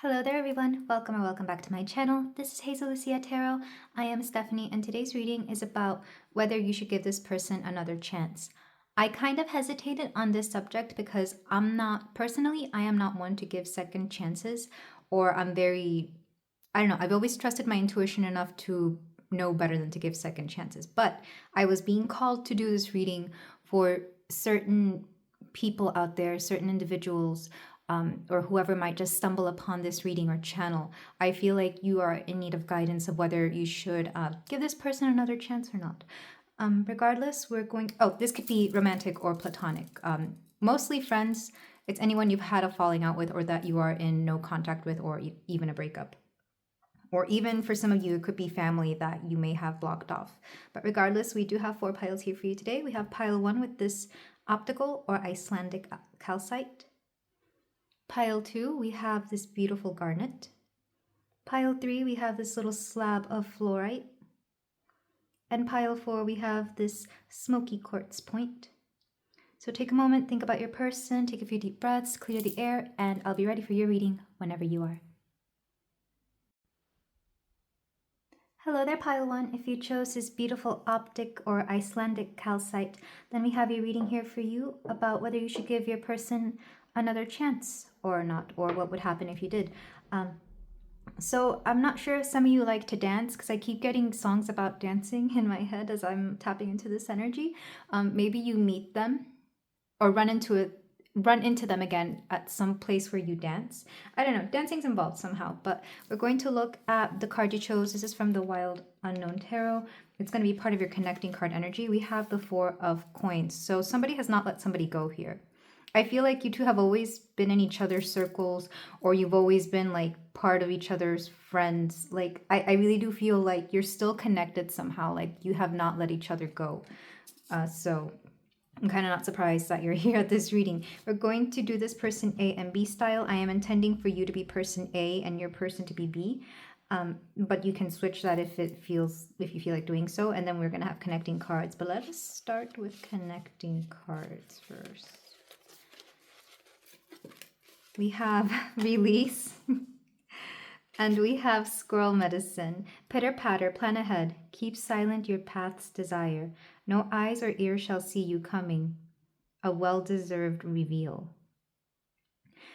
Hello there everyone, welcome or welcome back to my channel. This is Hazel Lucia Tarot. I am Stephanie and today's reading is about whether you should give this person another chance. I kind of hesitated on this subject because I am not one to give second chances, or I don't know, I've always trusted my intuition enough to know better than to give second chances. But I was being called to do this reading for certain people out there, certain individuals, or whoever might just stumble upon this reading or channel. I feel like you are in need of guidance of whether you should give this person another chance or not. Regardless, this could be romantic or platonic. Mostly friends. It's anyone you've had a falling out with or that you are in no contact with, or even a breakup. Or even for some of you, it could be family that you may have blocked off. But regardless, we do have 4 piles here for you today. We have pile 1 with this optical or Icelandic calcite. Pile 2, we have this beautiful garnet. Pile 3, we have this little slab of fluorite. And pile 4, we have this smoky quartz point. So take a moment, think about your person, take a few deep breaths, clear the air, and I'll be ready for your reading whenever you are. Hello there, pile 1. If you chose this beautiful optic or Icelandic calcite, then we have a reading here for you about whether you should give your person another chance or not, or what would happen if you did. So I'm not sure if some of you like to dance, because I keep getting songs about dancing in my head as I'm tapping into this energy. Maybe you meet them or run into them again at some place where you dance. I don't know, dancing's involved somehow, but we're going to look at the card you chose. This is from the Wild Unknown Tarot. It's going to be part of your connecting card energy. We have the 4 of coins. So somebody has not let somebody go here. I feel like you two have always been in each other's circles, or you've always been like part of each other's friends. Like I really do feel like you're still connected somehow, like you have not let each other go. So I'm kind of not surprised that you're here at this reading. We're going to do this person A and B style. I am intending for you to be person A and your person to be B. But you can switch that if you feel like doing so. And then we're going to have connecting cards. But let us start with connecting cards first. We have release, and we have squirrel medicine. Pitter patter, plan ahead. Keep silent your path's desire. No eyes or ears shall see you coming. A well-deserved reveal.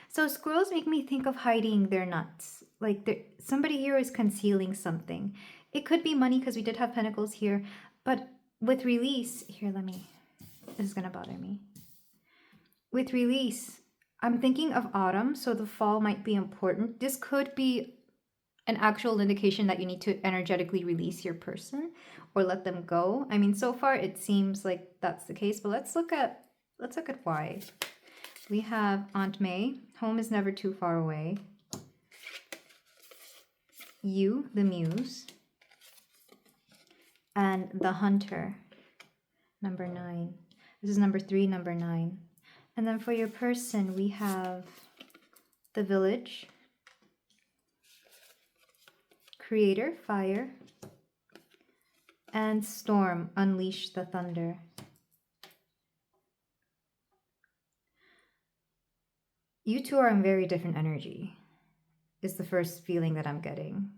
So squirrels make me think of hiding their nuts. Like somebody here is concealing something. It could be money, because we did have pentacles here. But with release, this is going to bother me. With release, I'm thinking of autumn, so the fall might be important. This could be an actual indication that you need to energetically release your person or let them go. I mean, so far it seems like that's the case, but let's look at why. We have Aunt May, home is never too far away. You, the muse, and the hunter, number 9. This is number 3, number 9. And then for your person, we have the village, creator, fire, and storm, unleash the thunder. You two are in very different energy, is the first feeling that I'm getting.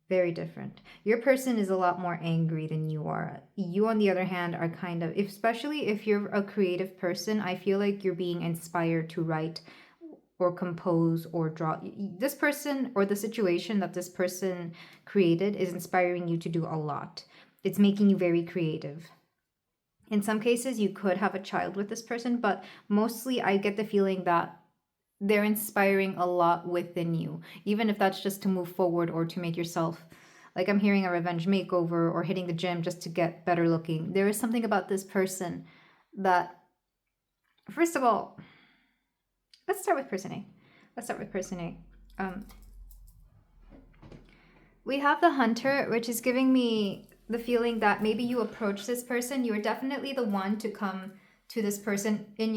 Very different. Your person is a lot more angry than you are. You, on the other hand, are kind of, especially if you're a creative person, I feel like you're being inspired to write or compose or draw. This person or the situation that this person created is inspiring you to do a lot. It's making you very creative. In some cases, you could have a child with this person, but mostly I get the feeling that they're inspiring a lot within you, even if that's just to move forward or to make yourself, like I'm hearing a revenge makeover or hitting the gym just to get better looking. There is something about this person that, first of all, let's start with person A. We have the hunter, which is giving me the feeling that maybe you approach this person. You're definitely the one to come to this person in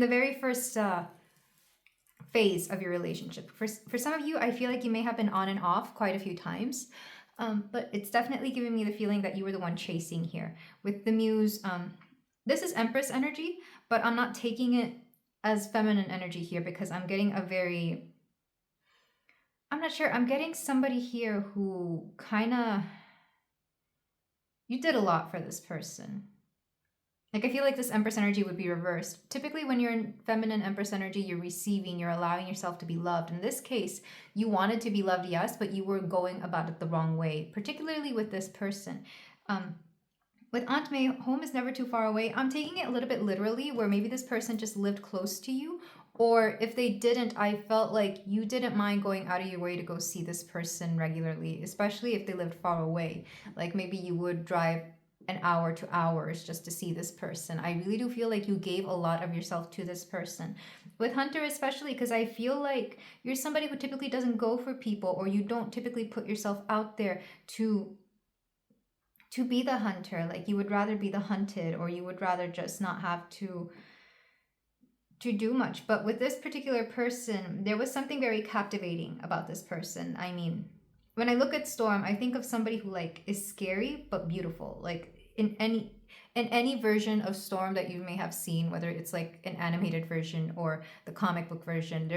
the very first phase of your relationship. For some of you, I feel like you may have been on and off quite a few times, but it's definitely giving me the feeling that you were the one chasing here. With the muse, this is Empress energy, but I'm not taking it as feminine energy here, because I'm getting I'm not sure, I'm getting somebody here who kind of, you did a lot for this person. Like, I feel like this Empress energy would be reversed. Typically, when you're in feminine Empress energy, you're receiving, you're allowing yourself to be loved. In this case, you wanted to be loved, yes, but you were going about it the wrong way, particularly with this person. With Aunt May, home is never too far away. I'm taking it a little bit literally, where maybe this person just lived close to you. Or if they didn't, I felt like you didn't mind going out of your way to go see this person regularly, especially if they lived far away. Like maybe you would drive an hour to hours just to see this person. I really do feel like you gave a lot of yourself to this person. With Hunter especially, because I feel like you're somebody who typically doesn't go for people, or you don't typically put yourself out there to be the hunter. Like you would rather be the hunted, or you would rather just not have to do much. But with this particular person, there was something very captivating about this person. I mean, when I look at Storm, I think of somebody who like is scary but beautiful. Like in any version of Storm that you may have seen, whether it's like an animated version or the comic book version,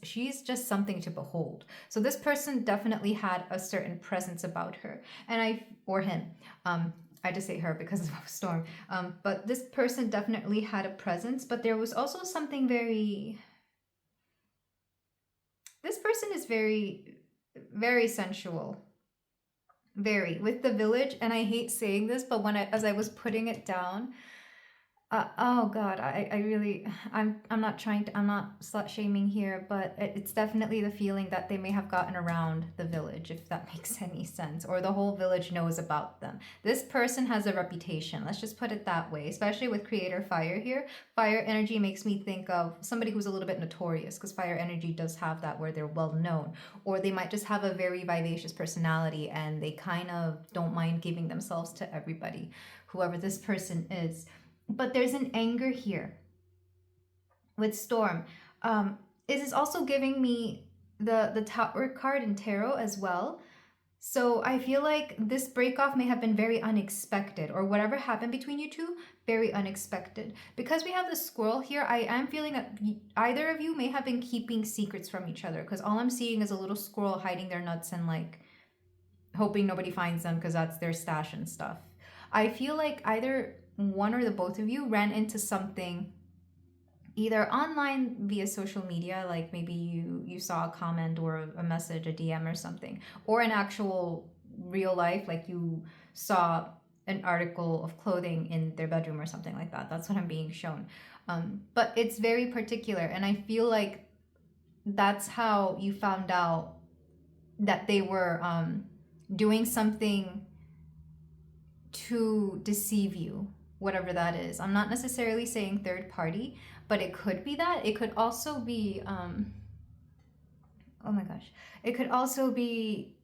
she's just something to behold. So this person definitely had a certain presence about her, or him. I just say her because of Storm. But this person definitely had a presence, but there was also something very. This person is very, very sensual. Very, with the village, and I hate saying this, but as I was putting it down, oh God, I really, I'm not I'm not slut shaming here, but it's definitely the feeling that they may have gotten around the village, if that makes any sense, or the whole village knows about them. This person has a reputation, let's just put it that way, especially with creator fire here. Fire energy makes me think of somebody who's a little bit notorious, because fire energy does have that where they're well known, or they might just have a very vivacious personality and they kind of don't mind giving themselves to everybody, whoever this person is. But there's an anger here with Storm. It is also giving me the Tower card in Tarot as well. So I feel like this breakoff may have been very unexpected, or whatever happened between you two, very unexpected. Because we have the squirrel here, I am feeling that either of you may have been keeping secrets from each other, because all I'm seeing is a little squirrel hiding their nuts and like hoping nobody finds them because that's their stash and stuff. I feel like either one or the both of you ran into something either online via social media, like maybe you saw a comment or a message, a DM or something, or in actual real life, like you saw an article of clothing in their bedroom or something like that. That's what I'm being shown. But it's very particular, and I feel like that's how you found out that they were doing something to deceive you, whatever that is. I'm not necessarily saying third party, but it could be that. It could also be, oh my gosh. It could also be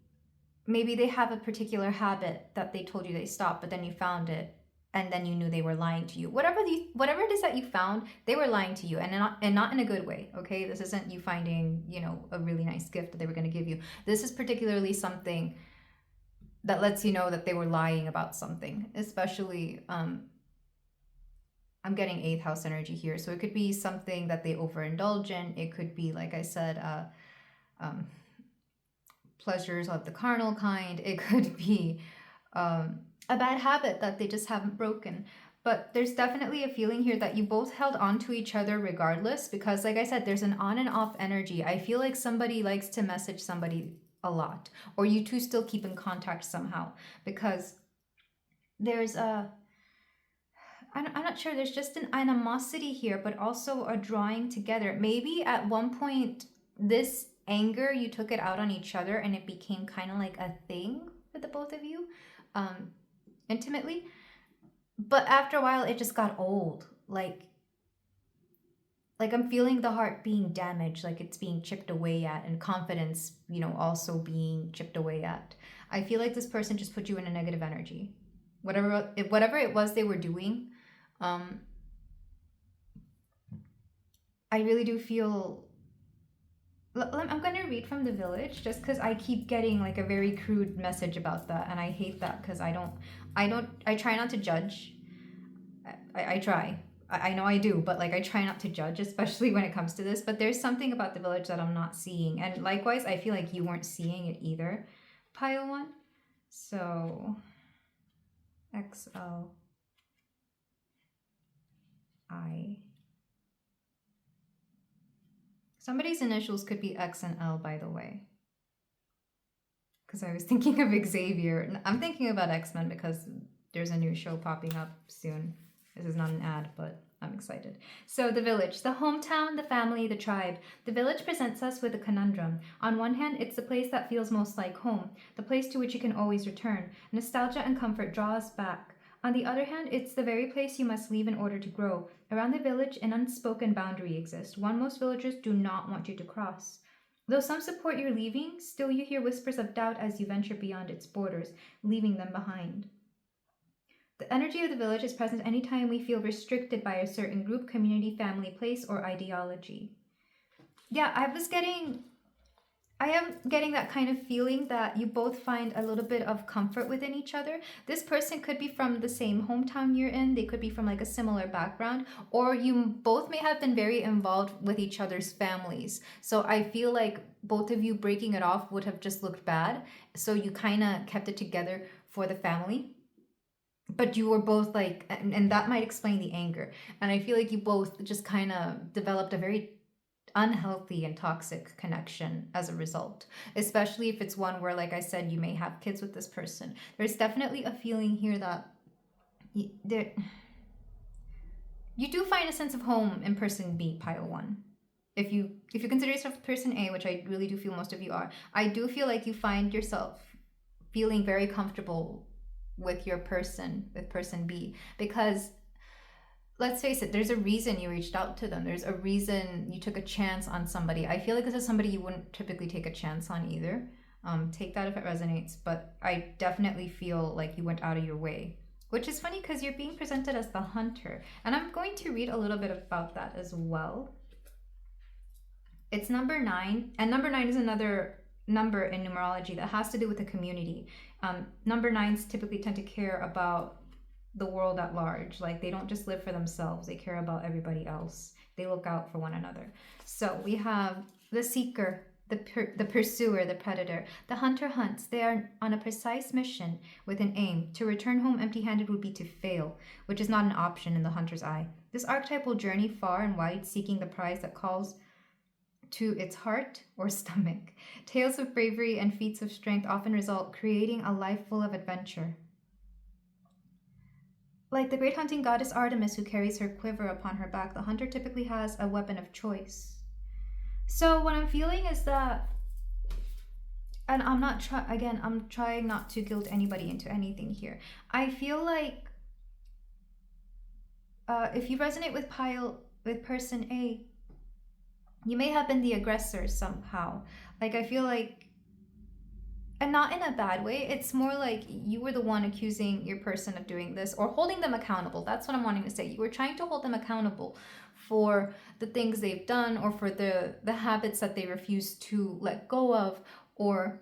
maybe they have a particular habit that they told you they stopped, but then you found it and then you knew they were lying to you. Whatever it is that you found, they were lying to you, and not in a good way, okay? This isn't you finding, a really nice gift that they were going to give you. This is particularly something that lets you know that they were lying about something, especially I'm getting 8th house energy here. So it could be something that they overindulge in. It could be, like I said, pleasures of the carnal kind. It could be a bad habit that they just haven't broken. But there's definitely a feeling here that you both held on to each other regardless, because like I said, there's an on and off energy. I feel like somebody likes to message somebody a lot, or you two still keep in contact somehow, because there's I'm not sure, there's just an animosity here, but also a drawing together. Maybe at one point this anger, you took it out on each other and it became kind of like a thing for the both of you, intimately. But after a while it just got old. Like I'm feeling the heart being damaged, like it's being chipped away at, and confidence, also being chipped away at. I feel like this person just put you in a negative energy. Whatever it was they were doing, I really do feel. I'm going to read from the village just because I keep getting like a very crude message about that, and I hate that because I try not to judge. I try, I know I do, but like I try not to judge, especially when it comes to this. But there's something about the village that I'm not seeing. And likewise, I feel like you weren't seeing it either, pile one. So XLI. Somebody's initials could be X and L, by the way. Because I was thinking of Xavier. I'm thinking about X-Men because there's a new show popping up soon. This is not an ad, but I'm excited. So the village, the hometown, the family, the tribe. The village presents us with a conundrum. On one hand, it's the place that feels most like home, the place to which you can always return. Nostalgia and comfort draw us back. On the other hand, it's the very place you must leave in order to grow. Around the village, an unspoken boundary exists, one most villagers do not want you to cross. Though some support your leaving, still you hear whispers of doubt as you venture beyond its borders, leaving them behind. The energy of the village is present anytime we feel restricted by a certain group, community, family, place, or ideology. Yeah, I am getting that kind of feeling that you both find a little bit of comfort within each other. This person could be from the same hometown you're in. They could be from like a similar background, or you both may have been very involved with each other's families. So I feel like both of you breaking it off would have just looked bad. So you kind of kept it together for the family. But you were both like, and that might explain the anger. And I feel like you both just kind of developed a very unhealthy and toxic connection as a result, especially if it's one where, like I said, you may have kids with this person. There's definitely a feeling here that you do find a sense of home in person B, pile one. If you consider yourself person A, which I really do feel most of you are, I do feel like you find yourself feeling very comfortable with your person, with person B, because let's face it, there's a reason you reached out to them. There's a reason you took a chance on somebody. I feel like this is somebody you wouldn't typically take a chance on either. Take that if it resonates, but I definitely feel like you went out of your way, which is funny because you're being presented as the hunter. And I'm going to read a little bit about that as well. It's number 9, and number 9 is another number in numerology that has to do with the community. Number 9s typically tend to care about the world at large. Like, they don't just live for themselves, they care about everybody else. They look out for one another. So we have the seeker, the pursuer, the predator. The hunter hunts. They are on a precise mission with an aim. To return home empty-handed would be to fail, which is not an option in the hunter's eye. This archetype will journey far and wide, seeking the prize that calls to its heart or stomach. Tales of bravery and feats of strength often result, creating a life full of adventure. Like the great hunting goddess Artemis, who carries her quiver upon her back, the hunter typically has a weapon of choice. So what I'm feeling is that, and I'm trying not to guilt anybody into anything here. I feel like if you resonate with person A, you may have been the aggressor somehow. Like, I feel like, and not in a bad way, it's more like you were the one accusing your person of doing this or holding them accountable. That's what I'm wanting to say. You were trying to hold them accountable for the things they've done or for the habits that they refuse to let go of, or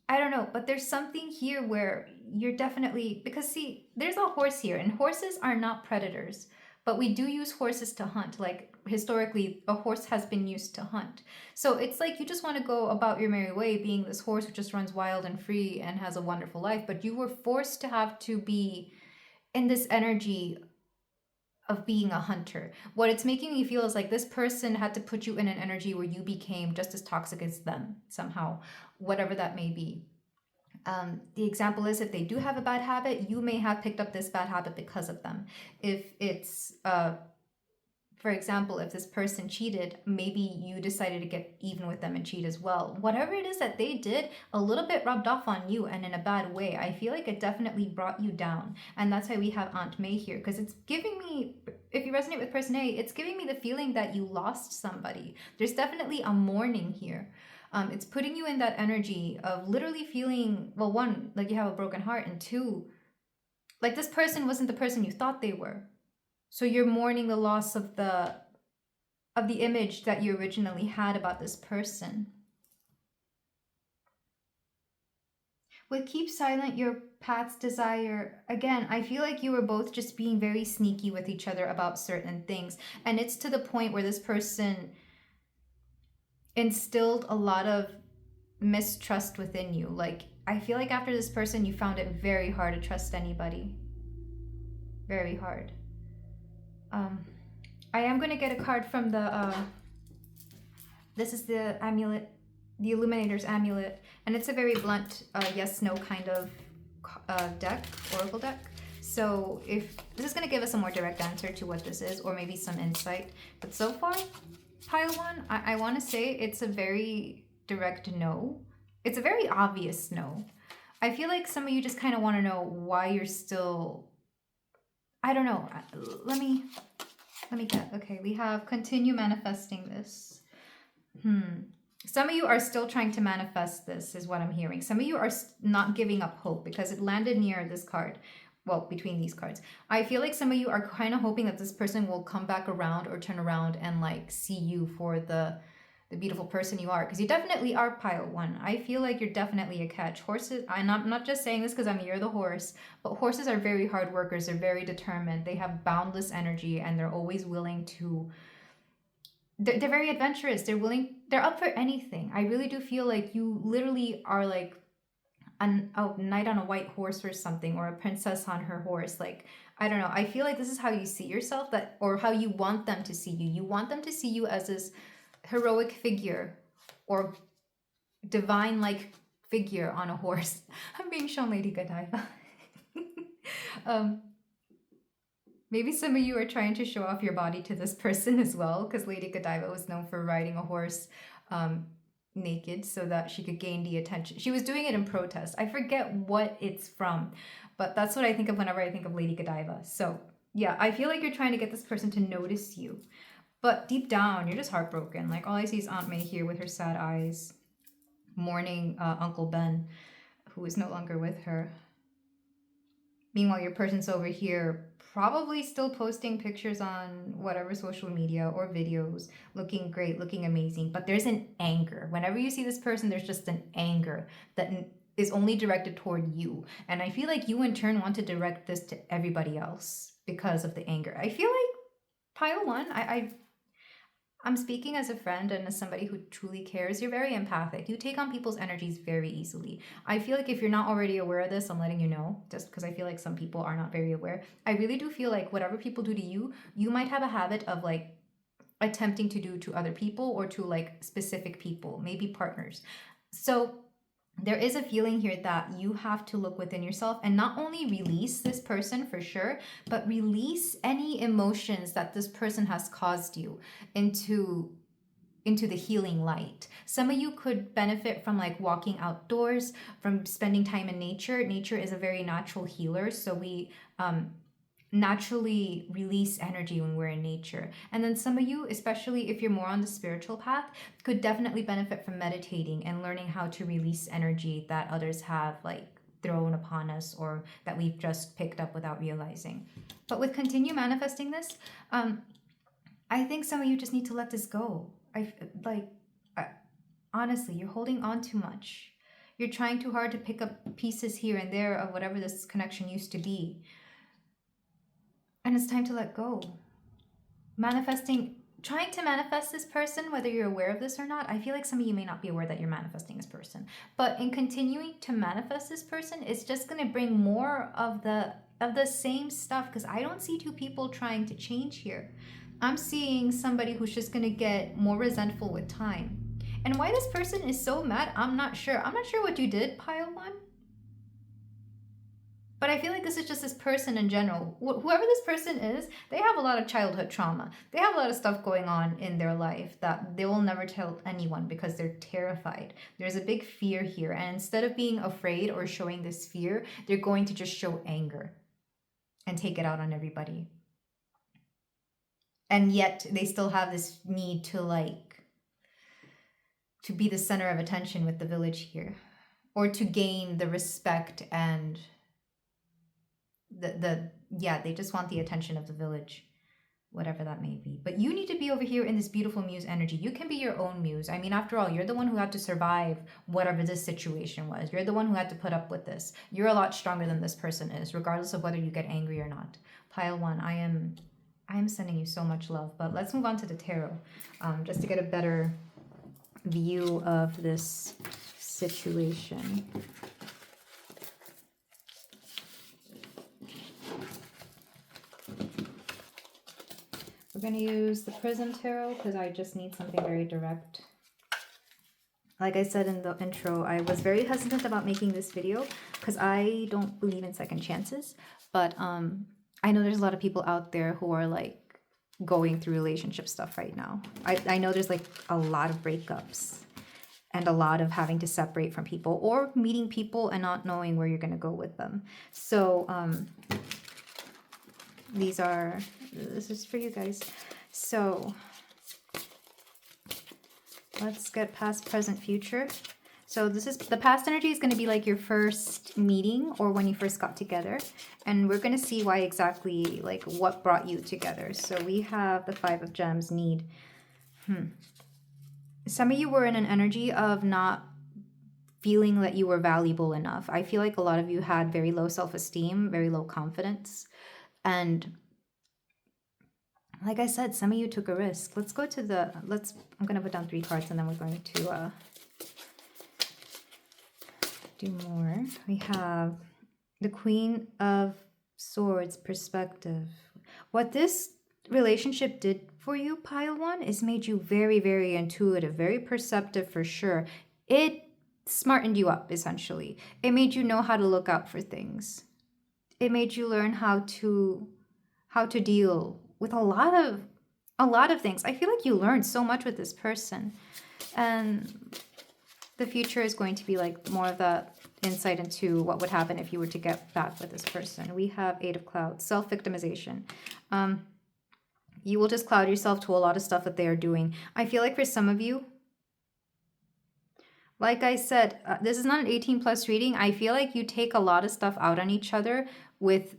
I don't know, but there's something here where you're definitely, because see, there's a horse here, and horses are not predators, but we do use horses to hunt. Like, historically, a horse has been used to hunt. So it's like you just want to go about your merry way being this horse who just runs wild and free and has a wonderful life, but you were forced to have to be in this energy of being a hunter. What it's making me feel is like this person had to put you in an energy where you became just as toxic as them somehow, whatever that may be. The example is, if they do have a bad habit, you may have picked up this bad habit because of them. If it's, for example, if this person cheated, maybe you decided to get even with them and cheat as well. Whatever it is that they did, a little bit rubbed off on you, and in a bad way. I feel like it definitely brought you down. And that's why we have Aunt May here, because it's giving me, if you resonate with person A, it's giving me the feeling that you lost somebody. There's definitely a mourning here. It's putting you in that energy of literally feeling, well, one, like you have a broken heart, and two, like this person wasn't the person you thought they were. So you're mourning the loss of the image that you originally had about this person. With keep silent your path's desire, again, I feel like you were both just being very sneaky with each other about certain things. And it's to the point where this person instilled a lot of mistrust within you. Like, I feel like after this person, you found it very hard to trust anybody. Very hard. I am going to get a card from the, this is the amulet, the Illuminator's amulet, and it's a very blunt yes/no kind of deck, oracle deck. So if this is going to give us a more direct answer to what this is, or maybe some insight. But so far, pile one, I want to say it's a very direct no. It's a very obvious no. I feel like some of you just kind of want to know why you're still, I don't know. Let me get, okay, we have continue manifesting this. Some of you are still trying to manifest this, is what I'm hearing. Some of you are not giving up hope because it landed near this card. Well, between these cards. I feel like some of you are kind of hoping that this person will come back around or turn around and like see you for the beautiful person you are. Because you definitely are pile one. I feel like you're definitely a catch. Horses, I'm not just saying this because you're the horse, but horses are very hard workers. They're very determined. They have boundless energy and they're always willing to, they're very adventurous. They're up for anything. I really do feel like you literally are like a knight on a white horse or something, or a princess on her horse. Like, I don't know. I feel like this is how you see yourself, that, or how you want them to see you. You want them to see you as this heroic figure or divine-like figure on a horse. I'm being shown Lady Godiva. Maybe some of you are trying to show off your body to this person as well, because Lady Godiva was known for riding a horse naked so that she could gain the attention. She was doing it in protest. I forget what it's from, but that's what I think of whenever I think of Lady Godiva. So yeah, I feel like you're trying to get this person to notice you, but deep down you're just heartbroken. Like, all I see is Aunt May here with her sad eyes, mourning Uncle Ben, who is no longer with her. Meanwhile, your person's over here probably still posting pictures on whatever social media or videos, looking great, looking amazing. But there's an anger. Whenever you see this person, there's just an anger that is only directed toward you. And I feel like you in turn want to direct this to everybody else because of the anger. I feel like pile one, I'm speaking as a friend and as somebody who truly cares. You're very empathic. You take on people's energies very easily. I feel like if you're not already aware of this, I'm letting you know, just because I feel like some people are not very aware. I really do feel like whatever people do to you, you might have a habit of like attempting to do to other people or to like specific people, maybe partners. So there is a feeling here that you have to look within yourself and not only release this person for sure, but release any emotions that this person has caused you into the healing light. Some of you could benefit from like walking outdoors, from spending time in nature. Nature is a very natural healer, so we naturally release energy when we're in nature. And then some of you, especially if you're more on the spiritual path, could definitely benefit from meditating and learning how to release energy that others have like thrown upon us or that we've just picked up without realizing. But with continue manifesting this, I think some of you just need to let this go. Honestly, you're holding on too much. You're trying too hard to pick up pieces here and there of whatever this connection used to be. And it's time to let go. Trying to manifest this person, whether you're aware of this or not, I feel like some of you may not be aware that you're manifesting this person. But in continuing to manifest this person, it's just going to bring more of the same stuff, because I don't see two people trying to change here. I'm seeing somebody who's just going to get more resentful with time. And why this person is so mad, I'm not sure. I'm not sure what you did, pile one. But I feel like this is just this person in general. Whoever this person is, they have a lot of childhood trauma. They have a lot of stuff going on in their life that they will never tell anyone because they're terrified. There's a big fear here. And instead of being afraid or showing this fear, they're going to just show anger and take it out on everybody. And yet they still have this need to be the center of attention with the village here, or to gain the respect and they just want the attention of the village. whatever that may be. But you need to be over here in this beautiful muse energy. You can be your own muse. I mean, after all, you're the one who had to survive whatever this situation was. You're the one who had to put up with this. You're a lot stronger than this person is, regardless of whether you get angry or not. Pile 1, I am sending you so much love. But let's move on to the tarot, just to get a better view of this situation. We're going to use the Prism Tarot because I just need something very direct. Like I said in the intro, I was very hesitant about making this video because I don't believe in second chances. But I know there's a lot of people out there who are like going through relationship stuff right now. I know there's like a lot of breakups and a lot of having to separate from people or meeting people and not knowing where you're going to go with them. So this is for you guys. So let's get past, present, future. So this is the past energy is going to be like your first meeting or when you first got together. And we're going to see why exactly, like what brought you together. So we have the 5 of Gems, need. Some of you were in an energy of not feeling that you were valuable enough. I feel like a lot of you had very low self-esteem, very low confidence. And like I said, some of you took a risk. Let's go to the, I'm going to put down 3 cards and then we're going to do more. We have the Queen of Swords, perspective. What this relationship did for you, Pile 1, is made you very, very intuitive, very perceptive for sure. It smartened you up, essentially. It made you know how to look out for things. It made you learn how to deal with a lot of things. I feel like you learned so much with this person. And the future is going to be like more of that insight into what would happen if you were to get back with this person. We have 8 of Clouds, self-victimization. You will just cloud yourself to a lot of stuff that they are doing. I feel like for some of you, like I said, this is not an 18+ reading. I feel like you take a lot of stuff out on each other with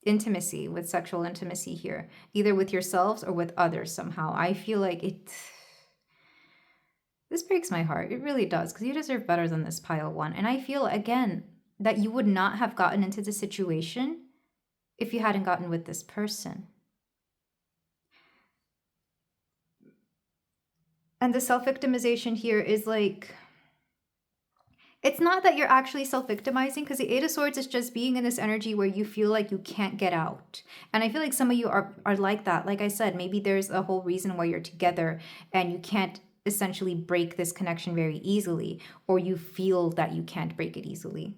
intimacy, with sexual intimacy here, either with yourselves or with others somehow. I feel like this breaks my heart. It really does, because you deserve better than this, Pile 1. And I feel, again, that you would not have gotten into the situation if you hadn't gotten with this person. And the self-victimization here is like, it's not that you're actually self-victimizing, because the 8 of Swords is just being in this energy where you feel like you can't get out. And I feel like some of you are like that. Like I said, maybe there's a whole reason why you're together and you can't essentially break this connection very easily, or you feel that you can't break it easily.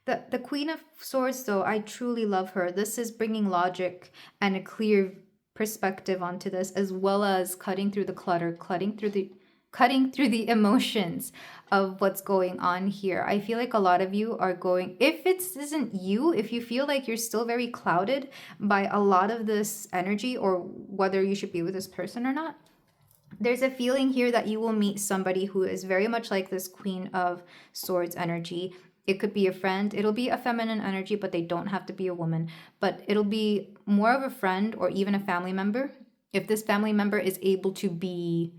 The Queen of Swords, though, I truly love her. This is bringing logic and a clear perspective onto this, as well as cutting through the clutter, cutting through the emotions of what's going on here. I feel like a lot of you are going, if it isn't you, if you feel like you're still very clouded by a lot of this energy, or whether you should be with this person or not, there's a feeling here that you will meet somebody who is very much like this Queen of Swords energy. It could be a friend. It'll be a feminine energy, but they don't have to be a woman. But it'll be more of a friend or even a family member. If this family member is able to be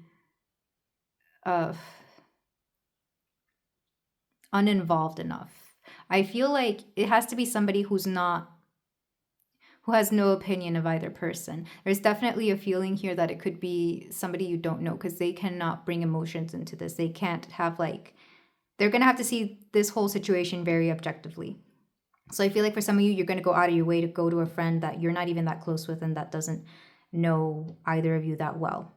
uninvolved enough. I feel like it has to be somebody who has no opinion of either person. There's definitely a feeling here that it could be somebody you don't know, because they cannot bring emotions into this. They can't have they're going to have to see this whole situation very objectively. So I feel like for some of you, you're going to go out of your way to go to a friend that you're not even that close with and that doesn't know either of you that well.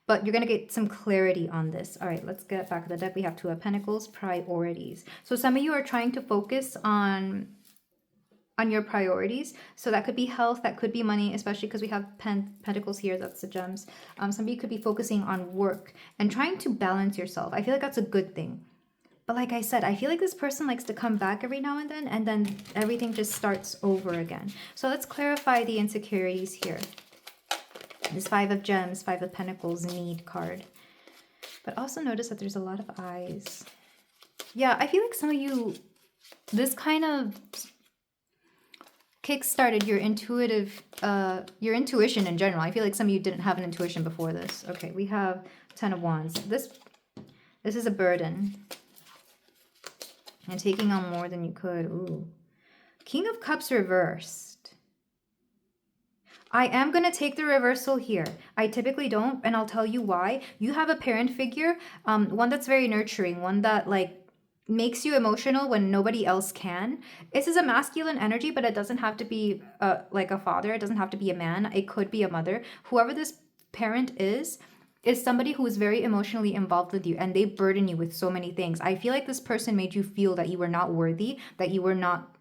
But you're going to get some clarity on this. All right, let's get back to the deck. We have 2 of Pentacles, priorities. So some of you are trying to focus on your priorities. So that could be health, that could be money, especially because we have Pentacles here. That's the Gems. Some of you could be focusing on work and trying to balance yourself. I feel like that's a good thing. But like I said, I feel like this person likes to come back every now and then everything just starts over again. So let's clarify the insecurities here. This 5 of Gems, 5 of Pentacles, need card. But also notice that there's a lot of eyes. Yeah, I feel like some of you, this kind of kickstarted your intuition in general. I feel like some of you didn't have an intuition before this. Okay, we have 10 of Wands. This is a burden. And taking on more than you could. Ooh. King of Cups reversed. I am going to take the reversal here. I typically don't, and I'll tell you why. You have a parent figure, one that's very nurturing, one that like makes you emotional when nobody else can. This is a masculine energy, but it doesn't have to be like a father. It doesn't have to be a man. It could be a mother. Whoever this parent is somebody who is very emotionally involved with you, and they burden you with so many things. I feel like this person made you feel that you were not worthy, that you were not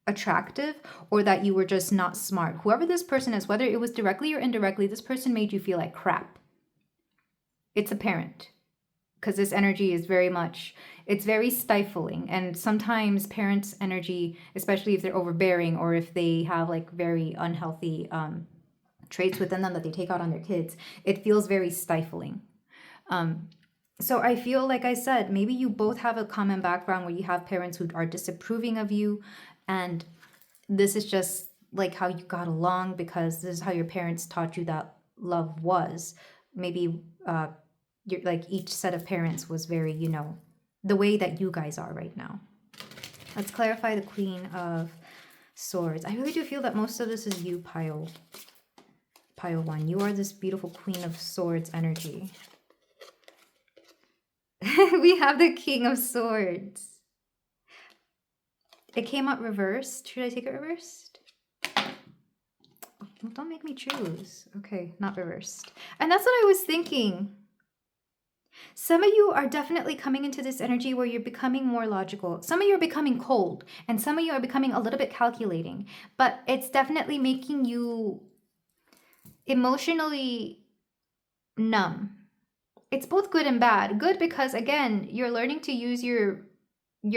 attractive, or that you were just not smart. Whoever this person is, whether it was directly or indirectly, this person made you feel like crap. It's a parent, because this energy is very much, it's very stifling. And sometimes parents' energy, especially if they're overbearing or if they have like very unhealthy traits within them that they take out on their kids, it feels very stifling. So I feel, like I said, maybe you both have a common background where you have parents who are disapproving of you, and this is just like how you got along because this is how your parents taught you that love was. Maybe you're like, each set of parents was very, you know, the way that you guys are right now. Let's clarify the Queen of Swords. I really do feel that most of this is you, pile one. You are this beautiful Queen of Swords energy. We have the King of Swords. It came out reversed. Should I take it reversed? Well, don't make me choose. Okay, not reversed. And that's what I was thinking. Some of you are definitely coming into this energy where you're becoming more logical. Some of you are becoming cold, and some of you are becoming a little bit calculating. But it's definitely making you emotionally numb. It's both good and bad. Good because, again, you're learning to use your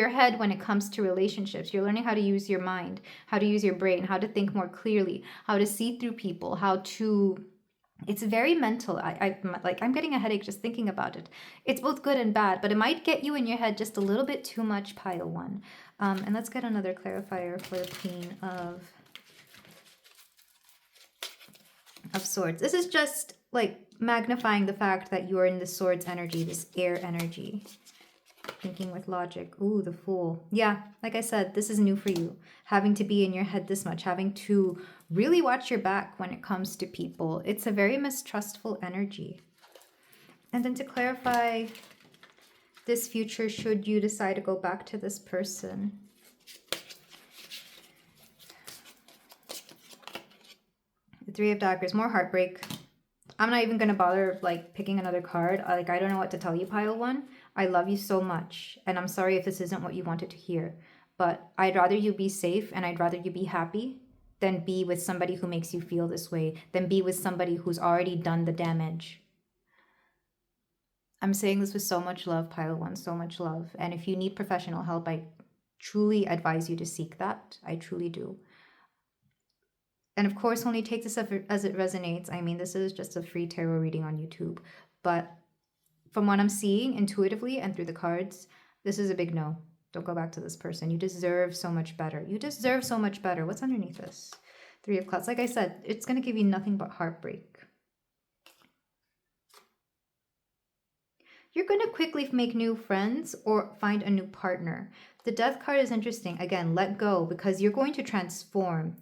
head when it comes to relationships. You're learning how to use your mind, how to use your brain, how to think more clearly, how to see through people, how to... It's very mental. I'm getting a headache just thinking about it. It's both good and bad, but it might get you in your head just a little bit too much, pile one. And let's get another clarifier for the Queen of Swords. This is just like magnifying the fact that you are in the Swords energy, this air energy. Thinking with logic. Ooh, the Fool. Yeah, like I said, this is new for you. Having to be in your head this much, having to really watch your back when it comes to people. It's a very mistrustful energy. And then to clarify this future, should you decide to go back to this person. The Three of Daggers, more heartbreak. I'm not even going to bother like picking another card. I don't know what to tell you, pile one. I love you so much, and I'm sorry if this isn't what you wanted to hear, but I'd rather you be safe and I'd rather you be happy than be with somebody who makes you feel this way, than be with somebody who's already done the damage. I'm saying this with so much love, pile one, so much love. And if you need professional help, I truly advise you to seek that. I truly do. And of course, only take this as it resonates. I mean, this is just a free tarot reading on YouTube, but from what I'm seeing intuitively and through the cards, this is a big no. Don't go back to this person. You deserve so much better. You deserve so much better. What's underneath this? Three of Cups. Like I said, it's going to give you nothing but heartbreak. You're going to quickly make new friends or find a new partner. The Death card is interesting. Again, let go, because you're going to transform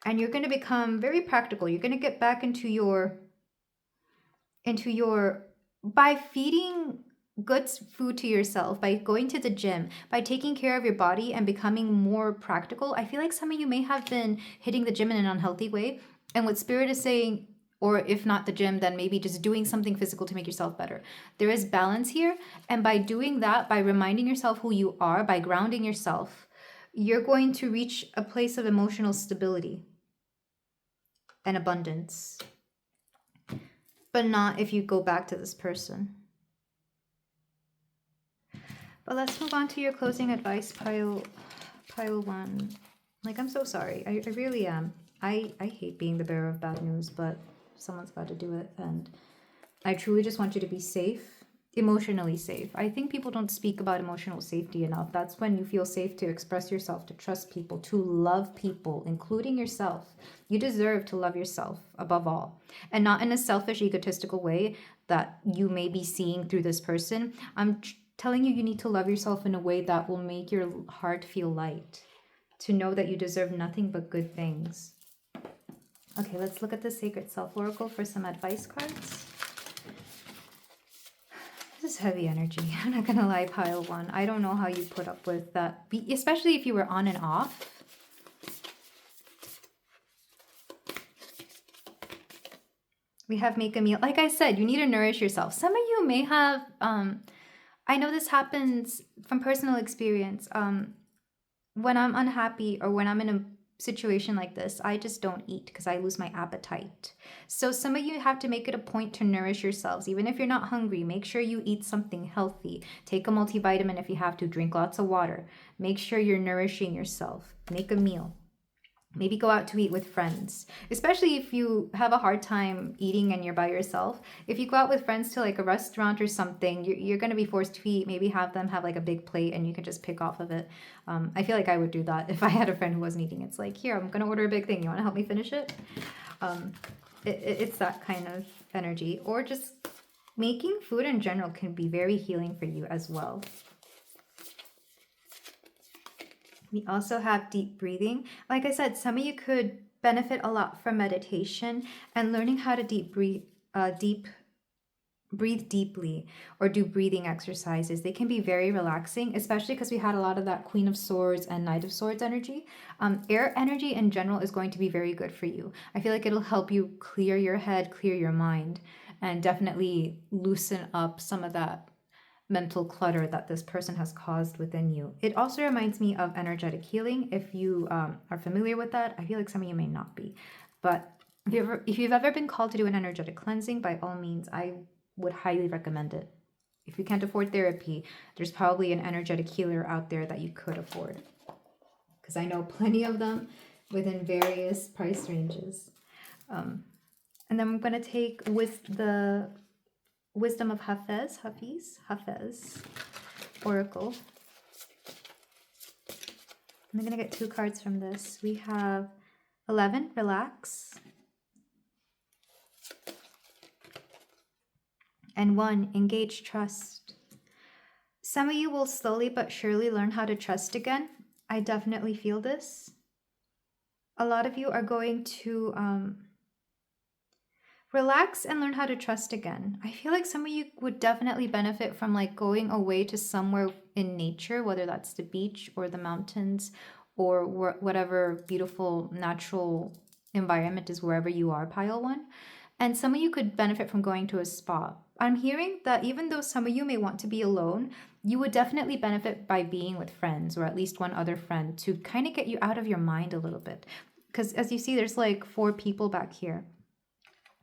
and you're going to become very practical. You're going to get back into your by feeding good food to yourself, by going to the gym, by taking care of your body and becoming more practical. I feel like some of you may have been hitting the gym in an unhealthy way. And what Spirit is saying, or if not the gym, then maybe just doing something physical to make yourself better. There is balance here. And by doing that, by reminding yourself who you are, by grounding yourself, you're going to reach a place of emotional stability and abundance. But not if you go back to this person. But let's move on to your closing advice, pile one. Like, I'm so sorry. I really am. I hate being the bearer of bad news, but someone's got to do it. And I truly just want you to be safe. emotionally safe. I think people don't speak about emotional safety enough. That's when you feel safe to express yourself, to trust people, to love people, including yourself. You deserve to love yourself above all, and not in a selfish, egotistical way that you may be seeing through this person. I'm telling you, you need to love yourself in a way that will make your heart feel light, to know that you deserve nothing but good things. Okay, let's look at the Sacred Self Oracle for some advice cards. This is heavy energy. I'm not gonna lie, pile one. I don't know how you put up with that, especially if you were on and off. We have make a meal. Like I said, you need to nourish yourself. Some of you may have, I know this happens from personal experience. When I'm unhappy or when I'm in a situation like this, I just don't eat because I lose my appetite. So some of you have to make it a point to nourish yourselves. Even if you're not hungry, make sure you eat something healthy. Take a multivitamin if you have to. Drink lots of water. Make sure you're nourishing yourself. Make a meal. Maybe go out to eat with friends, especially if you have a hard time eating and you're by yourself. If you go out with friends to like a restaurant or something, you're going to be forced to eat. Maybe have them have like a big plate and you can just pick off of it. I feel like I would do that if I had a friend who wasn't eating. It's like, here, I'm going to order a big thing. You want to help me finish it? It's that kind of energy. Or just making food in general can be very healing for you as well. We also have deep breathing. Like I said, some of you could benefit a lot from meditation and learning how to breathe deeply, or do breathing exercises. They can be very relaxing, especially because we had a lot of that Queen of Swords and Knight of Swords energy. Air energy in general is going to be very good for you. I feel like it'll help you clear your head, clear your mind, and definitely loosen up some of that mental clutter that this person has caused within you. It also reminds me of energetic healing. If you are familiar with that, I feel like some of you may not be. But if you've ever been called to do an energetic cleansing, by all means, I would highly recommend it. If you can't afford therapy, there's probably an energetic healer out there that you could afford. Because I know plenty of them within various price ranges. And then I'm going to take with the Wisdom of Hafiz Oracle. I'm going to get 2 cards from this. We have 11, relax. And 1, engage trust. Some of you will slowly but surely learn how to trust again. I definitely feel this. A lot of you are going to relax and learn how to trust again. I feel like some of you would definitely benefit from like going away to somewhere in nature, whether that's the beach or the mountains or whatever beautiful natural environment is wherever you are, pile 1. And some of you could benefit from going to a spa. I'm hearing that even though some of you may want to be alone, you would definitely benefit by being with friends, or at least one other friend, to kind of get you out of your mind a little bit. Because as you see, there's like 4 people back here.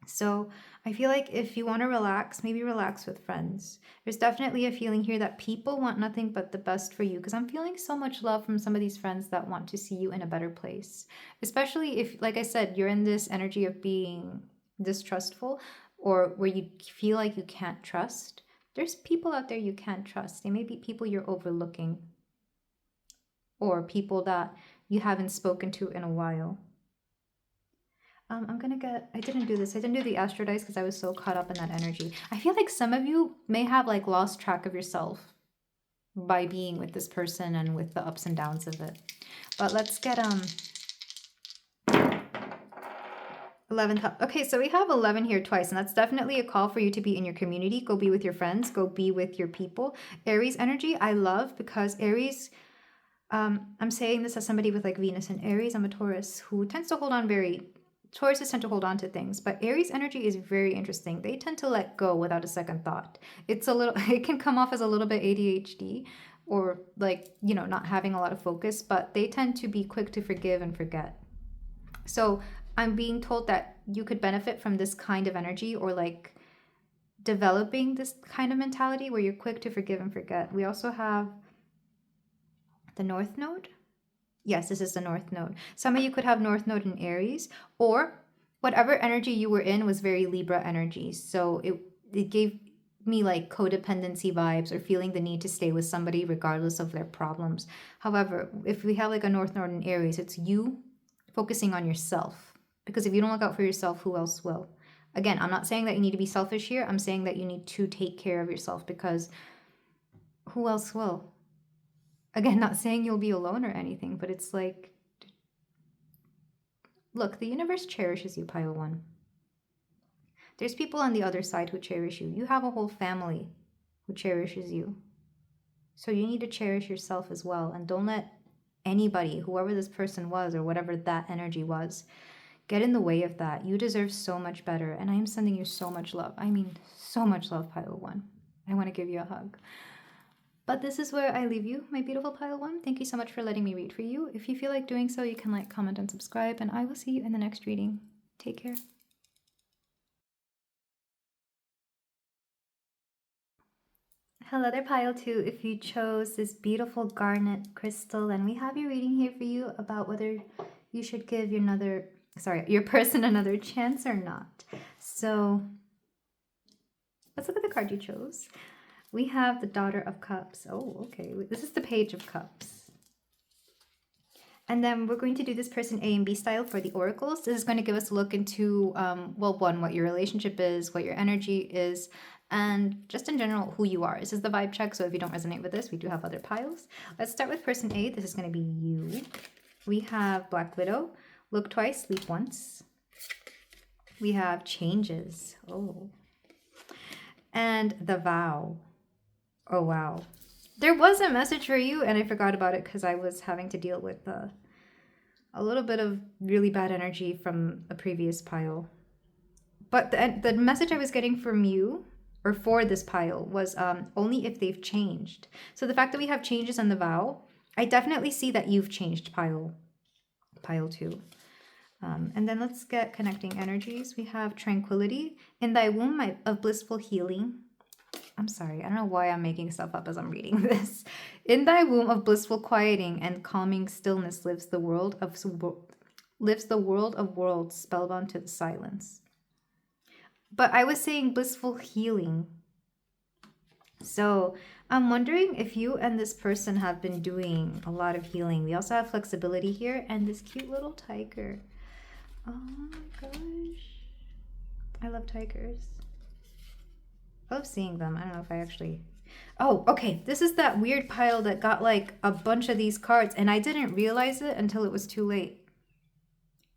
So I feel like if you want to relax, maybe relax with friends. There's definitely a feeling here that people want nothing but the best for you, because I'm feeling so much love from some of these friends that want to see you in a better place. Especially if, like I said, you're in this energy of being distrustful, or where you feel like you can't trust. There's people out there you can't trust. They may be people you're overlooking, or people that you haven't spoken to in a while. I didn't do this. I didn't do the astro dice because I was so caught up in that energy. I feel like some of you may have like lost track of yourself by being with this person and with the ups and downs of it. But let's get 11 top. Okay, so we have 11 here twice, and that's definitely a call for you to be in your community. Go be with your friends. Go be with your people. Aries energy, I love, because Aries, I'm saying this as somebody with like Venus in Aries. I'm a Taurus who tends to hold on Tauruses tend to hold on to things, but Aries energy is very interesting. They tend to let go without a second thought. It can come off as a little bit ADHD, or like, not having a lot of focus, but they tend to be quick to forgive and forget. So I'm being told that you could benefit from this kind of energy, or like developing this kind of mentality where you're quick to forgive and forget. We also have the North Node. Yes, this is the North Node. Some of you could have North Node in Aries, or whatever energy you were in was very Libra energy. So it gave me like codependency vibes or feeling the need to stay with somebody regardless of their problems. However, if we have like a North Node in Aries, it's you focusing on yourself. Because if you don't look out for yourself, who else will? Again, I'm not saying that you need to be selfish here. I'm saying that you need to take care of yourself, because who else will? Again, not saying you'll be alone or anything, but it's like, look, the universe cherishes you, pile one. There's people on the other side who cherish you. You have a whole family who cherishes you. So you need to cherish yourself as well. And don't let anybody, whoever this person was or whatever that energy was, get in the way of that. You deserve so much better. And I am sending you so much love. I mean, so much love, pile one. I want to give you a hug. But this is where I leave you, my beautiful pile one. Thank you so much for letting me read for you. If you feel like doing so, you can like, comment, and subscribe. And I will see you in the next reading. Take care. Hello there, pile 2. If you chose this beautiful garnet crystal, and we have your reading here for you about whether you should give your person another chance or not. So let's look at the card you chose. We have the Daughter of Cups. Oh, okay. This is the Page of Cups. And then we're going to do this person A and B style for the oracles. This is going to give us a look into, well, one, what your relationship is, what your energy is, and just in general, who you are. This is the vibe check, so if you don't resonate with this, we do have other piles. Let's start with person A. This is going to be you. We have Black Widow, Look Twice, Sleep Once. We have Changes. Oh. And the Vow. Oh, wow. There was a message for you, and I forgot about it because I was having to deal with a little bit of really bad energy from a previous pile. But the message I was getting from you, or for this pile, was only if they've changed. So the fact that we have changes in the vow, I definitely see that you've changed, pile 2. And then let's get connecting energies. We have Tranquility. In thy womb of blissful healing. I'm sorry, I don't know why I'm making stuff up as I'm reading this. In thy womb of blissful quieting and calming stillness lives the world of worlds spellbound to the silence. But I was saying blissful healing. So I'm wondering if you and this person have been doing a lot of healing. We also have flexibility here and this cute little tiger. Oh my gosh. I love tigers. I love seeing them. I don't know if I actually... Oh, okay. This is that weird pile that got like a bunch of these cards and I didn't realize it until it was too late.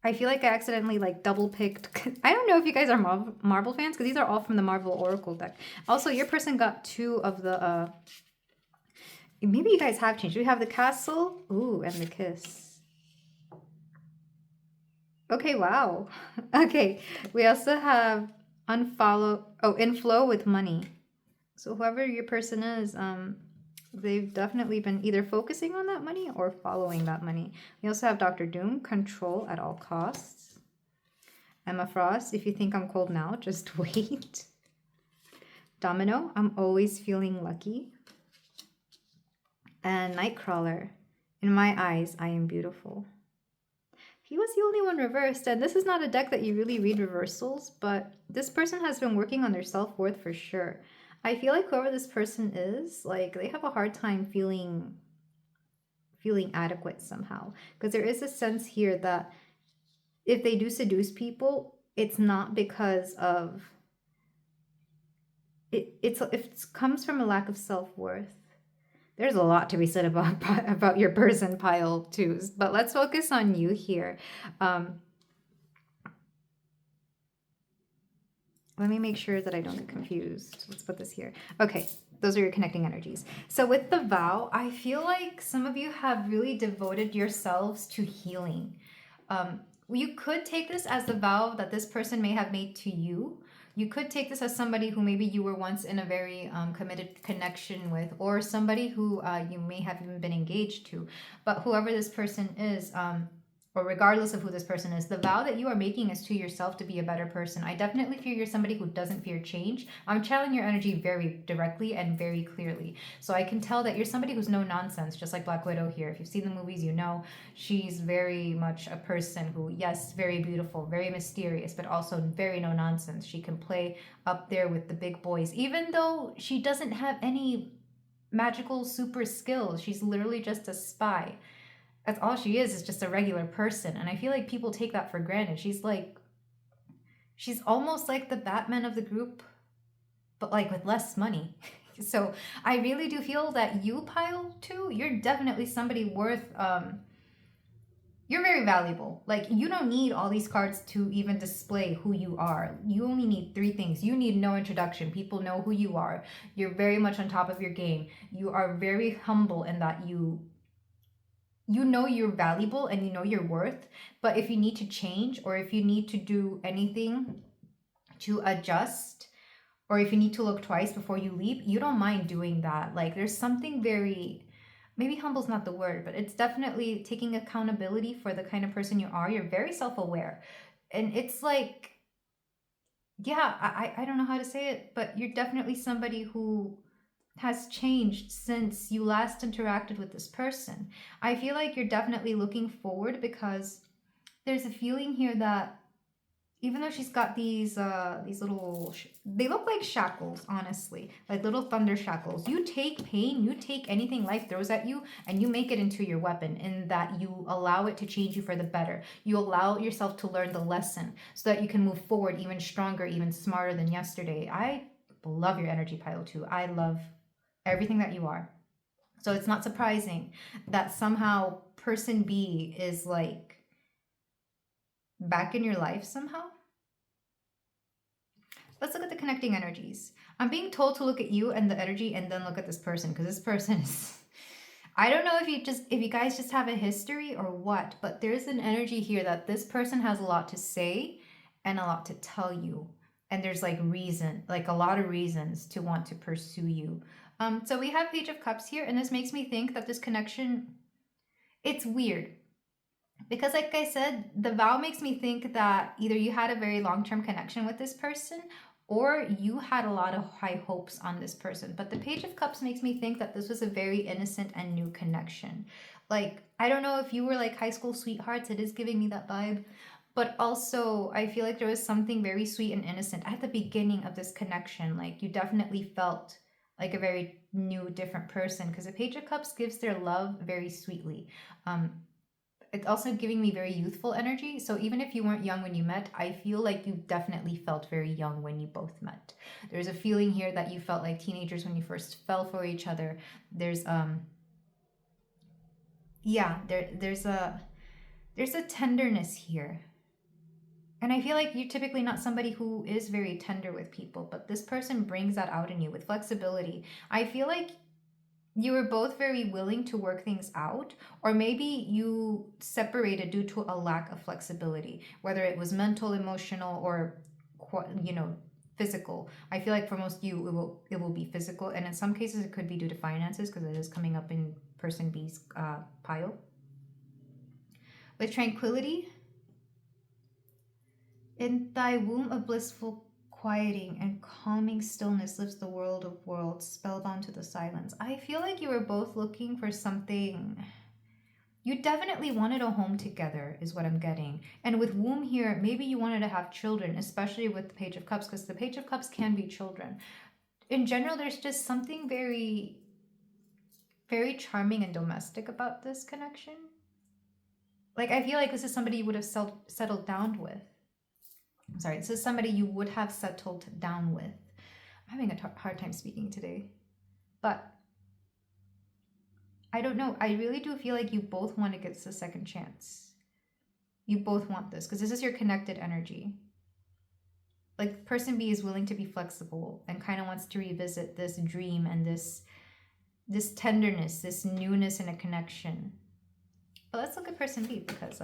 I feel like I accidentally like double picked. I don't know if you guys are Marvel fans, because these are all from the Marvel Oracle deck. Also, your person got 2 of the... Maybe you guys have changed. We have the Castle. Ooh, and the Kiss. Okay, wow. Okay, we also have Inflow with Money. So whoever your person is, they've definitely been either focusing on that money or following that money. We also have Dr. Doom, Control at all costs. Emma Frost, if you think I'm cold now, just wait. Domino, I'm always feeling lucky. And Nightcrawler, in my eyes, I am beautiful. He was the only one reversed, and this is not a deck that you really read reversals, but this person has been working on their self-worth for sure. I feel like whoever this person is, like, they have a hard time feeling adequate somehow. Because there is a sense here that if they do seduce people, it's not because of... It comes from a lack of self-worth. There's a lot to be said about your person, pile 2s. But let's focus on you here. Let me make sure that I don't get confused. Let's put this here. Okay, those are your connecting energies. So with the vow, I feel like some of you have really devoted yourselves to healing. You could take this as the vow that this person may have made to you. You could take this as somebody who maybe you were once in a very committed connection with, or somebody who you may have even been engaged to. But whoever this person is, or regardless of who this person is, the vow that you are making is to yourself to be a better person. I definitely feel you're somebody who doesn't fear change. I'm channeling your energy very directly and very clearly. So I can tell that you're somebody who's no nonsense, just like Black Widow here. If you've seen the movies, you know she's very much a person who, yes, very beautiful, very mysterious, but also very no nonsense. She can play up there with the big boys, even though she doesn't have any magical super skills. She's literally just a spy. That's all she is just a regular person. And I feel like people take that for granted. She's almost like the Batman of the group, but like with less money. So I really do feel that you, pile 2, you're definitely somebody worth, you're very valuable. Like, you don't need all these cards to even display who you are. You only need 3 things. You need no introduction. People know who you are. You're very much on top of your game. You are very humble in that you know you're valuable and you know your worth. But if you need to change, or if you need to do anything to adjust, or if you need to look twice before you leap, you don't mind doing that. Like, there's something very, maybe humble's not the word, but it's definitely taking accountability for the kind of person you are. You're very self-aware. And it's like, yeah, I don't know how to say it, but you're definitely somebody who has changed since you last interacted with this person. I feel like you're definitely looking forward, because there's a feeling here that even though she's got these little, they look like shackles, honestly, like little thunder shackles. You take pain, you take anything life throws at you, and you make it into your weapon, in that you allow it to change you for the better. You allow yourself to learn the lesson so that you can move forward even stronger, even smarter than yesterday. I love your energy, pile 2. I love everything that you are. So it's not surprising that somehow person B is like back in your life somehow. Let's look at the connecting energies. I'm being told to look at you and the energy and then look at this person, because this person is, I don't know if you guys just have a history or what, but there's an energy here that this person has a lot to say and a lot to tell you. And there's like a lot of reasons to want to pursue you. So we have Page of Cups here, and this makes me think that this connection, it's weird. Because like I said, the vow makes me think that either you had a very long-term connection with this person, or you had a lot of high hopes on this person. But the Page of Cups makes me think that this was a very innocent and new connection. Like, I don't know if you were like high school sweethearts, it is giving me that vibe. But also, I feel like there was something very sweet and innocent at the beginning of this connection. Like, you definitely felt like a very new, different person, because the Page of Cups gives their love very sweetly. It's also giving me very youthful energy. So even if you weren't young when you met, I feel like you definitely felt very young when you both met. There's a feeling here that you felt like teenagers when you first fell for each other. There's there's a tenderness here. And I feel like you're typically not somebody who is very tender with people, but this person brings that out in you with flexibility. I feel like you were both very willing to work things out, or maybe you separated due to a lack of flexibility, whether it was mental, emotional, or physical. I feel like for most of you it will be physical, and in some cases it could be due to finances, because it is coming up in person B's pile. With tranquility, in thy womb of blissful quieting and calming stillness lives the world of worlds, spellbound to the silence. I feel like you were both looking for something. You definitely wanted a home together, is what I'm getting. And with womb here, maybe you wanted to have children, especially with the Page of Cups, because the Page of Cups can be children. In general, there's just something very, very charming and domestic about this connection. Like, I feel like this is somebody you would have settled down with. I'm sorry, this is somebody you would have settled down with. I'm having a hard time speaking today. But I don't know. I really do feel like you both want to get this a second chance. You both want this, because this is your connected energy. Like, person B is willing to be flexible and kind of wants to revisit this dream and this tenderness, this newness in a connection. But let's look at person B, because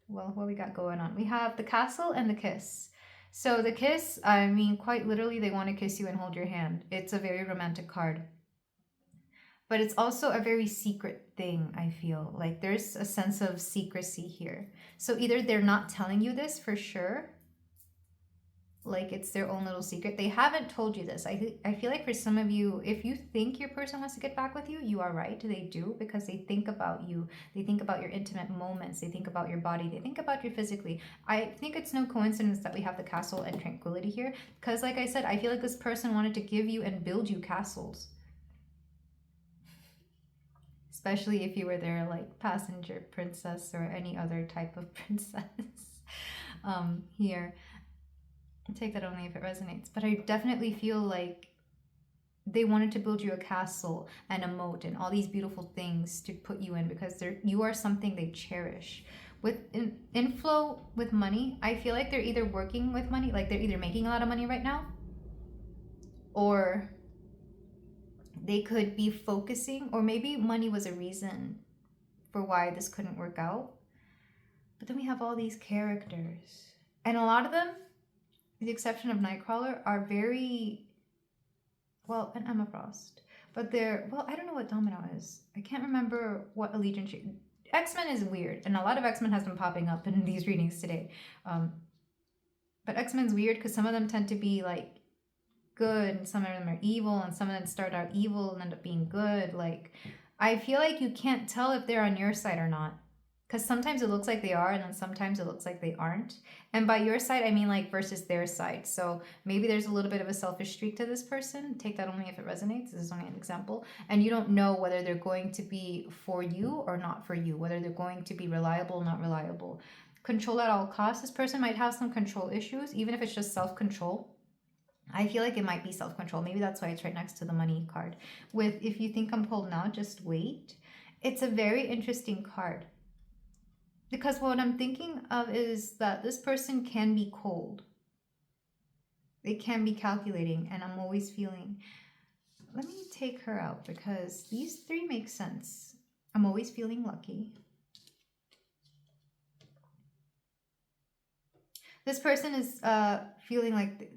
what we got going on? We have the Castle and the Kiss. So the Kiss, I mean, quite literally, they want to kiss you and hold your hand. It's a very romantic card. but it's also a very secret thing. I feel like there's a sense of secrecy here. So either they're not telling you this for sure, like it's their own little secret. They haven't told you this. I feel like for some of you, if you think your person wants to get back with you, you are right. They do, because they think about you. They think about your intimate moments. They think about your body. They think about you physically. I think it's no coincidence that we have the castle and tranquility here, because like I said, I feel like this person wanted to give you and build you castles. Especially if you were their like passenger princess or any other type of princess. Here, take that only if it resonates. But I definitely feel like they wanted to build you a castle and a moat and all these beautiful things to put you in, because you are something they cherish. With inflow with money, I feel like they're either working with money, like they're either making a lot of money right now, or they could be focusing, or maybe money was a reason for why this couldn't work out. But then we have all these characters, and a lot of them, with the exception of Nightcrawler, are very, well, and Emma Frost, but they're, well, I don't know what Domino is. I can't remember what allegiance she, X-Men is weird, and a lot of X-Men has been popping up in these readings today. But X-Men's weird because some of them tend to be like good and some of them are evil, and some of them start out evil and end up being good. Like, I feel like you can't tell if they're on your side or not, because sometimes it looks like they are and then sometimes it looks like they aren't. And by your side, I mean like versus their side. So maybe there's a little bit of a selfish streak to this person. Take that only if it resonates. This is only an example. And you don't know whether they're going to be for you or not for you, whether they're going to be reliable or not reliable. Control at all costs. This person might have some control issues, even if it's just self-control. I feel like it might be self-control. Maybe that's why it's right next to the money card. With, if you think I'm cold now, just wait. It's a very interesting card. Because what I'm thinking of is that this person can be cold. They can be calculating, and I'm always feeling, let me take her out because these three make sense. I'm always feeling lucky. This person is feeling like,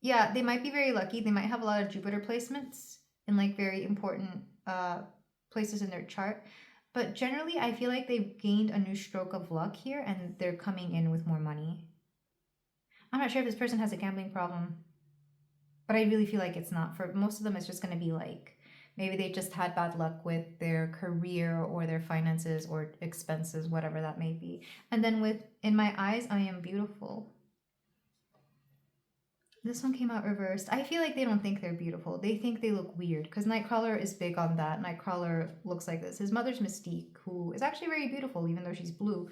yeah, they might be very lucky. They might have a lot of Jupiter placements in like very important places in their chart. But generally, I feel like they've gained a new stroke of luck here and they're coming in with more money. I'm not sure if this person has a gambling problem, but I really feel like it's not. For most of them, it's just going to be like, maybe they just had bad luck with their career or their finances or expenses, whatever that may be. And then with, in my eyes, I am beautiful. This one came out reversed. I feel like they don't think they're beautiful. They think they look weird, because Nightcrawler is big on that. Nightcrawler looks like this. His mother's Mystique, who is actually very beautiful, even though she's blue,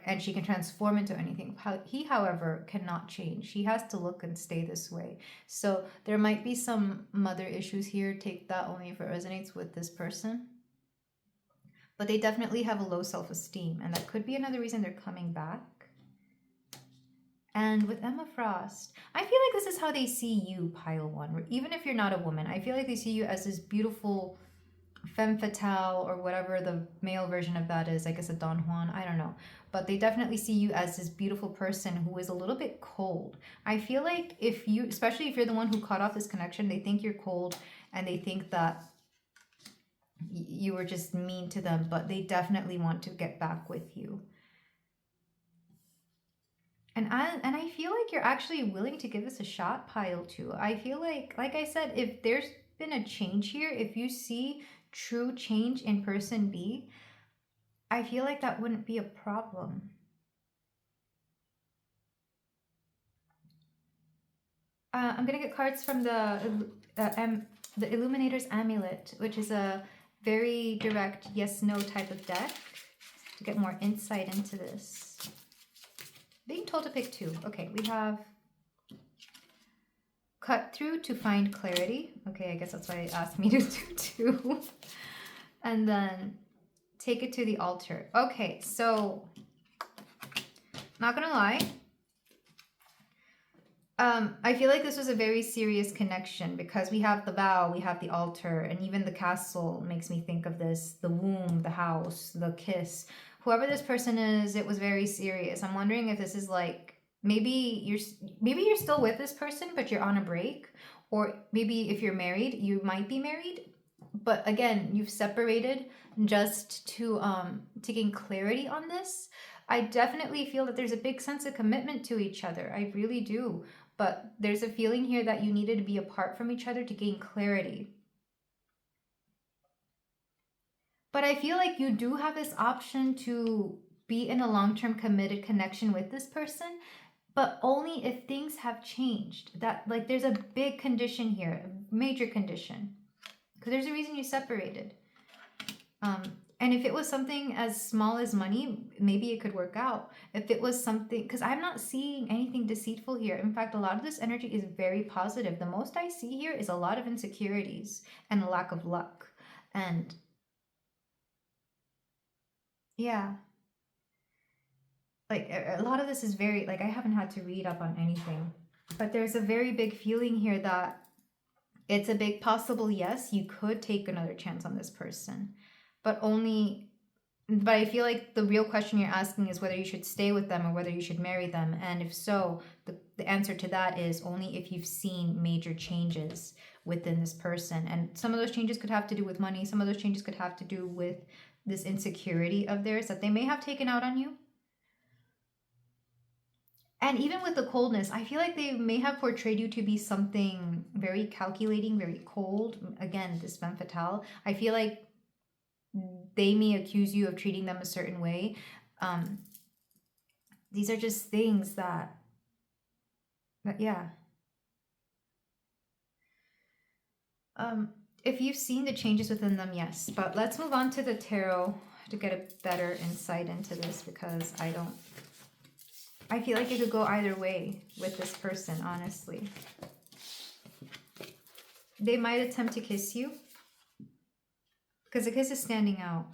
and she can transform into anything. He, however, cannot change. He has to look and stay this way. So there might be some mother issues here. Take that only if it resonates with this person. But they definitely have a low self-esteem, and that could be another reason they're coming back. And with Emma Frost, I feel like this is how they see you, pile one. Even if you're not a woman, I feel like they see you as this beautiful femme fatale, or whatever the male version of that is. I guess a Don Juan, I don't know. But they definitely see you as this beautiful person who is a little bit cold. I feel like if you, especially if you're the one who cut off this connection, they think you're cold and they think that you were just mean to them, but they definitely want to get back with you. And I feel like you're actually willing to give this a shot, pile two. I feel like I said, if there's been a change here, if you see true change in person B, I feel like that wouldn't be a problem. I'm going to get cards from the Illuminator's Amulet, which is a very direct yes-no type of deck, to get more insight into this. Being told to pick two. Okay, we have cut through to find clarity. Okay, I guess that's why it asked me to do two. And then take it to the altar. Okay, so not gonna lie. I feel like this was a very serious connection, because we have the vow, we have the altar, and even the castle makes me think of this, the womb, the house, the kiss. Whoever this person is, it was very serious. I'm wondering if this is like, maybe you're still with this person, but you're on a break. Or maybe if you're married, you might be married, But again, you've separated just to gain clarity on this. I definitely feel that there's a big sense of commitment to each other. I really do. But there's a feeling here that you needed to be apart from each other to gain clarity. But I feel like you do have this option to be in a long-term committed connection with this person, but only if things have changed. That, like, there's a big condition here, a major condition, because there's a reason you separated. And if it was something as small as money, maybe it could work out. If it was something, because I'm not seeing anything deceitful here. In fact, a lot of this energy is very positive. The most I see here is a lot of insecurities and a lack of luck. And yeah, like a lot of this is very, like, I haven't had to read up on anything, but there's a very big feeling here that it's a big possible yes, you could take another chance on this person, but I feel like the real question you're asking is whether you should stay with them or whether you should marry them. And if so, the answer to that is only if you've seen major changes within this person. And some of those changes could have to do with money. Some of those changes could have to do with this insecurity of theirs that they may have taken out on you. And even with the coldness, I feel like they may have portrayed you to be something very calculating, very cold. Again, this femme fatale. I feel like they may accuse you of treating them a certain way. These are just things that yeah. If you've seen the changes within them, yes. But let's move on to the tarot to get a better insight into this, because I feel like it could go either way with this person, honestly. They might attempt to kiss you, because the kiss is standing out.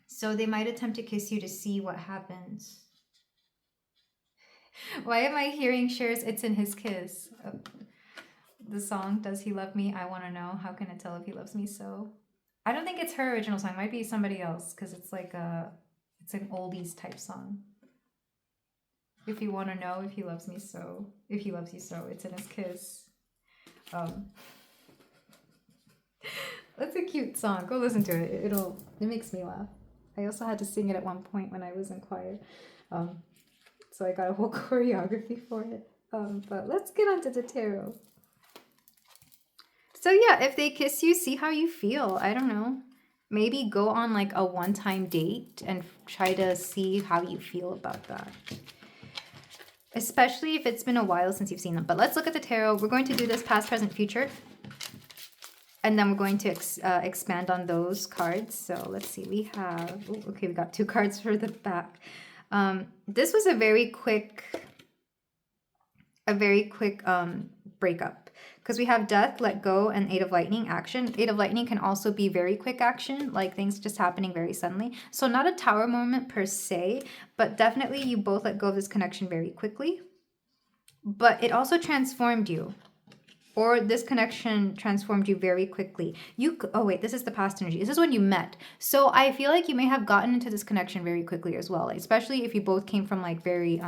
So they might attempt to kiss you to see what happens. Why am I hearing Cher's It's in His Kiss? The song, Does He Love Me? I Want to Know. How can I tell if he loves me so? I don't think it's her original song. It might be somebody else, because it's like it's an oldies type song. If you want to know if he loves me so, if he loves you so, it's in his kiss. That's a cute song. Go listen to it. It makes me laugh. I also had to sing it at one point when I was in choir. So I got a whole choreography for it. But let's get onto the tarot. So yeah, if they kiss you, see how you feel. I don't know. Maybe go on like a one-time date and try to see how you feel about that. Especially if it's been a while since you've seen them. But let's look at the tarot. We're going to do this past, present, future. And then we're going to expand on those cards. So let's see. We have... we got 2 cards for the back. This was a very quick breakup. Because we have death, let go, and 8 of lightning, action. 8 of lightning can also be very quick action, like things just happening very suddenly. So not a tower moment per se, but definitely you both let go of this connection very quickly. But it also transformed you. Or this connection transformed you very quickly. Oh wait, this is the past energy. This is when you met. So I feel like you may have gotten into this connection very quickly as well. Especially if you both came from like very...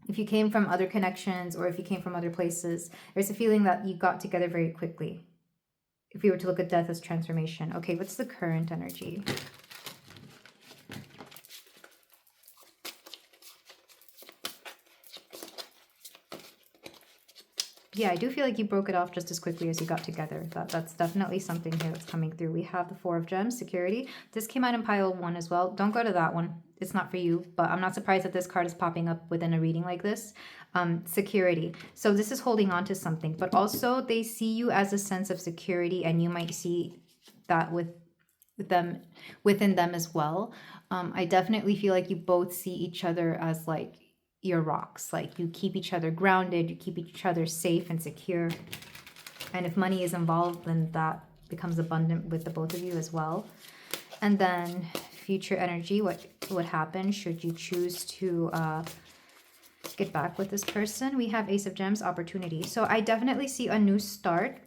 if you came from other connections or if you came from other places, there's a feeling that you got together very quickly. If we were to look at death as transformation. Okay, what's the current energy? Yeah, I do feel like you broke it off just as quickly as you got together. That's definitely something here that's coming through. We have the 4 of Gems, security. This came out in pile 1 as well. Don't go to that one. It's not for you, but I'm not surprised that this card is popping up within a reading like this. Security. So this is holding on to something, but also they see you as a sense of security, and you might see that within them as well. I definitely feel like you both see each other as like your rocks. Like you keep each other grounded, you keep each other safe and secure. And if money is involved, then that becomes abundant with the both of you as well. And then future energy, what would happen should you choose to get back with this person? We have Ace of Gems, opportunity. So I definitely see a new start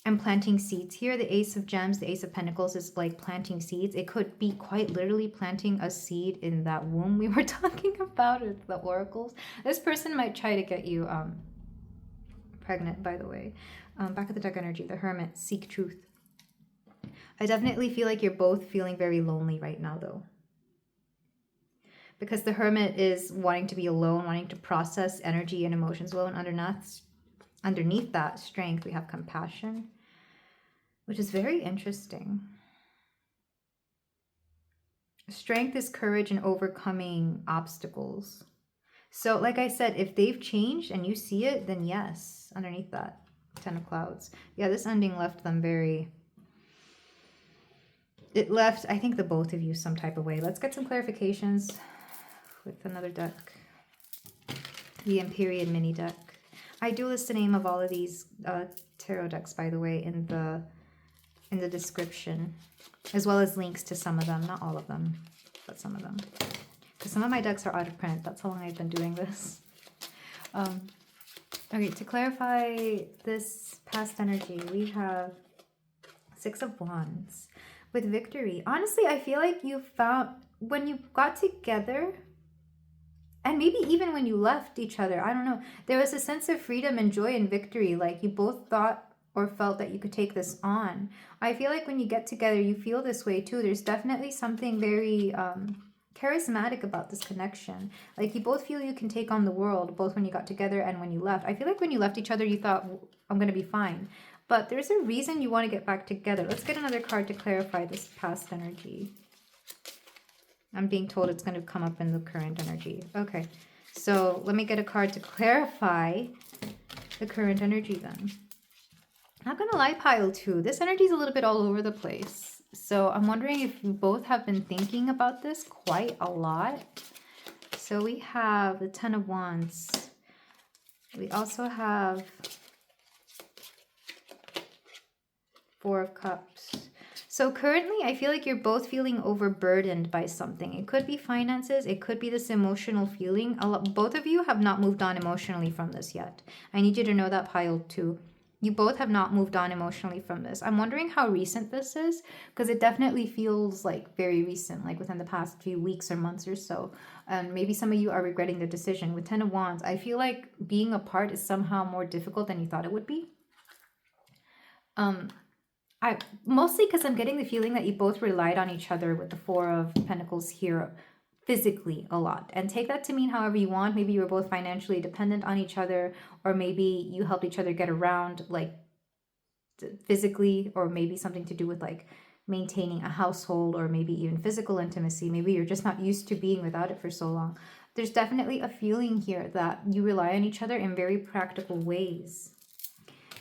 and planting seeds here. The Ace of Gems, the Ace of Pentacles is like planting seeds. It could be quite literally planting a seed in that womb we were talking about with the oracles. This person might try to get you pregnant, by the way. Back of the deck energy, the Hermit, seek truth. I definitely feel like you're both feeling very lonely right now, though. Because the Hermit is wanting to be alone, wanting to process energy and emotions well. And underneath that strength, we have compassion, which is very interesting. Strength is courage in overcoming obstacles. So like I said, if they've changed and you see it, then yes, underneath that 10 of clouds. Yeah, this ending left them very... It left, I think, the both of you some type of way. Let's get some clarifications with another deck. The Empyrean mini deck. I do list the name of all of these tarot decks, by the way, in the description, as well as links to some of them. Not all of them, but some of them. Because some of my decks are out of print. That's how long I've been doing this. Okay, to clarify this past energy, we have 6 of Wands with victory. Honestly, I feel like you found, when you got together, and maybe even when you left each other, I don't know, there was a sense of freedom and joy and victory. Like you both thought or felt that you could take this on. I feel like when you get together, you feel this way too. There's definitely something very charismatic about this connection. Like you both feel you can take on the world, both when you got together and when you left. I feel like when you left each other, you thought, I'm going to be fine. But there's a reason you want to get back together. Let's get another card to clarify this past energy. I'm being told it's going to come up in the current energy. Okay, so let me get a card to clarify the current energy then. Not going to lie, pile 2. This energy is a little bit all over the place. So I'm wondering if you both have been thinking about this quite a lot. So we have the 10 of Wands. We also have 4 of Cups. So currently, I feel like you're both feeling overburdened by something. It could be finances. It could be this emotional feeling. Both of you have not moved on emotionally from this yet. I need you to know that, pile 2. You both have not moved on emotionally from this. I'm wondering how recent this is, because it definitely feels like very recent, like within the past few weeks or months or so. And maybe some of you are regretting the decision. With 10 of Wands, I feel like being apart is somehow more difficult than you thought it would be. Mostly because I'm getting the feeling that you both relied on each other with the 4 of Pentacles here physically a lot. And take that to mean however you want. Maybe you were both financially dependent on each other, or maybe you helped each other get around like physically, or maybe something to do with like maintaining a household, or maybe even physical intimacy. Maybe you're just not used to being without it for so long. There's definitely a feeling here that you rely on each other in very practical ways.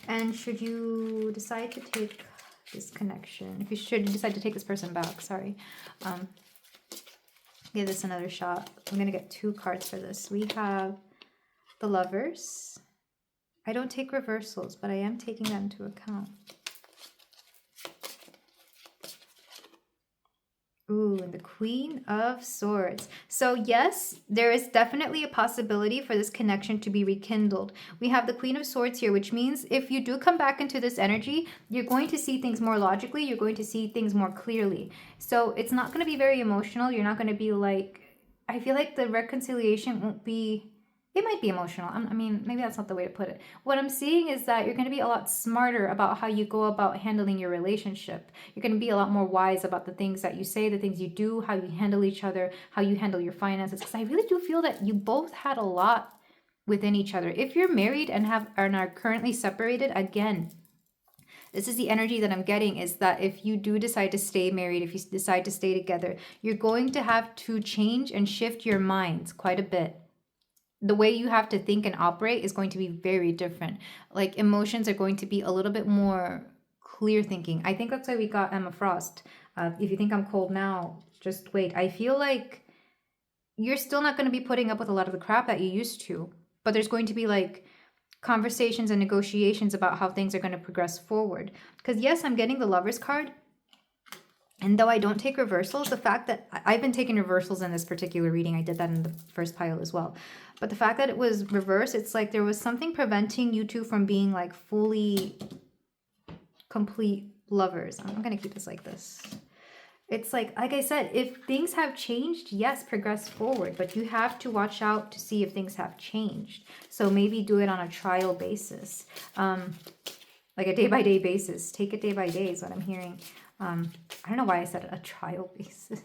And should you decide to take this connection, if you should decide to take this person back, sorry, give this another shot. I'm going to get 2 cards for this. We have the Lovers. I don't take reversals, but I am taking them into account. Ooh, and the Queen of Swords. So yes, there is definitely a possibility for this connection to be rekindled. We have the Queen of Swords here, which means if you do come back into this energy, you're going to see things more logically. You're going to see things more clearly. So it's not going to be very emotional. You're not going to be like, I feel like the reconciliation won't be, it might be emotional. I mean, maybe that's not the way to put it. What I'm seeing is that you're going to be a lot smarter about how you go about handling your relationship. You're going to be a lot more wise about the things that you say, the things you do, how you handle each other, how you handle your finances. Because I really do feel that you both had a lot within each other. If you're married and are currently separated, again, this is the energy that I'm getting, is that if you do decide to stay married, if you decide to stay together, you're going to have to change and shift your minds quite a bit. The way you have to think and operate is going to be very different. Like emotions are going to be a little bit more clear thinking. I think that's why we got Emma Frost. If you think I'm cold now, just wait. I feel like you're still not going to be putting up with a lot of the crap that you used to, but there's going to be like conversations and negotiations about how things are going to progress forward. Because yes, I'm getting the Lovers card. And though I don't take reversals, the fact that I've been taking reversals in this particular reading, I did that in the first pile as well. But the fact that it was reversed, it's like there was something preventing you two from being like fully complete lovers. I'm going to keep this like this. It's like I said, if things have changed, yes, progress forward. But you have to watch out to see if things have changed. So maybe do it on a trial basis. like a day-by-day basis. Take it day by day is what I'm hearing. I don't know why I said a trial basis.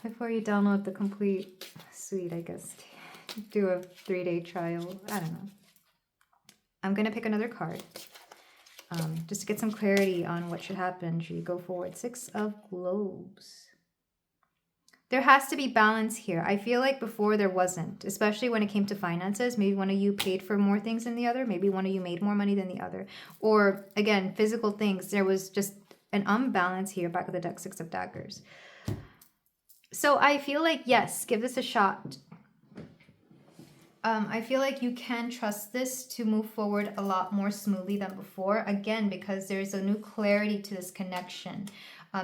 Before you download the complete suite, I guess, do a 3-day trial. I don't know. I'm going to pick another card just to get some clarity on what should happen. Should you go forward? 6 of Globes. There has to be balance here. I feel like before there wasn't, especially when it came to finances. Maybe one of you paid for more things than the other. Maybe one of you made more money than the other. Or, again, physical things. There was just an unbalance here. Back of the deck, 6 of Daggers. So I feel like, yes, give this a shot. I feel like you can trust this to move forward a lot more smoothly than before. Again, because there's a new clarity to this connection.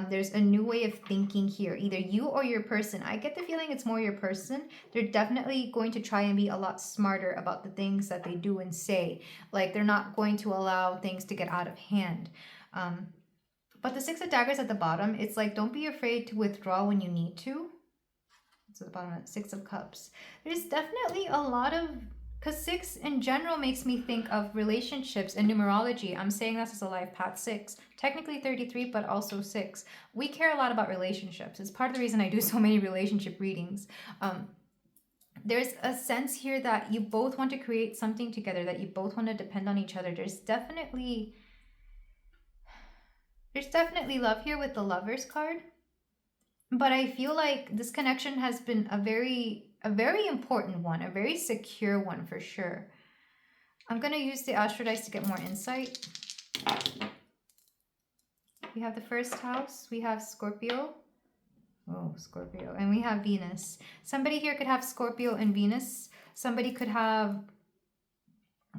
There's a new way of thinking here. Either you or your person. I get the feeling it's more your person. They're definitely going to try and be a lot smarter about the things that they do and say. Like, they're not going to allow things to get out of hand. But the 6 of Daggers at the bottom, it's like, don't be afraid to withdraw when you need to. So the bottom of 6 of Cups. There's definitely a lot of, because 6 in general makes me think of relationships and numerology. I'm saying this as a life path 6. Technically 33, but also 6. We care a lot about relationships. It's part of the reason I do so many relationship readings. There's a sense here that you both want to create something together, that you both want to depend on each other. There's definitely love here with the Lovers card. But I feel like this connection has been a very important one, a very secure one for sure. I'm going to use the Astro Dice to get more insight. We have the first house. We have Scorpio. Oh, Scorpio. And we have Venus. Somebody here could have Scorpio and Venus. Somebody could have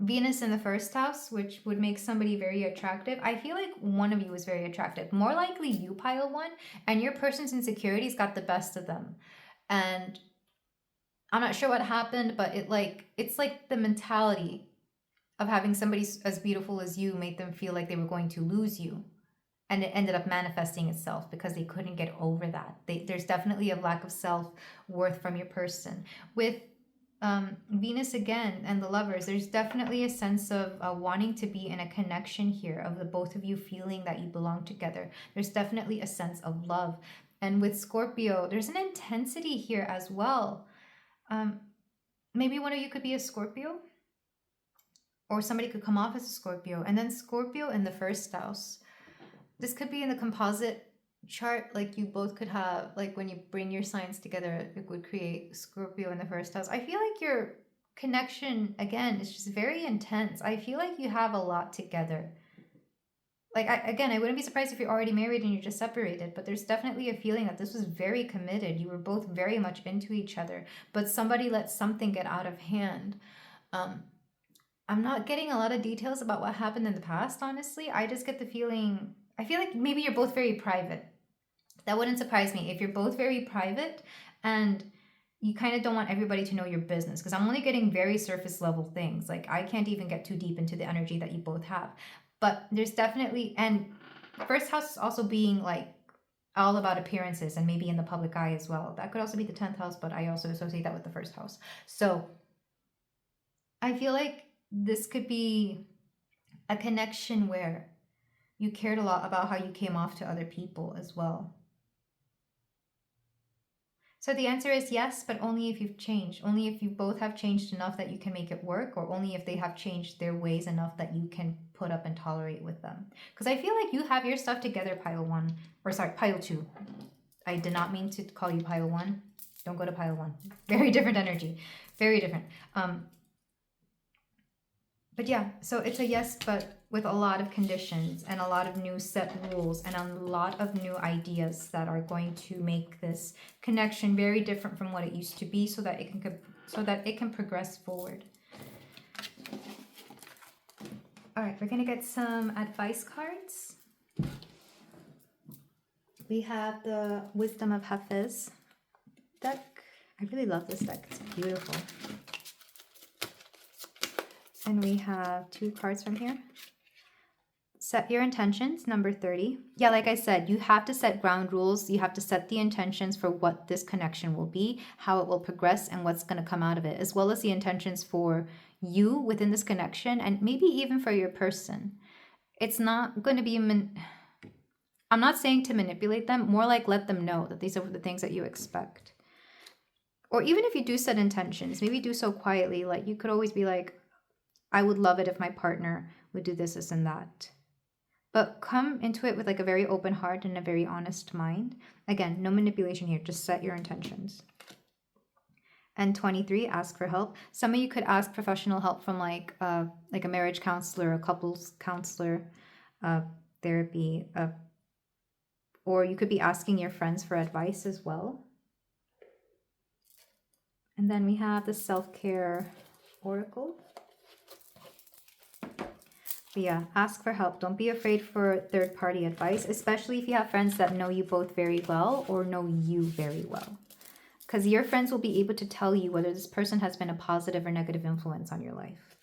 Venus in the first house, which would make somebody very attractive. I feel like one of you is very attractive. More likely you, pile 1, and your person's insecurities got the best of them. And I'm not sure what happened, but it's like the mentality of having somebody as beautiful as you made them feel like they were going to lose you. And it ended up manifesting itself because they couldn't get over that. There's definitely a lack of self-worth from your person. With Venus again and the Lovers, there's definitely a sense of wanting to be in a connection here, of the both of you feeling that you belong together. There's definitely a sense of love. And with Scorpio, there's an intensity here as well. Maybe one of you could be a Scorpio, or somebody could come off as a Scorpio. And then Scorpio in the first house. This could be in the composite chart, like you both could have, like when you bring your signs together, it would create Scorpio in the first house. I feel like your connection, again, is just very intense. I feel like you have a lot together. Like, I wouldn't be surprised if you're already married and you're just separated, but there's definitely a feeling that this was very committed. You were both very much into each other, but somebody let something get out of hand. I'm not getting a lot of details about what happened in the past, honestly. I just get the feeling, I feel like maybe you're both very private. That wouldn't surprise me if you're both very private and you kind of don't want everybody to know your business, because I'm only getting very surface level things. Like, I can't even get too deep into the energy that you both have. But there's definitely, and first house is also being like all about appearances and maybe in the public eye as well. That could also be the 10th house, but I also associate that with the first house. So I feel like this could be a connection where you cared a lot about how you came off to other people as well. So the answer is yes, but only if you've changed. Only if you both have changed enough that you can make it work, or only if they have changed their ways enough that you can put up and tolerate with them. Because I feel like you have your stuff together, pile 1. Or sorry, pile 2. I did not mean to call you pile 1. Don't go to pile 1. Very different energy. Very different. But yeah, so it's a yes, but with a lot of conditions and a lot of new set rules and a lot of new ideas that are going to make this connection very different from what it used to be, so that it can progress forward. All right, we're going to get some advice cards. We have the Wisdom of Hafiz deck. I really love this deck. It's beautiful. And we have 2 cards from here. Set your intentions, number 30. Yeah, like I said, you have to set ground rules. You have to set the intentions for what this connection will be, how it will progress, and what's going to come out of it, as well as the intentions for you within this connection, and maybe even for your person. It's not going to be, I'm not saying to manipulate them, more like let them know that these are the things that you expect. Or even if you do set intentions, maybe do so quietly. Like, you could always be like, I would love it if my partner would do this, this, and that. But come into it with like a very open heart and a very honest mind. Again, no manipulation here. Just set your intentions. And 23, ask for help. Some of you could ask professional help from like a marriage counselor, a couples counselor, therapy, or you could be asking your friends for advice as well. And then we have the self-care oracle. But yeah, ask for help. Don't be afraid for third-party advice, especially if you have friends that know you both very well or know you very well. Because your friends will be able to tell you whether this person has been a positive or negative influence on your life,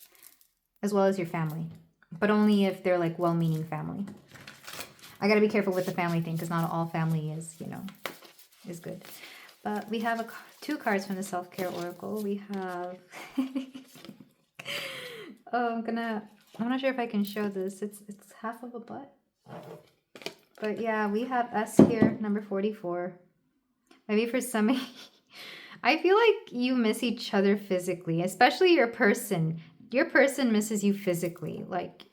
as well as your family. But only if they're like well-meaning family. I got to be careful with the family thing because not all family is, is good. But we have two cards from the self-care oracle. We have... oh, I'm not sure if I can show this. It's half of a butt. But yeah, we have S here, number 44. Maybe for some of you, I feel like you miss each other physically, especially your person. Your person misses you physically, like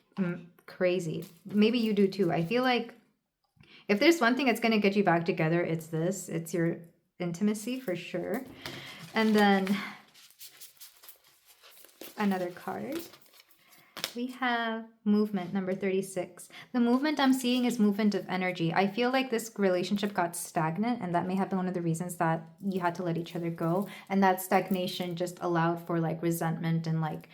crazy. Maybe you do too. I feel like if there's one thing that's going to get you back together, it's this. It's your intimacy for sure. And then another card. We have movement, number 36. The movement I'm seeing is movement of energy. I feel like this relationship got stagnant, and that may have been one of the reasons that you had to let each other go. And that stagnation just allowed for like resentment and like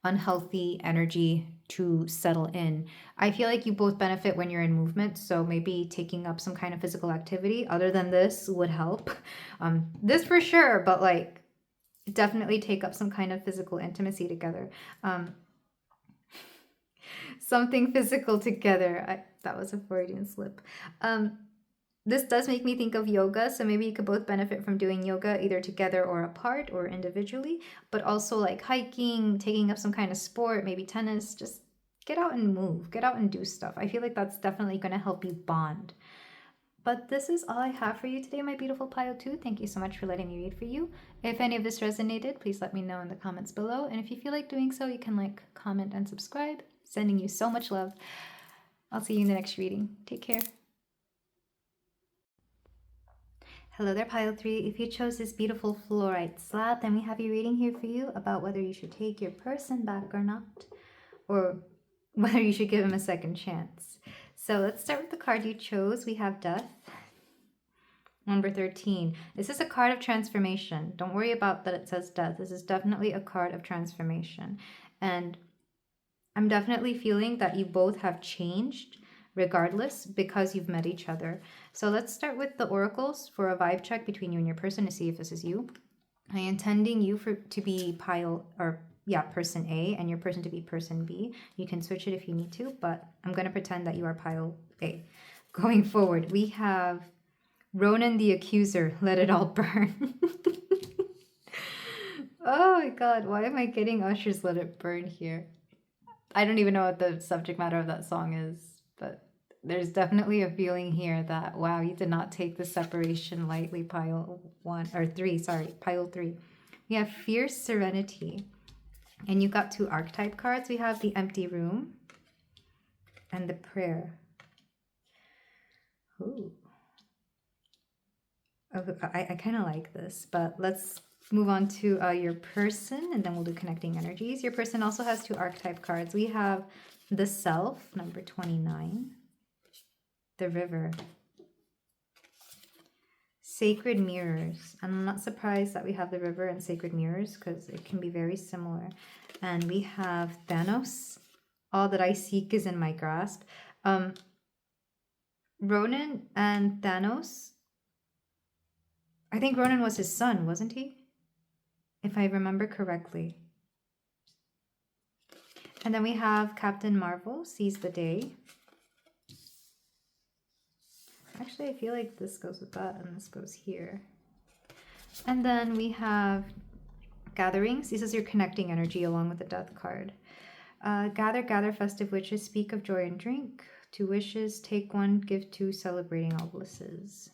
unhealthy energy to settle in. I feel like you both benefit when you're in movement. So maybe taking up some kind of physical activity other than this would help. This for sure, but like definitely take up some kind of physical intimacy together. Something physical together. That was a Freudian slip. This does make me think of yoga, so maybe you could both benefit from doing yoga either together or apart or individually, but also like hiking, taking up some kind of sport, maybe tennis. Just get out and move, get out and do stuff. I feel like that's definitely going to help you bond. But this is all I have for you today, my beautiful pile 2. Thank you so much for letting me read for you. If any of this resonated, please let me know in the comments below. And if you feel like doing so, you can like, comment, and subscribe. Sending you so much love. I'll see you in the next reading. Take care. Hello there, pile 3. If you chose this beautiful fluorite slab, then we have a reading here for you about whether you should take your person back or not, or whether you should give him a second chance. So let's start with the card you chose. We have Death. Number 13. This is a card of transformation. Don't worry about that it says death. This is definitely a card of transformation. And I'm definitely feeling that you both have changed regardless because you've met each other. So let's start with the oracles for a vibe check between you and your person to see if this is you. I am intending you to be person A and your person to be person B. You can switch it if you need to, but I'm going to pretend that you are pile A. Going forward, we have Ronan the Accuser, let it all burn. Oh my god, why am I getting Usher's Let It Burn here? I don't even know what the subject matter of that song is, but there's definitely a feeling here that, wow, you did not take the separation lightly, pile 3. We have Fierce Serenity. And you got 2 archetype cards. We have the Empty Room and the Prayer. Ooh. Okay, I kind of like this, but let's move on to your person, and then we'll do connecting energies. Your person also has 2 archetype cards. We have the Self, number 29, the River, Sacred Mirrors. I'm not surprised that we have the River and Sacred Mirrors because it can be very similar. And we have Thanos, all that I seek is in my grasp. Ronan and Thanos, I think Ronan was his son, wasn't he? If I remember correctly. And then we have Captain Marvel, Seize the Day. Actually, I feel like this goes with that and this goes here. And then we have gatherings. This is your connecting energy along with the death card. Gather, gather, festive witches, speak of joy and drink. 2 wishes, take 1, give 2, celebrating all blisses.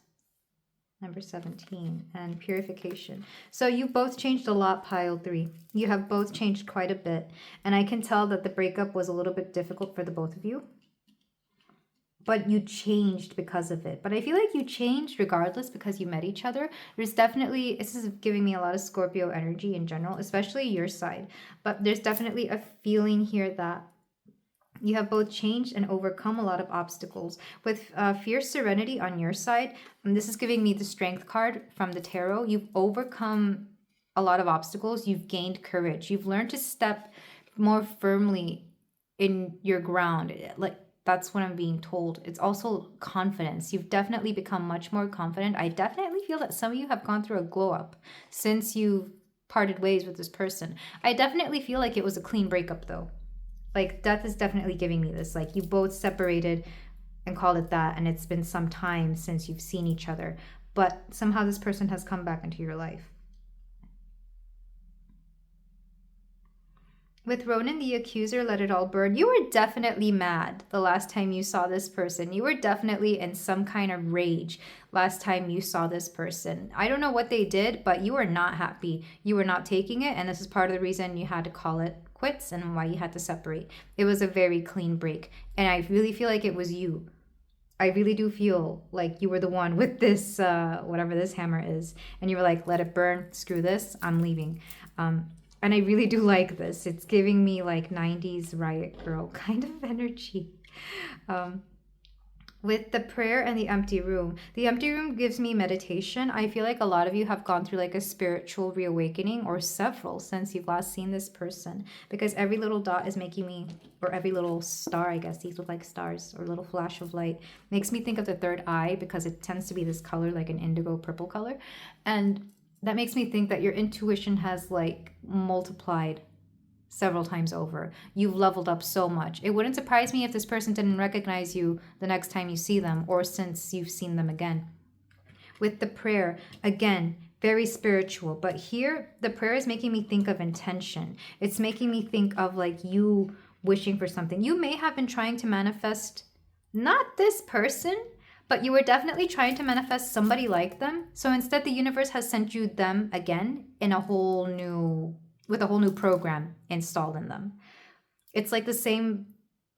Number 17, and purification. So you both changed a lot, pile 3. You have both changed quite a bit. And I can tell that the breakup was a little bit difficult for the both of you. But you changed because of it. But I feel like you changed regardless because you met each other. There's definitely, this is giving me a lot of Scorpio energy in general, especially your side. But there's definitely a feeling here that you have both changed and overcome a lot of obstacles. With fierce serenity on your side, and this is giving me the strength card from the tarot, you've overcome a lot of obstacles. You've gained courage. You've learned to step more firmly in your ground. Like, that's what I'm being told. It's also confidence. You've definitely become much more confident. I definitely feel that some of you have gone through a glow up since you've parted ways with this person. I definitely feel like it was a clean breakup though. Like, death is definitely giving me this. Like, you both separated and called it that, and it's been some time since you've seen each other. But somehow this person has come back into your life. With Ronan the accuser, let it all burn. You were definitely mad the last time you saw this person. You were definitely in some kind of rage last time you saw this person. I don't know what they did, but you were not happy. You were not taking it, and this is part of the reason you had to call it quits and why you had to separate. It was a very clean break, and I really feel like it was you. I really do feel like you were the one with this, whatever this hammer is, and you were like, let it burn, screw this, I'm leaving. And I really do like this. It's giving me like 90s Riot Girl kind of energy. With the prayer and the empty room. The empty room gives me meditation. I feel like a lot of you have gone through like a spiritual reawakening, or several, since you've last seen this person. Because every little dot is making me, or every little star, I guess, these look like stars, or little flash of light, makes me think of the third eye, because it tends to be this color, like an indigo purple color. And that makes me think that your intuition has like multiplied several times over. You've leveled up so much. It wouldn't surprise me if this person didn't recognize you the next time you see them, or since you've seen them again. With the prayer, again, very spiritual, but here the prayer is making me think of intention. It's making me think of like you wishing for something. You may have been trying to manifest not this person, but you were definitely trying to manifest somebody like them. So instead, the universe has sent you them again in with a whole new program installed in them. It's like the same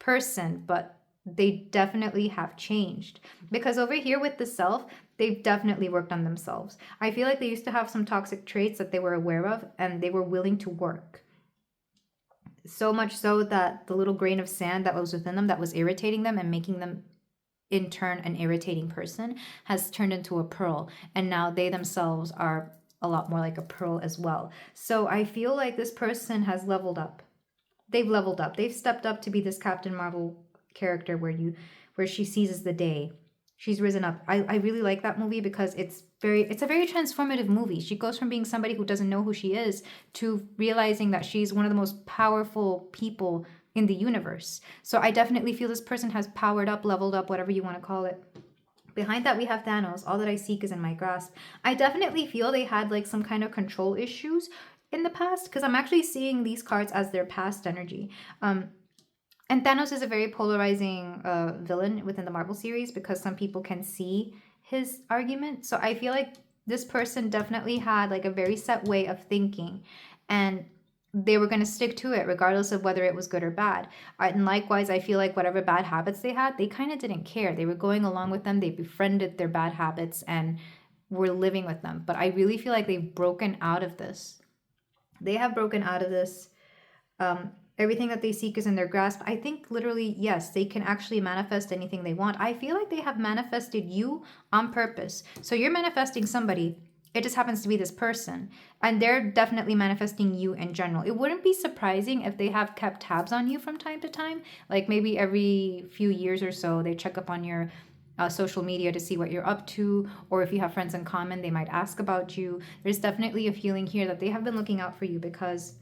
person, but they definitely have changed. Because over here with the self, they've definitely worked on themselves. I feel like they used to have some toxic traits that they were aware of, and they were willing to work. So much so that the little grain of sand that was within them that was irritating them and making them in turn an irritating person has turned into a pearl, and now they themselves are a lot more like a pearl as well. So I feel like this person has leveled up. They've leveled up. They've stepped up to be this Captain Marvel character where she seizes the day. She's risen up. I really like that movie because it's a very transformative movie. She goes from being somebody who doesn't know who she is to realizing that she's one of the most powerful people in the universe. So I definitely feel this person has powered up, leveled up, whatever you want to call it. Behind that, we have Thanos. All that I seek is in my grasp. I definitely feel they had like some kind of control issues in the past, because I'm actually seeing these cards as their past energy. And Thanos is a very polarizing villain within the Marvel series, because some people can see his argument. So I feel like this person definitely had like a very set way of thinking, and they were going to stick to it regardless of whether it was good or bad. And likewise, I feel like whatever bad habits they had, they kind of didn't care. They were going along with them. They befriended their bad habits and were living with them. But I really feel like they've broken out of this. They have broken out of this. Everything that they seek is in their grasp. I think literally, yes, they can actually manifest anything they want. I feel like they have manifested you on purpose. So you're manifesting somebody. It just happens to be this person. And they're definitely manifesting you in general. It wouldn't be surprising if they have kept tabs on you from time to time. Like maybe every few years or so, they check up on your social media to see what you're up to. Or if you have friends in common, they might ask about you. There's definitely a feeling here that they have been looking out for you, because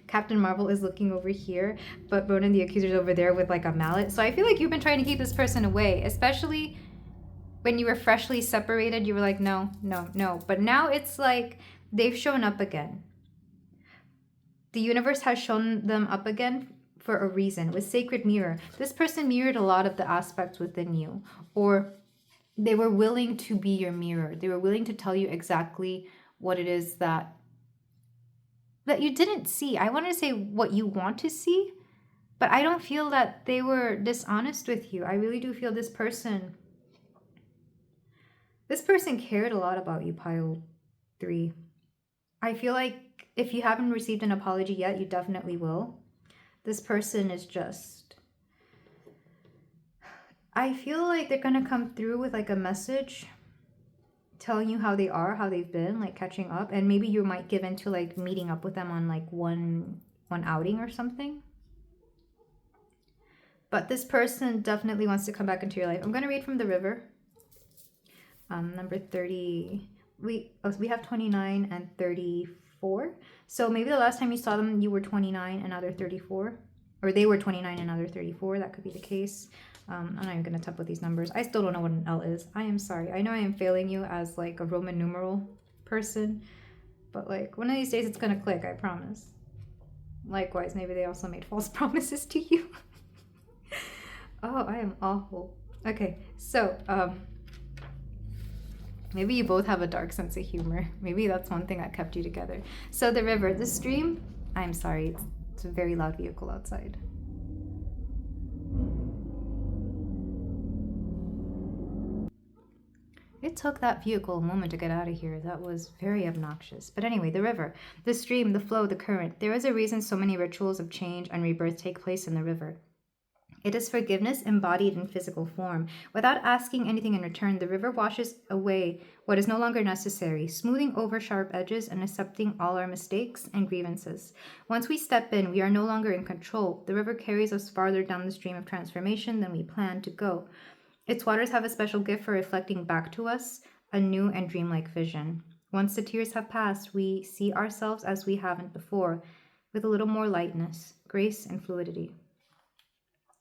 Captain Marvel is looking over here, but Ronan the Accuser is over there with like a mallet. So I feel like you've been trying to keep this person away, especially when you were freshly separated. You were like, no. But now it's like they've shown up again. The universe has shown them up again for a reason. With Sacred Mirror, this person mirrored a lot of the aspects within you, or they were willing to be your mirror. They were willing to tell you exactly what it is that you didn't see. I want to say what you want to see, but I don't feel that they were dishonest with you. I really do feel this person cared a lot about you, pile 3. I feel like if you haven't received an apology yet, you definitely will. This person is just, I feel like they're going to come through with like a message telling you how they are, how they've been, like catching up. And maybe you might give into like meeting up with them on like one outing or something. But this person definitely wants to come back into your life. I'm going to read from the river. Number 30. We have 29 and 34. So maybe the last time you saw them, you were 29 and now they're 34. Or they were 29 and now they're 34. That could be the case. I'm not even going to with these numbers. I still don't know what an L is. I am sorry. I know I am failing you as like a Roman numeral person. But like one of these days it's going to click, I promise. Likewise, maybe they also made false promises to you. Oh, I am awful. Okay, so maybe you both have a dark sense of humor. Maybe that's one thing that kept you together. So the river, the stream. I'm sorry, it's a very loud vehicle outside. It took that vehicle a moment to get out of here. That was very obnoxious. But anyway, the river, the stream, the flow, the current. There is a reason so many rituals of change and rebirth take place in the river. It is forgiveness embodied in physical form. Without asking anything in return, the river washes away what is no longer necessary, smoothing over sharp edges and accepting all our mistakes and grievances. Once we step in, we are no longer in control. The river carries us farther down the stream of transformation than we planned to go. Its waters have a special gift for reflecting back to us a new and dreamlike vision. Once the tears have passed, we see ourselves as we haven't before, with a little more lightness, grace, and fluidity.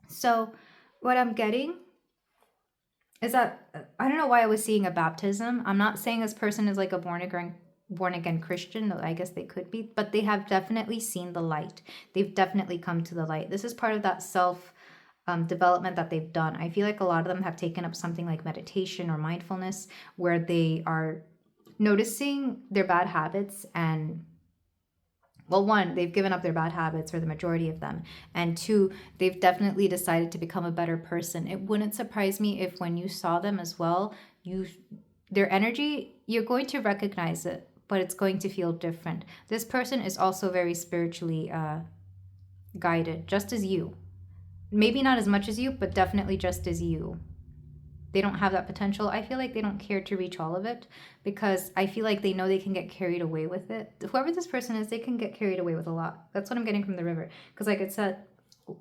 So what I'm getting is that, I don't know why I was seeing a baptism. I'm not saying this person is like a born again Christian, though I guess they could be, but they have definitely seen the light. They've definitely come to the light. This is part of that self development that they've done. I feel like a lot of them have taken up something like meditation or mindfulness, where they are noticing their bad habits and, well, one, they've given up their bad habits, or the majority of them. And two, they've definitely decided to become a better person. It wouldn't surprise me if when you saw them as well, their energy, you're going to recognize it, but it's going to feel different. This person is also very spiritually guided, just as you. Maybe not as much as you, but definitely just as you. They don't have that potential. I feel like they don't care to reach all of it, because I feel like they know they can get carried away with it. Whoever this person is, they can get carried away with a lot. That's what I'm getting from the river. Because like it said,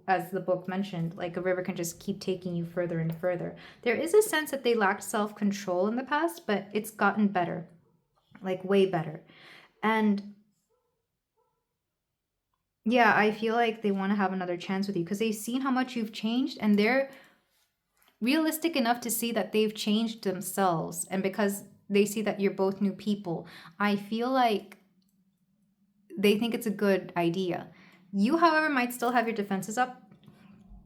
as the book mentioned, like a river can just keep taking you further and further. There is a sense that they lacked self-control in the past, but it's gotten better. Like way better. And yeah, I feel like they want to have another chance with you because they've seen how much you've changed, and they're realistic enough to see that they've changed themselves. And because they see that you're both new people, I feel like they think it's a good idea. You, however, might still have your defenses up.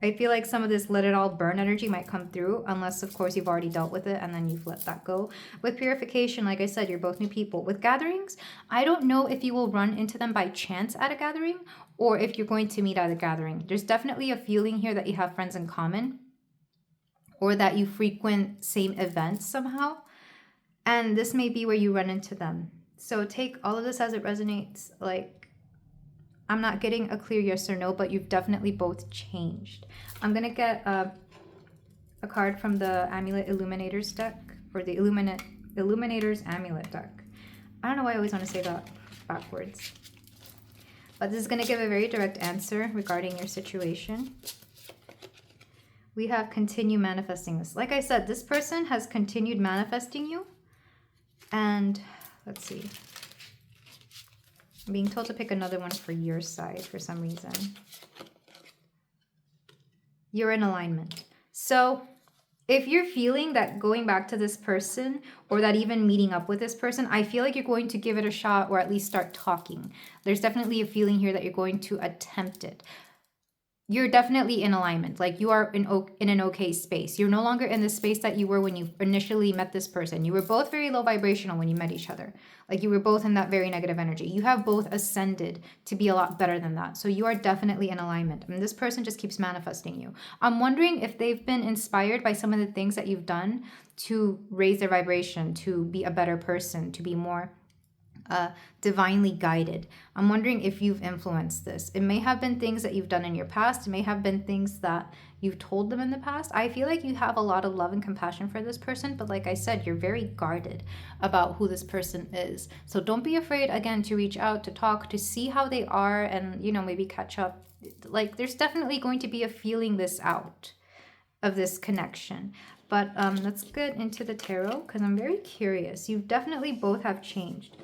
I feel like some of this let it all burn energy might come through, unless, of course, you've already dealt with it and then you've let that go. With purification, like I said, you're both new people. With gatherings, I don't know if you will run into them by chance at a gathering or if you're going to meet at a gathering. There's definitely a feeling here that you have friends in common or that you frequent same events somehow. And this may be where you run into them. So take all of this as it resonates. Like, I'm not getting a clear yes or no, but you've definitely both changed. I'm going to get a card from the Amulet Illuminators deck, or the Illuminators Amulet deck. I don't know why I always want to say that backwards. But this is going to give a very direct answer regarding your situation. We have continue manifesting this. Like I said, this person has continued manifesting you. And let's see. I'm being told to pick another one for your side for some reason. You're in alignment. So if you're feeling that going back to this person or that even meeting up with this person, I feel like you're going to give it a shot or at least start talking. There's definitely a feeling here that you're going to attempt it. You're definitely in alignment. Like you are in an okay space. You're no longer in the space that you were when you initially met this person. You were both very low vibrational when you met each other. Like you were both in that very negative energy. You have both ascended to be a lot better than that. So you are definitely in alignment. And this person just keeps manifesting you. I'm wondering if they've been inspired by some of the things that you've done to raise their vibration, to be a better person, to be more divinely guided. I'm wondering if you've influenced this. It may have been things that you've done in your past. It may have been things that you've told them in the past. I feel like you have a lot of love and compassion for this person, but like I said, you're very guarded about who this person is. So don't be afraid, again, to reach out, to talk, to see how they are, and, you know, maybe catch up. Like there's definitely going to be a feeling this out of this connection. But let's get into the tarot because I'm very curious. You definitely both have changed.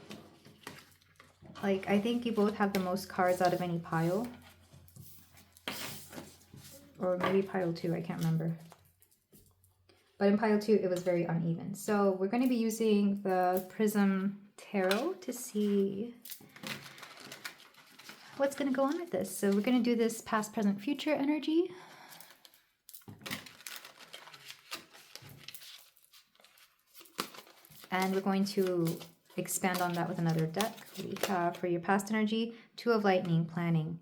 Like, I think you both have the most cards out of any pile. Or maybe pile 2, I can't remember. But in pile 2, it was very uneven. So we're going to be using the Prism Tarot to see what's going to go on with this. So we're going to do this past, present, future energy. And we're going to expand on that with another deck. We have for your past energy, Two of Lightning, planning.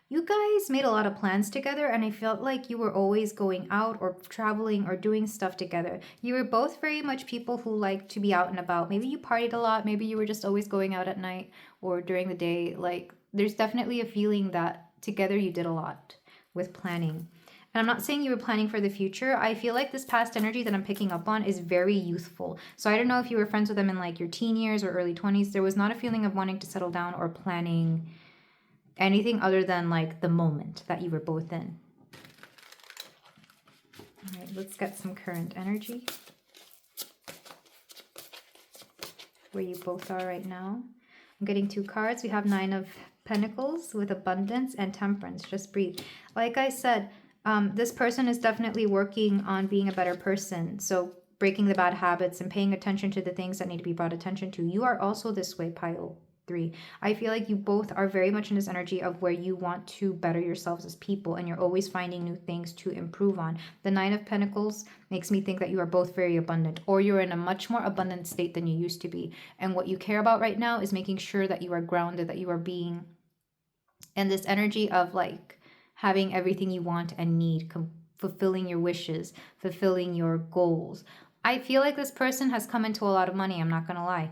You guys made a lot of plans together, and I felt like you were always going out or traveling or doing stuff together. You were both very much people who like to be out and about. Maybe you partied a lot. Maybe you were just always going out at night or during the day. Like, there's definitely a feeling that together you did a lot with planning. And I'm not saying you were planning for the future. I feel like this past energy that I'm picking up on is very youthful. So I don't know if you were friends with them in like your teen years or early 20s. There was not a feeling of wanting to settle down or planning anything other than like the moment that you were both in. All right, let's get some current energy. Where you both are right now. I'm getting 2 cards. We have 9 of Pentacles with abundance and temperance. Just breathe. Like I said, this person is definitely working on being a better person. So breaking the bad habits and paying attention to the things that need to be brought attention to. You are also this way, pile 3. I feel like you both are very much in this energy of where you want to better yourselves as people, and you're always finding new things to improve on. The 9 of Pentacles makes me think that you are both very abundant, or you're in a much more abundant state than you used to be. And what you care about right now is making sure that you are grounded, that you are being in this energy of like having everything you want and need, fulfilling your wishes, fulfilling your goals. I feel like this person has come into a lot of money, I'm not going to lie.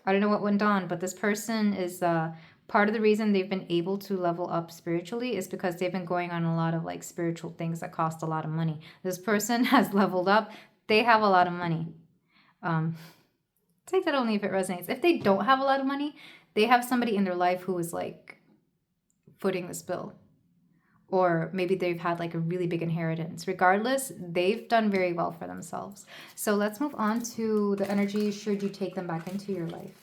I don't know what went on, but this person is part of the reason they've been able to level up spiritually is because they've been going on a lot of like spiritual things that cost a lot of money. This person has leveled up. They have a lot of money. Take that only if it resonates. If they don't have a lot of money, they have somebody in their life who is like footing this bill, or maybe they've had like a really big inheritance. Regardless, they've done very well for themselves. So let's move on to the energy should you take them back into your life.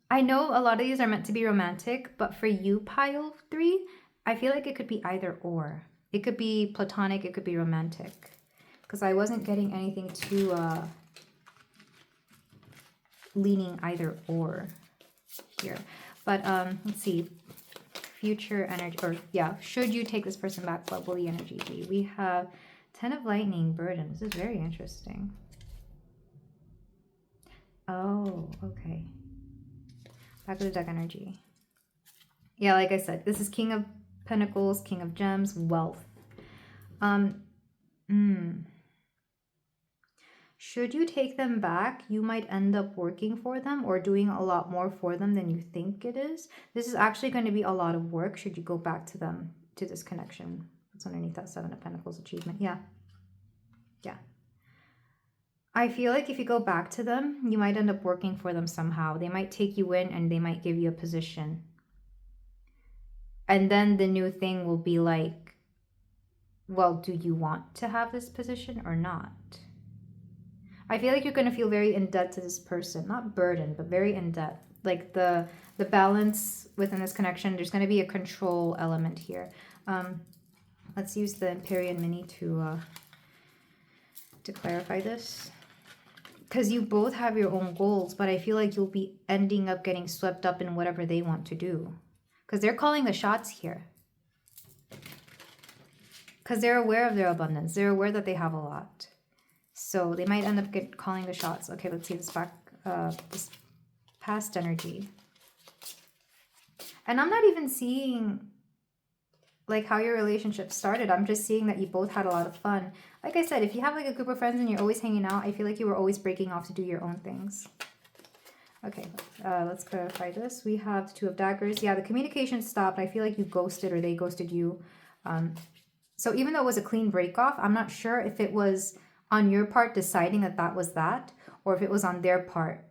I know a lot of these are meant to be romantic, but for you, pile 3, I feel like it could be either or. It could be platonic, it could be romantic, because I wasn't getting anything too leaning either or here. But let's see, future energy, or yeah, should you take this person back, what will the energy be? We have 10 of Lightning, burden. This is very interesting. Oh, okay. Back of the deck energy. Yeah, like I said, this is King of Pentacles, King of Gems, wealth. Should you take them back, you might end up working for them or doing a lot more for them than you think it is. This is actually going to be a lot of work should you go back to them, to this connection. What's underneath that 7 of Pentacles achievement? Yeah. I feel like if you go back to them, you might end up working for them somehow. They might take you in and they might give you a position. And then the new thing will be like, well, do you want to have this position or not? I feel like you're going to feel very in debt to this person. Not burdened, but very in debt. like the balance within this connection. There's going to be a control element here. Let's use the Empyrean Mini to clarify this. Because you both have your own goals, but I feel like you'll be ending up getting swept up in whatever they want to do. Because they're calling the shots here. Because they're aware of their abundance. They're aware that they have a lot. So they might end up calling the shots. Okay, let's see this this past energy. And I'm not even seeing like how your relationship started. I'm just seeing that you both had a lot of fun. Like I said, if you have like a group of friends and you're always hanging out, I feel like you were always breaking off to do your own things. Okay, let's clarify this. We have the Two of Daggers. Yeah, the communication stopped. I feel like you ghosted or they ghosted you. So even though it was a clean break off, I'm not sure if it was on your part deciding that that was that, or if it was on their part.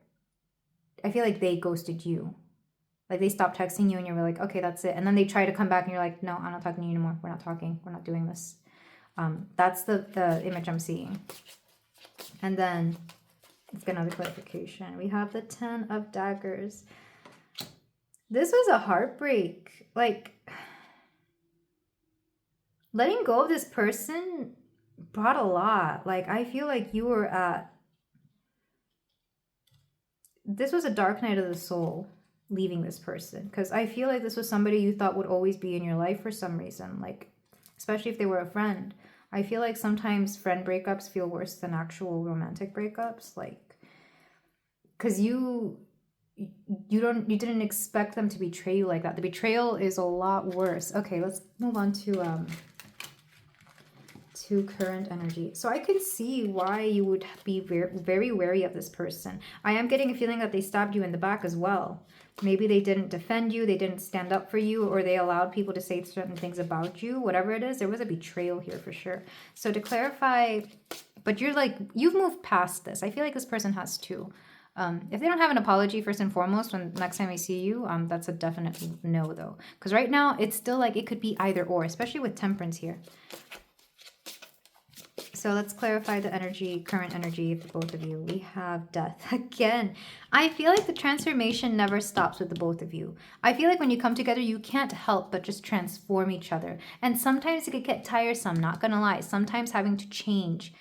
I feel like they ghosted you. Like they stopped texting you and you were like, okay, that's it. And then they try to come back and you're like, no, I'm not talking to you anymore. We're not talking. We're not doing this. That's the image I'm seeing. And then let's get another clarification. We have the 10 of Daggers. This was a heartbreak. Like, letting go of this person brought a lot. Like, I feel like you were at... This was a dark night of the soul, leaving this person. Because I feel like this was somebody you thought would always be in your life for some reason. Like, especially if they were a friend. I feel like sometimes friend breakups feel worse than actual romantic breakups. Like, because you didn't expect them to betray you like that. The betrayal is a lot worse. Okay, let's move on to current energy. So I can see why you would be very, very wary of this person. I am getting a feeling that they stabbed you in the back as well. Maybe they didn't defend you, they didn't stand up for you, or they allowed people to say certain things about you. Whatever it is, there was a betrayal here for sure. So to clarify, but you're like, you've moved past this. I feel like this person has too. If they don't have an apology first and foremost, when next time I see you, that's a definite no though. Because right now, it's still like it could be either or, especially with Temperance here. So let's clarify the energy, current energy for both of you. We have Death. Again, I feel like the transformation never stops with the both of you. I feel like when you come together, you can't help but just transform each other. And sometimes it could get tiresome, not gonna lie. Sometimes having to change,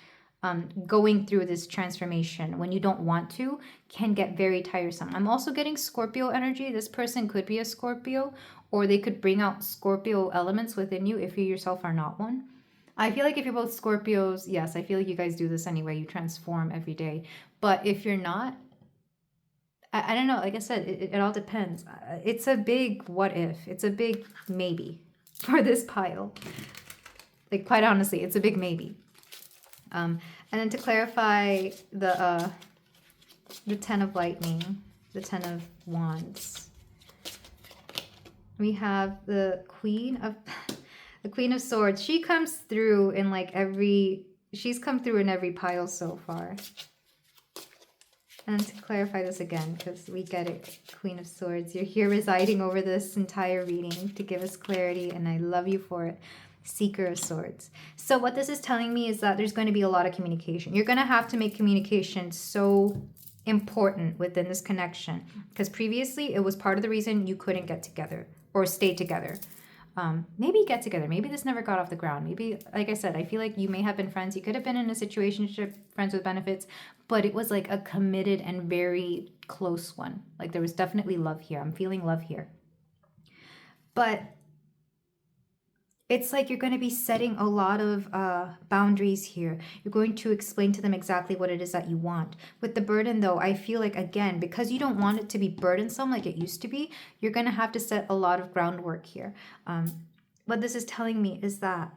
going through this transformation when you don't want to, can get very tiresome. I'm also getting Scorpio energy. This person could be a Scorpio, or they could bring out Scorpio elements within you if you yourself are not one. I feel like if you're both Scorpios, yes, I feel like you guys do this anyway. You transform every day. But if you're not, I don't know. Like I said, it all depends. It's a big what if. It's a big maybe for this pile. Like, quite honestly, it's a big maybe. And then to clarify the 10 of Lightning, the 10 of Wands, we have the Queen of... The Queen of Swords, she comes through in like she's come through in every pile so far. And to clarify this again, because we get it, Queen of Swords, you're here residing over this entire reading to give us clarity, and I love you for it. Seeker of Swords. So what this is telling me is that there's going to be a lot of communication. You're going to have to make communication so important within this connection, because previously it was part of the reason you couldn't get together or stay together. Maybe get together. Maybe this never got off the ground. Maybe, like I said, I feel like you may have been friends. You could have been in a situationship, friends with benefits, but it was like a committed and very close one. Like there was definitely love here. I'm feeling love here. But it's like you're going to be setting a lot of boundaries here. You're going to explain to them exactly what it is that you want. With the burden, though, I feel like, again, because you don't want it to be burdensome like it used to be, you're going to have to set a lot of groundwork here. What this is telling me is that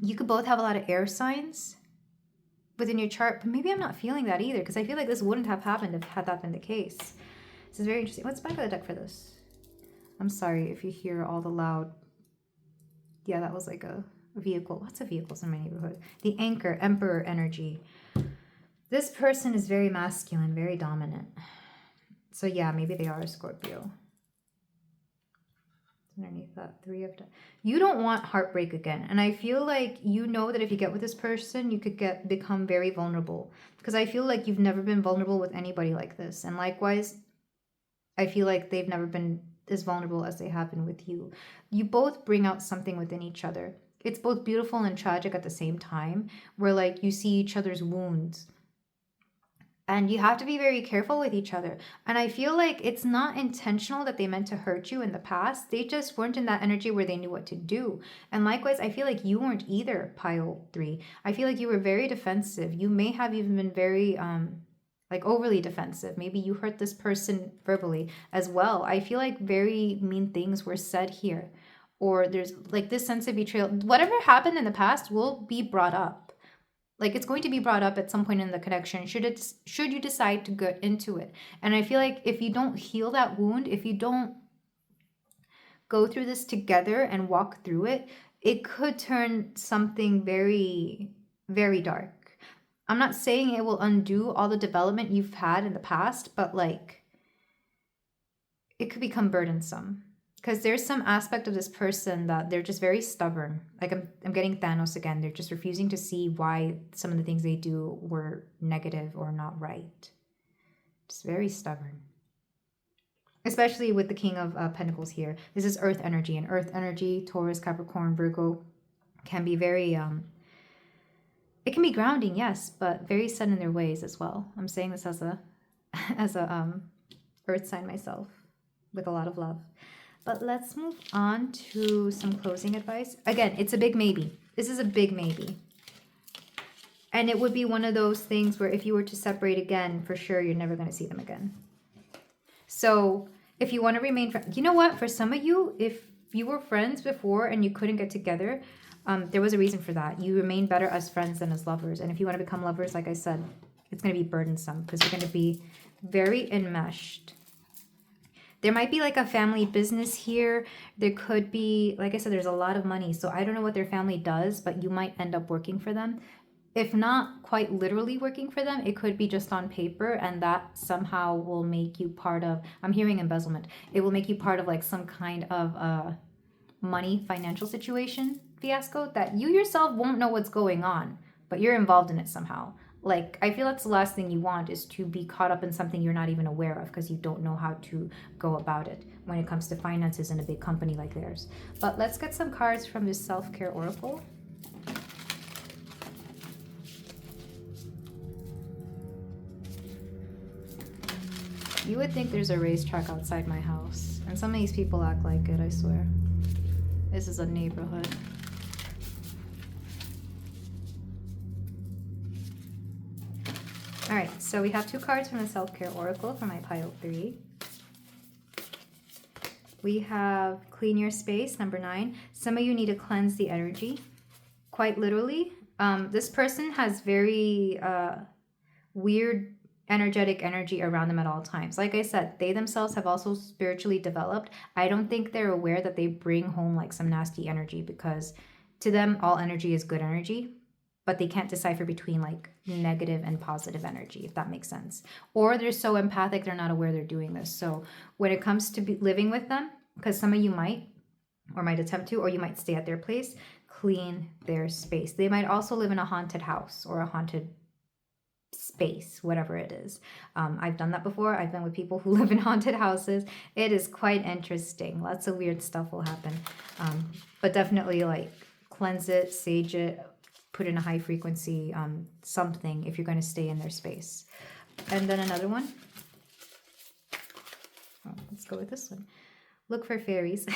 you could both have a lot of air signs within your chart, but maybe I'm not feeling that either, because I feel like this wouldn't have happened had that been the case. This is very interesting. What's the back of the deck for this? I'm sorry if you hear all the loud... Yeah, that was like a vehicle. Lots of vehicles in my neighborhood. The Anchor, Emperor energy. This person is very masculine, very dominant. So yeah, maybe they are a Scorpio. underneath that 3 of you don't want heartbreak again. And I feel like you know that if you get with this person, you could become very vulnerable, because I feel like you've never been vulnerable with anybody like this. And likewise, I feel like they've never been as vulnerable as they have been with you. You both bring out something within each other. It's both beautiful and tragic at the same time, where like you see each other's wounds. And you have to be very careful with each other. And I feel like it's not intentional that they meant to hurt you in the past. They just weren't in that energy where they knew what to do. And likewise, I feel like you weren't either, pile 3. I feel like you were very defensive. You may have even been very like overly defensive. Maybe you hurt this person verbally as well. I feel like very mean things were said here. Or there's like this sense of betrayal. Whatever happened in the past will be brought up. Like it's going to be brought up at some point in the connection, should you decide to get into it. And I feel like if you don't heal that wound, if you don't go through this together and walk through it, it could turn something very, very dark. I'm not saying it will undo all the development you've had in the past, but like it could become burdensome. Because there's some aspect of this person that they're just very stubborn. Like I'm getting Thanos again. They're just refusing to see why some of the things they do were negative or not right. Just very stubborn. Especially with the King of Pentacles here. This is Earth energy. And Earth energy, Taurus, Capricorn, Virgo, can be very... it can be grounding, yes, but very set in their ways as well. I'm saying this as a Earth sign myself with a lot of love. But let's move on to some closing advice. Again, it's a big maybe. This is a big maybe. And it would be one of those things where if you were to separate again, for sure, you're never going to see them again. So if you want to remain friends, you know what? For some of you, if you were friends before and you couldn't get together, there was a reason for that. You remain better as friends than as lovers. And if you want to become lovers, like I said, it's going to be burdensome because you're going to be very enmeshed. There might be like a family business here. There could be, like I said, there's a lot of money. So I don't know what their family does, but you might end up working for them. If not quite literally working for them, it could be just on paper, and that somehow will make you part of, I'm hearing embezzlement. It will make you part of like some kind of money financial situation fiasco that you yourself won't know what's going on, but you're involved in it somehow. Like, I feel that's the last thing you want, is to be caught up in something you're not even aware of because you don't know how to go about it when it comes to finances in a big company like theirs. But let's get some cards from this self-care oracle. You would think there's a racetrack outside my house, and some of these people act like it, I swear. This is a neighborhood. All right, so we have 2 cards from the Self-Care Oracle for my pile 3. We have Clean Your Space, number 9. Some of you need to cleanse the energy, quite literally. This person has very weird energetic energy around them at all times. Like I said, they themselves have also spiritually developed. I don't think they're aware that they bring home like some nasty energy, because to them, all energy is good energy. But they can't decipher between like negative and positive energy, if that makes sense. Or they're so empathic, they're not aware they're doing this. So when it comes to living with them, because some of you might, or might attempt to, or you might stay at their place, clean their space. They might also live in a haunted house or a haunted space, whatever it is. I've done that before. I've been with people who live in haunted houses. It is quite interesting. Lots of weird stuff will happen. But definitely like cleanse it, sage it, put in a high frequency something if you're going to stay in their space. And then another one. Oh, let's go with this one. Look for fairies.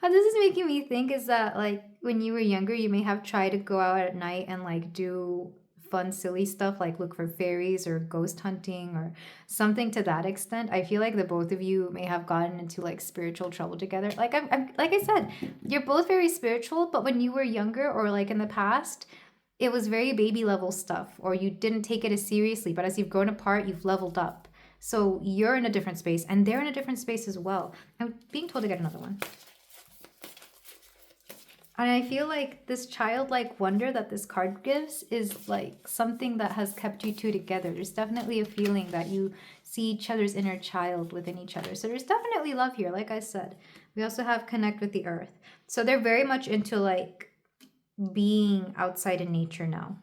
What this is making me think is that like when you were younger, you may have tried to go out at night and like do fun, silly stuff like look for fairies or ghost hunting or something to that extent. I feel like the both of you may have gotten into like spiritual trouble together. Like like I said, you're both very spiritual, but when you were younger or like in the past, it was very baby level stuff, or you didn't take it as seriously. But as you've grown apart, you've leveled up. So you're in a different space and they're in a different space as well. I'm being told to get another one. And I feel like this childlike wonder that this card gives is like something that has kept you two together. There's definitely a feeling that you see each other's inner child within each other. So there's definitely love here, like I said. We also have connect with the earth. So they're very much into like being outside in nature now.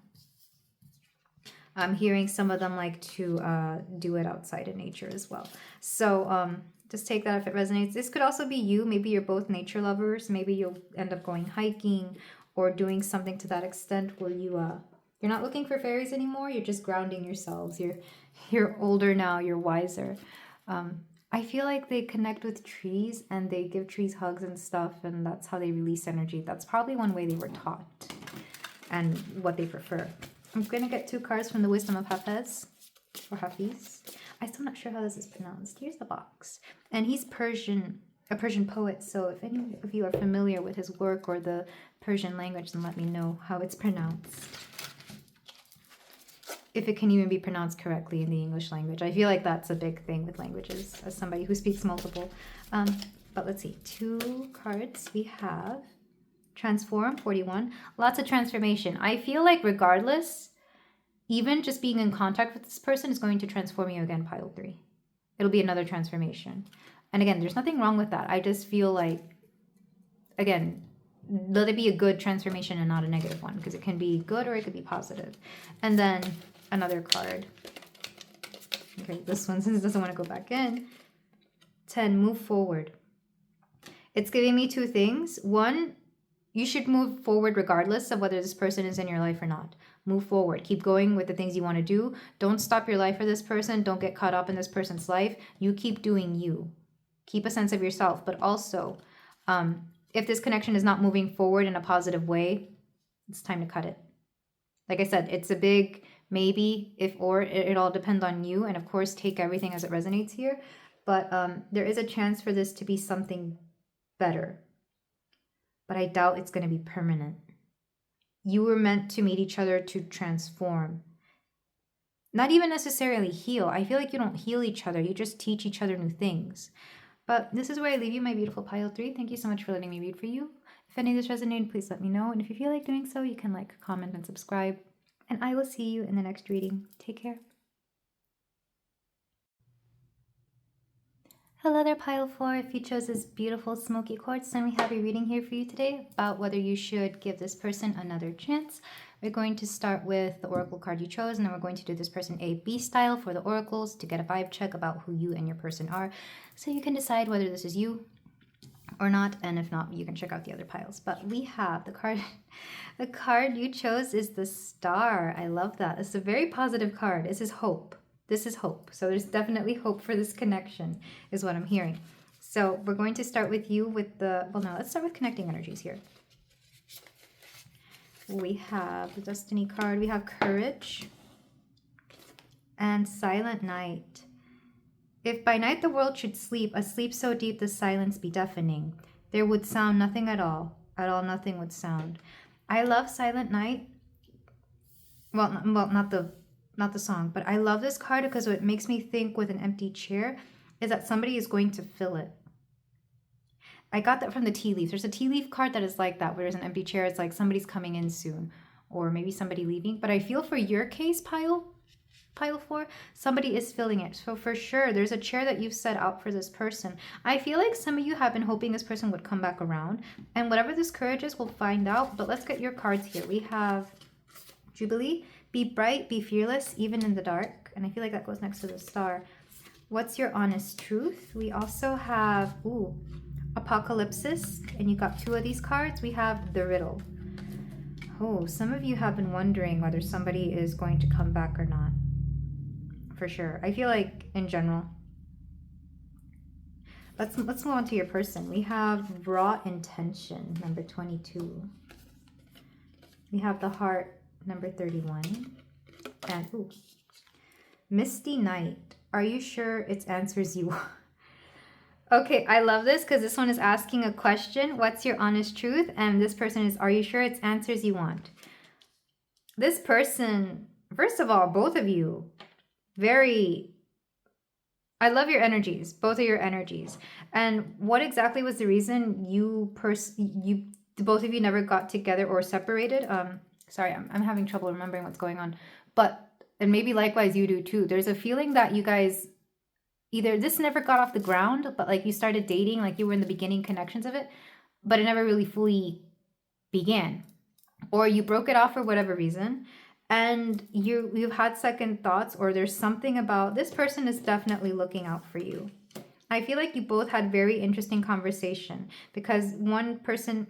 I'm hearing some of them like to do it outside in nature as well. So just take that if it resonates. This could also be you. Maybe you're both nature lovers. Maybe you'll end up going hiking or doing something to that extent where you're not looking for fairies anymore. You're just grounding yourselves. You're older now. You're wiser. I feel like they connect with trees and they give trees hugs and stuff, and that's how they release energy. That's probably one way they were taught and what they prefer. I'm going to get 2 cards from the Wisdom of Hafez, or Hafiz. I'm still not sure how this is pronounced. Here's the box. And he's Persian, a Persian poet, so if any of you are familiar with his work or the Persian language, then let me know how it's pronounced. If it can even be pronounced correctly in the English language. I feel like that's a big thing with languages, as somebody who speaks multiple. But let's see, 2 cards. We have Transform, 41. Lots of transformation. I feel like regardless, even just being in contact with this person is going to transform you again, pile 3. It'll be another transformation. And again, there's nothing wrong with that. I just feel like, again, let it be a good transformation and not a negative one, because it can be good or it could be positive. And then another card. Okay, this one, since it doesn't want to go back in. 10, move forward. It's giving me 2 things. One, you should move forward regardless of whether this person is in your life or not. Move forward. Keep going with the things you want to do. Don't stop your life for this person. Don't get caught up in this person's life. You keep doing you. Keep a sense of yourself. But also, if this connection is not moving forward in a positive way, it's time to cut it. Like I said, it's a big maybe, if or. It all depends on you. And of course, take everything as it resonates here. But there is a chance for this to be something better. But I doubt it's going to be permanent. You were meant to meet each other to transform. Not even necessarily heal. I feel like you don't heal each other. You just teach each other new things. But this is where I leave you, my beautiful pile 3. Thank you so much for letting me read for you. If any of this resonated, please let me know. And if you feel like doing so, you can like, comment, and subscribe. And I will see you in the next reading. Take care. Hello there, pile 4. If you chose this beautiful smoky quartz, then we have a reading here for you today about whether you should give this person another chance. We're going to start with the oracle card you chose, and then we're going to do this person A-B style for the oracles to get a vibe check about who you and your person are, so you can decide whether this is you or not, and if not, you can check out the other piles. But we have the card you chose is the Star. I love that. It's a very positive card. This is hope. This is hope. So there's definitely hope for this connection, is what I'm hearing. So we're going to start with you with the, well, no, let's start with connecting energies here. We have the Destiny card. We have Courage and Silent Night. If by night the world should sleep, a sleep so deep the silence be deafening, there would sound nothing at all nothing would sound. I love Silent Night. Well, not the song, but I love this card because what makes me think with an empty chair is that somebody is going to fill it. I got that from the tea leaf. There's a tea leaf card that is like that, where there's an empty chair. It's like somebody's coming in soon, or maybe somebody leaving. But I feel for your case, pile 4, somebody is filling it. So for sure, there's a chair that you've set out for this person. I feel like some of you have been hoping this person would come back around, and whatever this courage is, we'll find out. But let's get your cards here. We have Jubilee. Be bright, be fearless, even in the dark. And I feel like that goes next to the Star. What's your honest truth? We also have, Apocalypsis. And you got 2 of these cards. We have the Riddle. Oh, some of you have been wondering whether somebody is going to come back or not. For sure. I feel like, in general. Let's move on to your person. We have Raw Intention, number 22. We have the Heart, number 31. And Misty Night. Are you sure it's answers you want? Okay, I love this because this one is asking a question. What's your honest truth? And this person is, are you sure it's answers you want? This person, first of all, both of you, I love your energies, both of your energies. And what exactly was the reason both of you never got together or separated? Sorry, I'm having trouble remembering what's going on. And maybe likewise you do too. There's a feeling that you guys either this never got off the ground, but like you started dating, like you were in the beginning connections of it, but it never really fully began, or you broke it off for whatever reason, and you've had second thoughts, or there's something about this person is definitely looking out for you. I feel like you both had very interesting conversation, because one person,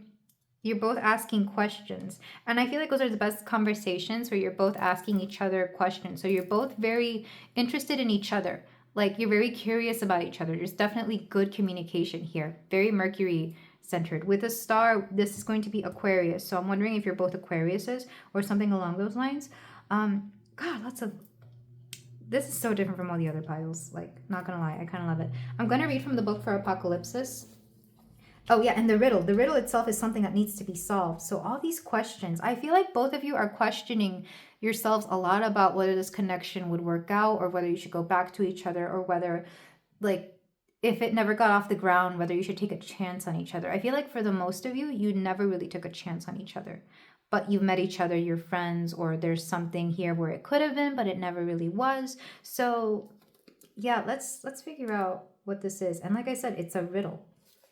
you're both asking questions, and I feel like those are the best conversations where you're both asking each other questions. So you're both very interested in each other, like you're very curious about each other. There's definitely good communication here, very Mercury centered. With a star, this is going to be Aquarius, so I'm wondering if you're both Aquariuses or something along those lines. God, lots of, this is so different from all the other piles, like, not gonna lie, I kind of love it. I'm gonna read from the book for Apocalypsis. Oh yeah, and the riddle itself is something that needs to be solved. So all these questions, I feel like both of you are questioning yourselves a lot about whether this connection would work out, or whether you should go back to each other, or whether, like, if it never got off the ground, whether you should take a chance on each other. I feel like for the most of you, you never really took a chance on each other, but you've met each other, you're friends, or there's something here where it could have been, but it never really was. So yeah, let's figure out what this is. And like I said, it's a riddle.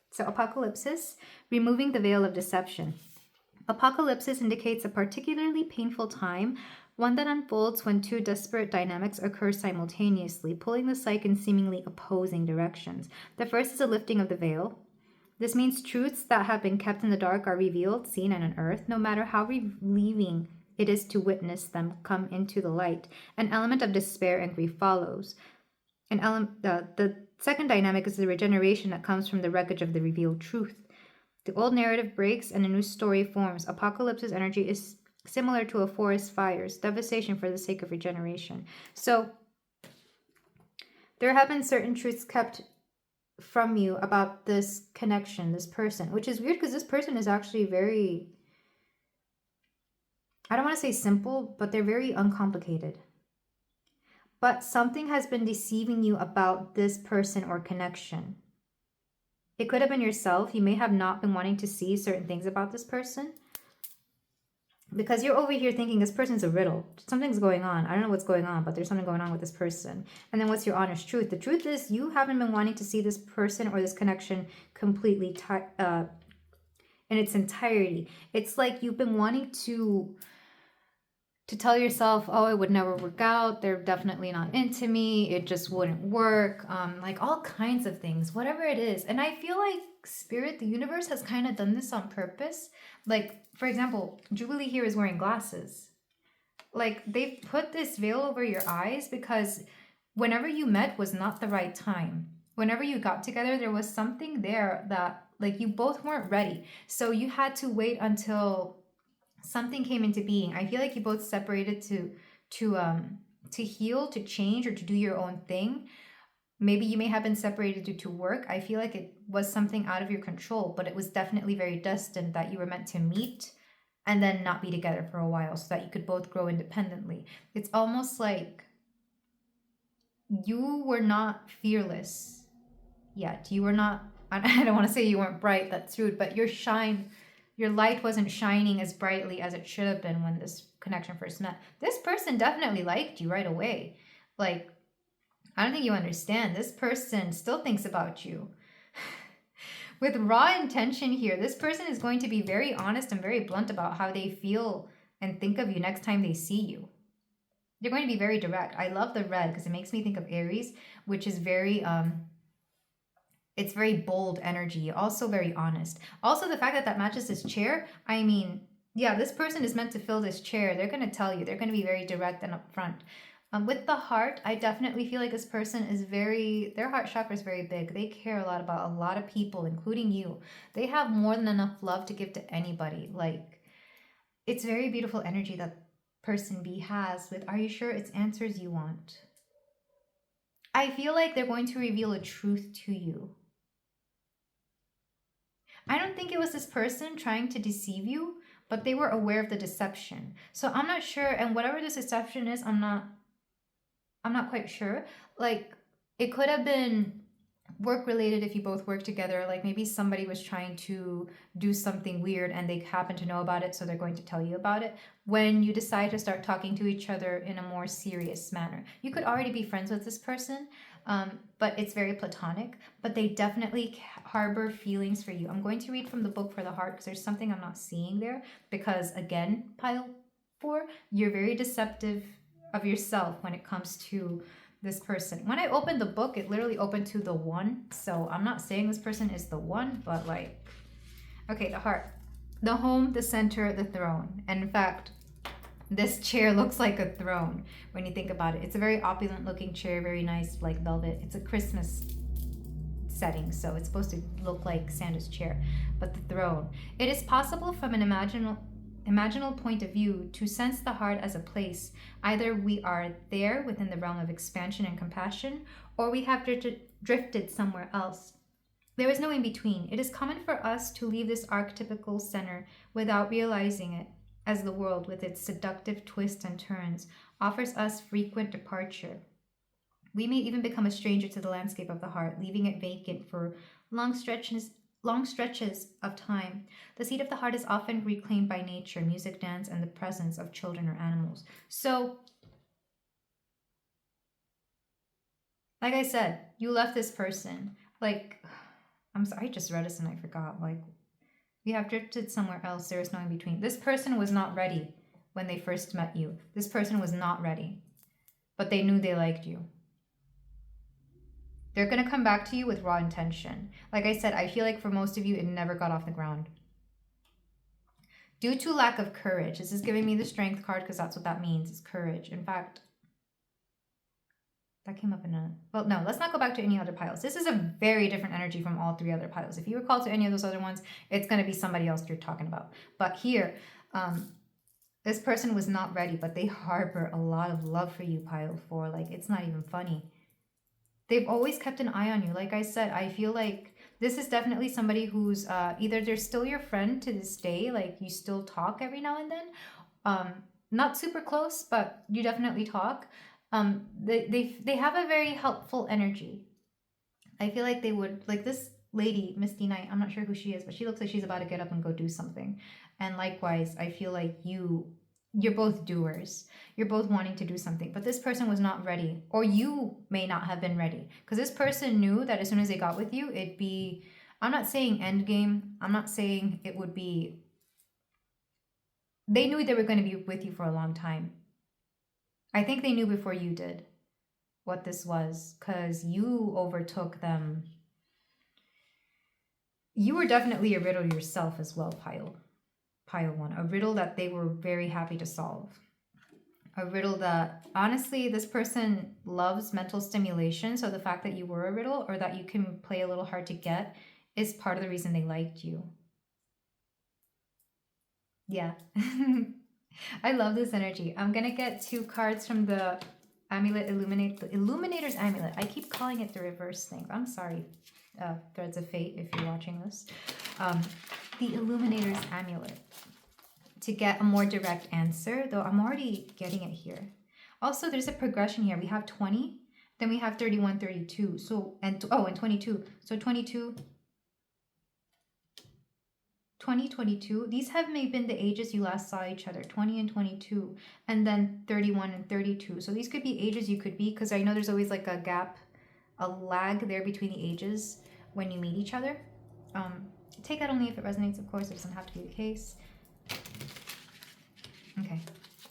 So Apocalypsis, removing the veil of deception. Apocalypsis indicates a particularly painful time, one that unfolds when two disparate dynamics occur simultaneously, pulling the psyche in seemingly opposing directions. The first is a lifting of the veil. This means truths that have been kept in the dark are revealed, seen, and unearthed, no matter how relieving it is to witness them come into the light. An element of despair and grief follows. The second dynamic is the regeneration that comes from the wreckage of the revealed truth. The old narrative breaks and a new story forms. Apocalypse's energy is similar to a forest fire's devastation for the sake of regeneration. So there have been certain truths kept from you about this connection, this person, which is weird because this person is actually very, I don't want to say simple, but they're very uncomplicated. But something has been deceiving you about this person or connection. It could have been yourself. You may have not been wanting to see certain things about this person, because you're over here thinking this person's a riddle. Something's going on. I don't know what's going on, but there's something going on with this person. And then what's your honest truth? The truth is you haven't been wanting to see this person or this connection completely in its entirety. It's like you've been wanting to tell yourself, oh, it would never work out, they're definitely not into me, it just wouldn't work, like all kinds of things, whatever it is. And I feel like Spirit, the universe, has kind of done this on purpose. Like, for example, Jubilee here is wearing glasses. Like, they've put this veil over your eyes because whenever you met was not the right time. Whenever you got together, there was something there that, like, you both weren't ready. So you had to wait until something came into being. I feel like you both separated to heal, to change, or to do your own thing. Maybe you may have been separated due to work. I feel like it was something out of your control, but it was definitely very destined that you were meant to meet and then not be together for a while so that you could both grow independently. It's almost like you were not fearless yet. You were not, I don't want to say you weren't bright, that's rude, but your light wasn't shining as brightly as it should have been when this connection first met. This person definitely liked you right away. Like, I don't think you understand. This person still thinks about you. With raw intention here, this person is going to be very honest and very blunt about how they feel and think of you next time they see you. They're going to be very direct. I love the red because it makes me think of Aries, which is very it's very bold energy, also very honest. Also, the fact that matches this chair, I mean, yeah, this person is meant to fill this chair. They're going to tell you. They're going to be very direct and upfront. With the heart, I definitely feel like this person is their heart chakra is very big. They care a lot about a lot of people, including you. They have more than enough love to give to anybody. Like, it's very beautiful energy that person B has with, are you sure it's answers you want? I feel like they're going to reveal a truth to you. I don't think it was this person trying to deceive you, but they were aware of the deception. So I'm not sure, and whatever this deception is, I'm not quite sure. Like, it could have been work related if you both work together. Like, maybe somebody was trying to do something weird and they happen to know about it, so they're going to tell you about it when you decide to start talking to each other in a more serious manner. You could already be friends with this person, but it's very platonic. But they definitely harbor feelings for you. I'm going to read from the book for the heart because there's something I'm not seeing there. Because again, pile 4, you're very deceptive of yourself when it comes to this person. When I opened the book, it literally opened to the 1. So I'm not saying this person is the one, but like, okay, the heart, the home, the center, the throne. And in fact, this chair looks like a throne when you think about it. It's a very opulent looking chair, very nice, like velvet. It's a Christmas setting, so it's supposed to look like Santa's chair. But the throne, it is possible from an imaginal point of view to sense the heart as a place. Either we are there within the realm of expansion and compassion, or we have drifted somewhere else. There is no in between. It is common for us to leave this archetypical center without realizing it, as the world, with its seductive twists and turns, offers us frequent departure. We may even become a stranger to the landscape of the heart, leaving it vacant for long stretches of time. The seat of the heart is often reclaimed by nature, music, dance, and the presence of children or animals. So, like I said, you left this person. Like, I'm sorry, I just read this and I forgot. Like, we have drifted somewhere else. There is no in between. This person was not ready when they first met you. This person was not ready, but they knew they liked you. They're going to come back to you with raw intention. Like I said, I feel like for most of you, it never got off the ground. Due to lack of courage. This is giving me the strength card because that's what that means, is courage. In fact, that came up in a... Well, no, let's not go back to any other piles. This is a very different energy from all 3 other piles. If you recall to any of those other ones, it's going to be somebody else you're talking about. But here, this person was not ready, but they harbor a lot of love for you, pile 4. Like, it's not even funny. They've always kept an eye on you. Like I said, I feel like this is definitely somebody who's either they're still your friend to this day, like you still talk every now and then. Not super close, but you definitely talk. They have a very helpful energy. I feel like they would, like this lady, Misty Knight, I'm not sure who she is, but she looks like she's about to get up and go do something. And likewise, I feel like you're both doers. You're both wanting to do something, but this person was not ready, or you may not have been ready, because this person knew that as soon as they got with you, it'd be, I'm not saying end game. I'm not saying it would be, they knew they were going to be with you for a long time. I think they knew before you did what this was, because you overtook them. You were definitely a riddle yourself as well, pile 1. A riddle that they were very happy to solve. A riddle that, honestly, this person loves mental stimulation. So the fact that you were a riddle, or that you can play a little hard to get, is part of the reason they liked you. Yeah. I love this energy. I'm going to get 2 cards from the Amulet the Illuminator's Amulet. I keep calling it the reverse thing. I'm sorry, Threads of Fate, if you're watching this. The Illuminator's Amulet. To get a more direct answer, though I'm already getting it here. Also, there's a progression here. We have 20, then we have 31, 32. So, and 22. So 22... 2022, these have maybe been the ages you last saw each other, 20 and 22, and then 31 and 32. So these could be ages you could be, because I know there's always like a gap, a lag there between the ages when you meet each other. Take that only if it resonates, of course. It doesn't have to be the case. Okay.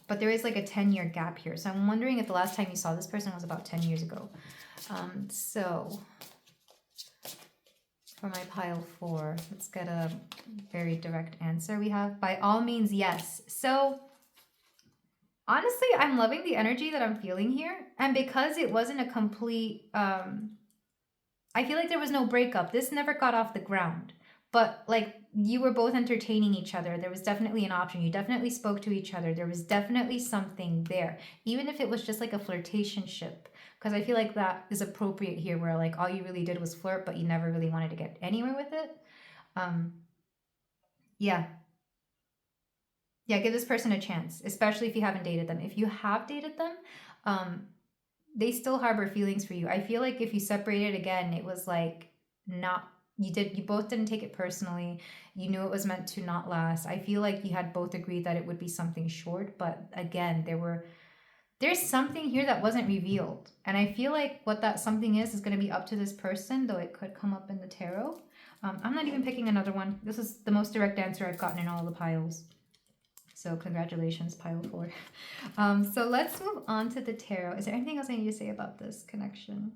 But there is like a 10-year gap here. So I'm wondering if the last time you saw this person was about 10 years ago. So for my pile 4, let's get a very direct answer. We have, by all means, yes. So honestly, I'm loving the energy that I'm feeling here. And because it wasn't a complete, I feel like there was no breakup. This never got off the ground. But like, you were both entertaining each other. There was definitely an option. You definitely spoke to each other. There was definitely something there. Even if it was just like a flirtationship. Because I feel like that is appropriate here, where like all you really did was flirt, but you never really wanted to get anywhere with it. Yeah, give this person a chance, especially if you haven't dated them. If you have dated them, they still harbor feelings for you. I feel like if you separated again, it was like not, you both didn't take it personally. You knew it was meant to not last. I feel like you had both agreed that it would be something short, but again, There's something here that wasn't revealed. And I feel like what that something is going to be up to this person, though it could come up in the tarot. I'm not even picking another one. This is the most direct answer I've gotten in all the piles. So congratulations, pile 4. So let's move on to the tarot. Is there anything else I need to say about this connection?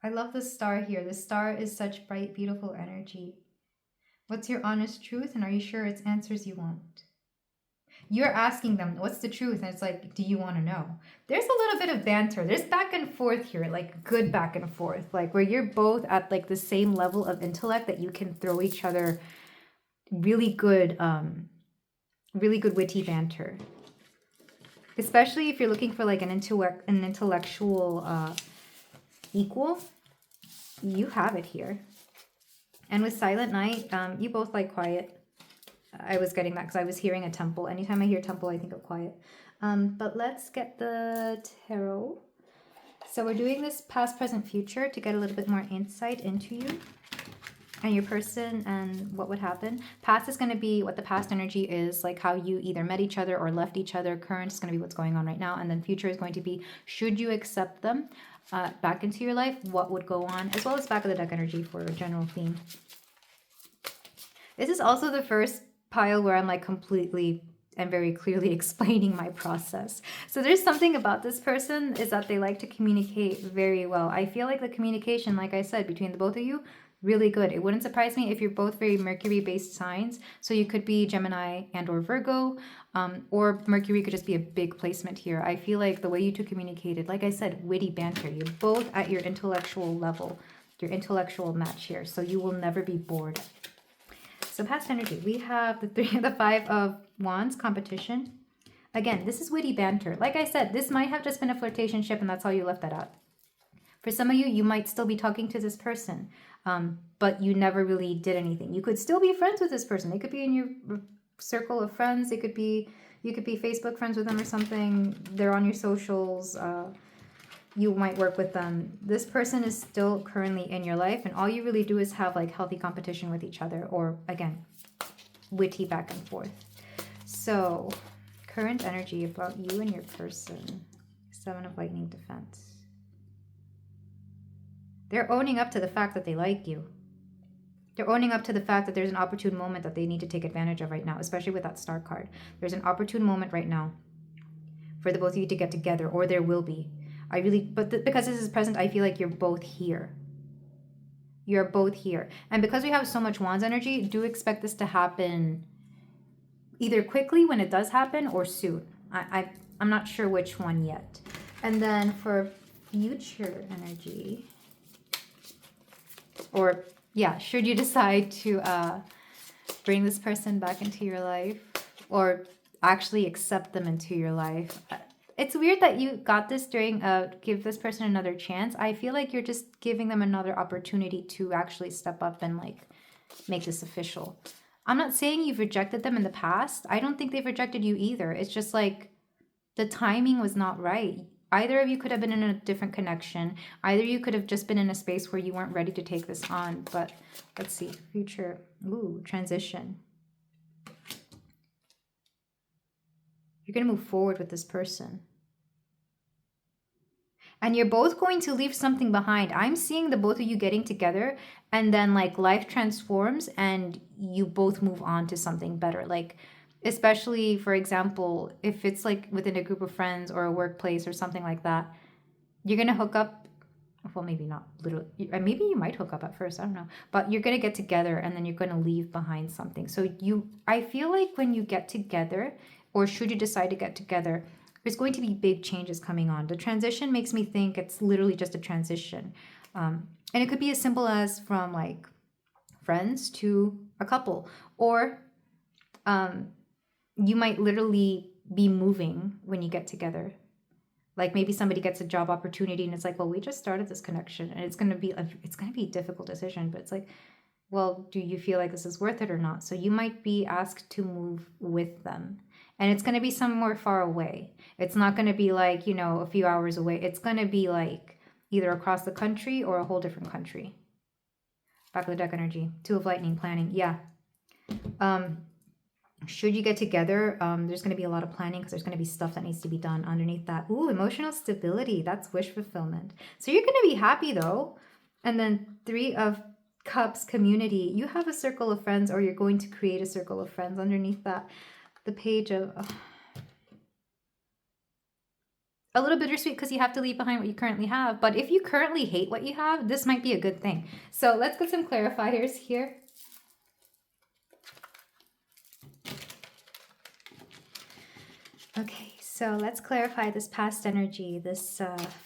I love the star here. The star is such bright, beautiful energy. What's your honest truth? And are you sure it's answers you want? You're asking them, what's the truth? And it's like, do you want to know? There's a little bit of banter. There's back and forth here, like good back and forth, like where you're both at like the same level of intellect that you can throw each other really good witty banter. Especially if you're looking for like an intellectual equal, you have it here. And with Silent Night, you both like quiet. I was getting that because I was hearing a temple. Anytime I hear temple, I think of quiet. But let's get the tarot. So we're doing this past, present, future to get a little bit more insight into you and your person and what would happen. Past is going to be what the past energy is, like how you either met each other or left each other. Current is going to be what's going on right now. And then future is going to be, should you accept them back into your life, what would go on, as well as back of the deck energy for a general theme. This is also the first pile where I'm like completely and very clearly explaining my process. So there's something about this person is that they like to communicate very well. I feel like the communication, like I said, between the both of you, really good. It wouldn't surprise me if you're both very Mercury based signs. So you could be Gemini and or Virgo, or Mercury could just be a big placement here. I feel like the way you two communicated, like I said, witty banter. You're both at your intellectual level, your intellectual match here. So you will never be bored. So past energy, we have the 5 of Wands, competition. Again, this is witty banter. Like I said, this might have just been a flirtationship and that's how you left that out. For some of you, you might still be talking to this person, but you never really did anything. You could still be friends with this person. They could be in your circle of friends. It could be, you could be Facebook friends with them or something. They're on your socials. You might work with them. This person is still currently in your life, and all you really do is have like healthy competition with each other, or again, witty back and forth. So current energy about you and your person. 7 of Lightning, defense. They're owning up to the fact that they like you. They're owning up to the fact that there's an opportune moment that they need to take advantage of right now, especially with that star card. There's an opportune moment right now for the both of you to get together, or there will be. Because this is present, I feel like you're both here. You're both here. And because we have so much Wands energy, do expect this to happen either quickly when it does happen or soon. I'm not sure which one yet. And then for future energy, or yeah, should you decide to bring this person back into your life or actually accept them into your life. It's weird that you got this during give this person another chance. I feel like you're just giving them another opportunity to actually step up and like make this official. I'm not saying you've rejected them in the past. I don't think they've rejected you either. It's just like the timing was not right. Either of you could have been in a different connection. Either you could have just been in a space where you weren't ready to take this on. But let's see, future, transition. You're going to move forward with this person. And you're both going to leave something behind. I'm seeing the both of you getting together and then like life transforms and you both move on to something better. Like, especially, for example, if it's like within a group of friends or a workplace or something like that, you're going to hook up. Well, maybe not literally. Maybe you might hook up at first. I don't know. But you're going to get together and then you're going to leave behind something. So I feel like when you get together, or should you decide to get together, there's going to be big changes coming on. The transition makes me think it's literally just a transition. And it could be as simple as from like friends to a couple. Or you might literally be moving when you get together. Like maybe somebody gets a job opportunity and it's like, well, we just started this connection and it's going to be a difficult decision. But it's like, well, do you feel like this is worth it or not? So you might be asked to move with them. And it's going to be somewhere far away. It's not going to be like, a few hours away. It's going to be like either across the country or a whole different country. Back of the deck energy. 2 of Lightning, planning. Yeah. should you get together, there's going to be a lot of planning because there's going to be stuff that needs to be done underneath that. Ooh, emotional stability. That's wish fulfillment. So you're going to be happy though. And then 3 of Cups, community. You have a circle of friends, or you're going to create a circle of friends underneath that. The Page of... a little bittersweet because you have to leave behind what you currently have. But if you currently hate what you have, this might be a good thing. So let's get some clarifiers here. Okay, so let's clarify this past energy, this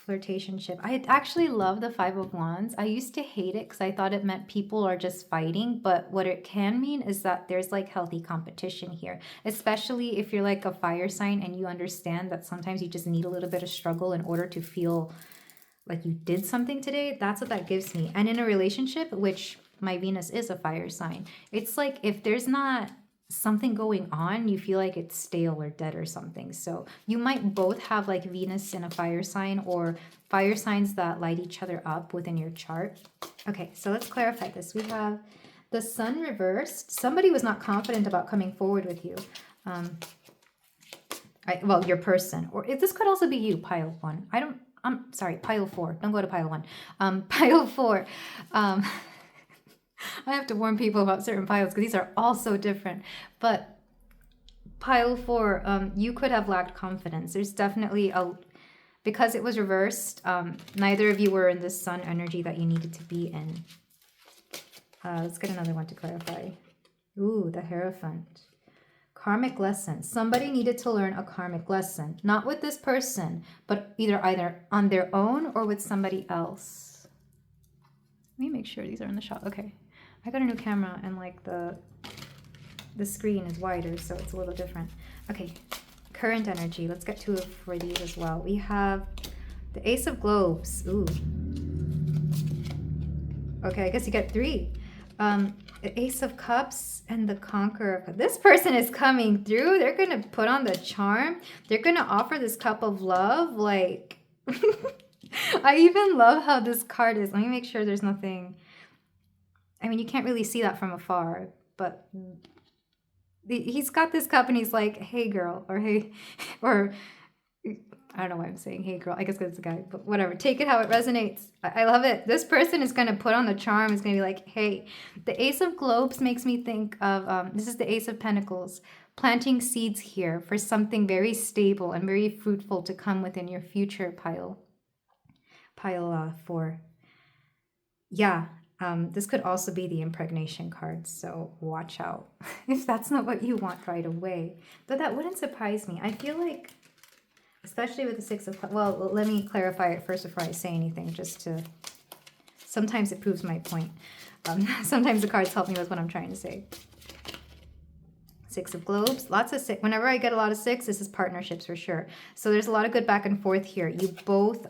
flirtationship. I actually love the 5 of Wands. I used to hate it because I thought it meant people are just fighting, but what it can mean is that there's like healthy competition here, especially if you're like a fire sign and you understand that sometimes you just need a little bit of struggle in order to feel like you did something today. That's what that gives me. And in a relationship, which my Venus is a fire sign, it's like if there's not something going on, you feel like it's stale or dead or something. So you might both have like Venus in a fire sign, or fire signs that light each other up within your chart. Okay, so let's clarify this. We have the Sun reversed. Somebody was not confident about coming forward with you. Well, your person, or if this could also be you, pile 1. I'm sorry, pile 4. Don't go to pile 1. Pile 4. I have to warn people about certain piles because these are all so different. But pile 4, you could have lacked confidence. There's definitely because it was reversed, neither of you were in this Sun energy that you needed to be in. Let's get another one to clarify. Ooh, the Hierophant. Karmic lesson. Somebody needed to learn a karmic lesson. Not with this person, but either on their own or with somebody else. Let me make sure these are in the shot. Okay. I got a new camera and like the screen is wider, so it's a little different. Okay, current energy. Let's get 2 for these as well. We have the Ace of Globes. Ooh. Okay, I guess you get 3. The Ace of Cups and the Conqueror. This person is coming through. They're going to put on the charm. They're going to offer this cup of love. Like, I even love how this card is. Let me make sure there's nothing... I mean, you can't really see that from afar, but he's got this cup and he's like, hey, girl, or hey, or I don't know why I'm saying hey, girl. I guess because it's a guy, but whatever. Take it how it resonates. I love it. This person is going to put on the charm. Is going to be like, hey, the Ace of Globes makes me think of, this is the Ace of Pentacles, planting seeds here for something very stable and very fruitful to come within your future, pile 4. Yeah. This could also be the impregnation card, so watch out if that's not what you want right away. But that wouldn't surprise me. I feel like, especially with the 6 of... Well, let me clarify it first before I say anything, just to... Sometimes it proves my point. Sometimes the cards help me with what I'm trying to say. 6 of Globes, lots of 6. Whenever I get a lot of 6, this is partnerships for sure. So there's a lot of good back and forth here. You both...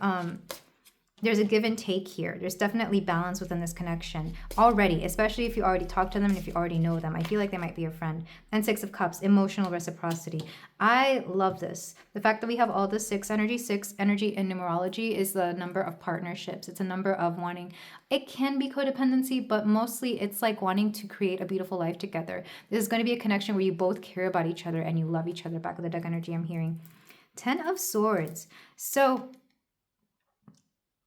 there's a give and take here. There's definitely balance within this connection already, especially if you already talk to them and if you already know them. I feel like they might be a friend. And 6 of Cups, emotional reciprocity. I love this. The fact that we have all the 6 energy in numerology is the number of partnerships. It's a number of wanting. It can be codependency, but mostly it's like wanting to create a beautiful life together. This is going to be a connection where you both care about each other and you love each other. Back of the deck energy I'm hearing. 10 of Swords. So...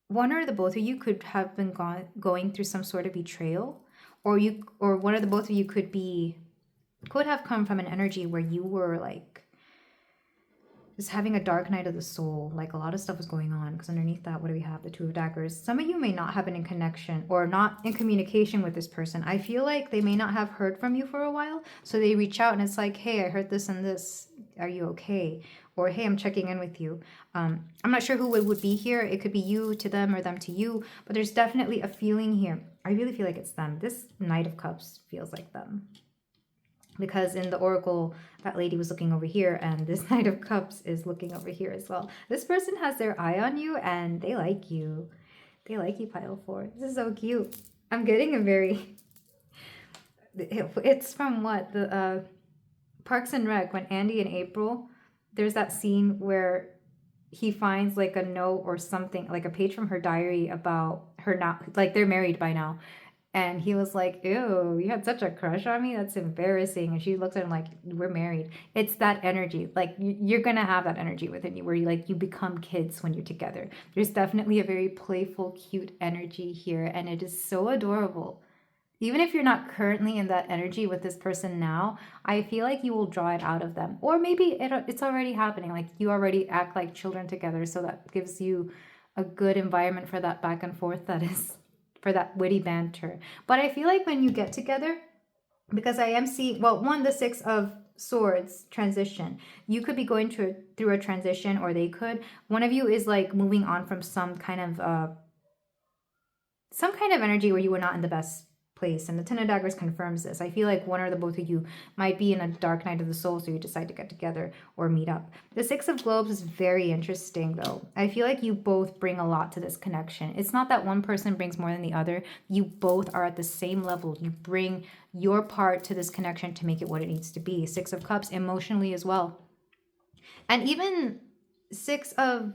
one or the both of you could have been going through some sort of betrayal, or one or the both of you could have come from an energy where you were like just having a dark night of the soul, like a lot of stuff was going on. Because underneath that, what do we have? The 2 of Daggers. Some of you may not have been in connection or not in communication with this person. I feel like they may not have heard from you for a while, so they reach out and it's like, hey, I heard this and this. Are you okay? Or, hey, I'm checking in with you. I'm not sure who would be here. It could be you to them or them to you. But there's definitely a feeling here. I really feel like it's them. This Knight of Cups feels like them. Because in the Oracle, that lady was looking over here. And this Knight of Cups is looking over here as well. This person has their eye on you and they like you. They like you, pile 4. This is so cute. I'm getting a very... It's from what? The Parks and Rec, when Andy and April... There's that scene where he finds like a note or something, like a page from her diary about her now, like they're married by now. And he was like, ew, you had such a crush on me? That's embarrassing. And she looks at him like, we're married. It's that energy. Like, you're going to have that energy within you where you become kids when you're together. There's definitely a very playful, cute energy here. And it is so adorable. Even if you're not currently in that energy with this person now, I feel like you will draw it out of them. Or maybe it's already happening. Like, you already act like children together. So that gives you a good environment for that back and forth for that witty banter. But I feel like when you get together, because I am seeing, well, one, the Six of Swords transition. You could be going through a transition, or they could. One of you is like moving on from some kind of energy where you were not in the best place. And the Ten of Daggers confirms this. I feel like one or the both of you might be in a dark night of the soul, so you decide to get together or meet up. The Six of Globes is very interesting, though. I feel like you both bring a lot to this connection. It's not that one person brings more than the other. You both are at the same level. You bring your part to this connection to make it what it needs to be. Six of Cups emotionally as well. And even Six of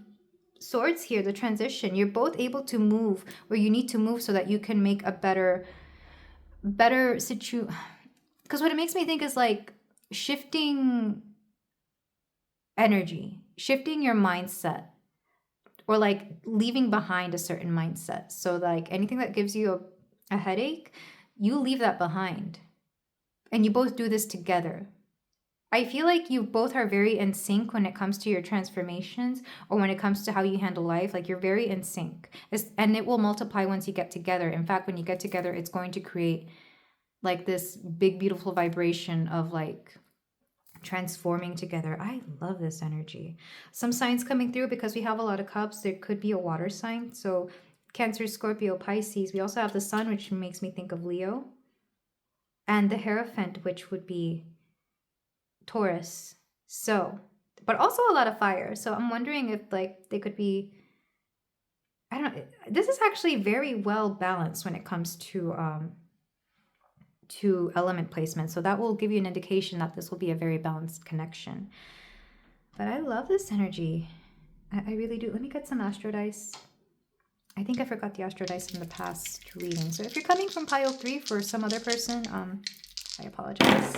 Swords here, the transition. You're both able to move where you need to move so that you can make a better situation. Because what it makes me think is like shifting energy, shifting your mindset, or like leaving behind a certain mindset. So like anything that gives you a headache, you leave that behind. And you both do this together. I feel like you both are very in sync when it comes to your transformations, or when it comes to how you handle life. Like, you're very in sync. And it will multiply once you get together. In fact, when you get together, it's going to create like this big, beautiful vibration of like transforming together. I love this energy. Some signs coming through, because we have a lot of cups. There could be a water sign. So Cancer, Scorpio, Pisces. We also have the sun, which makes me think of Leo. And the Hierophant, which would be Taurus. So, but also a lot of fire. So I'm wondering if like they could be, I don't know. This is actually very well balanced when it comes to element placement. So that will give you an indication that this will be a very balanced connection. But I love this energy. I really do. Let me get some astro dice. I think I forgot the astro dice from the past reading. So if you're coming from pile 3 for some other person, I apologize.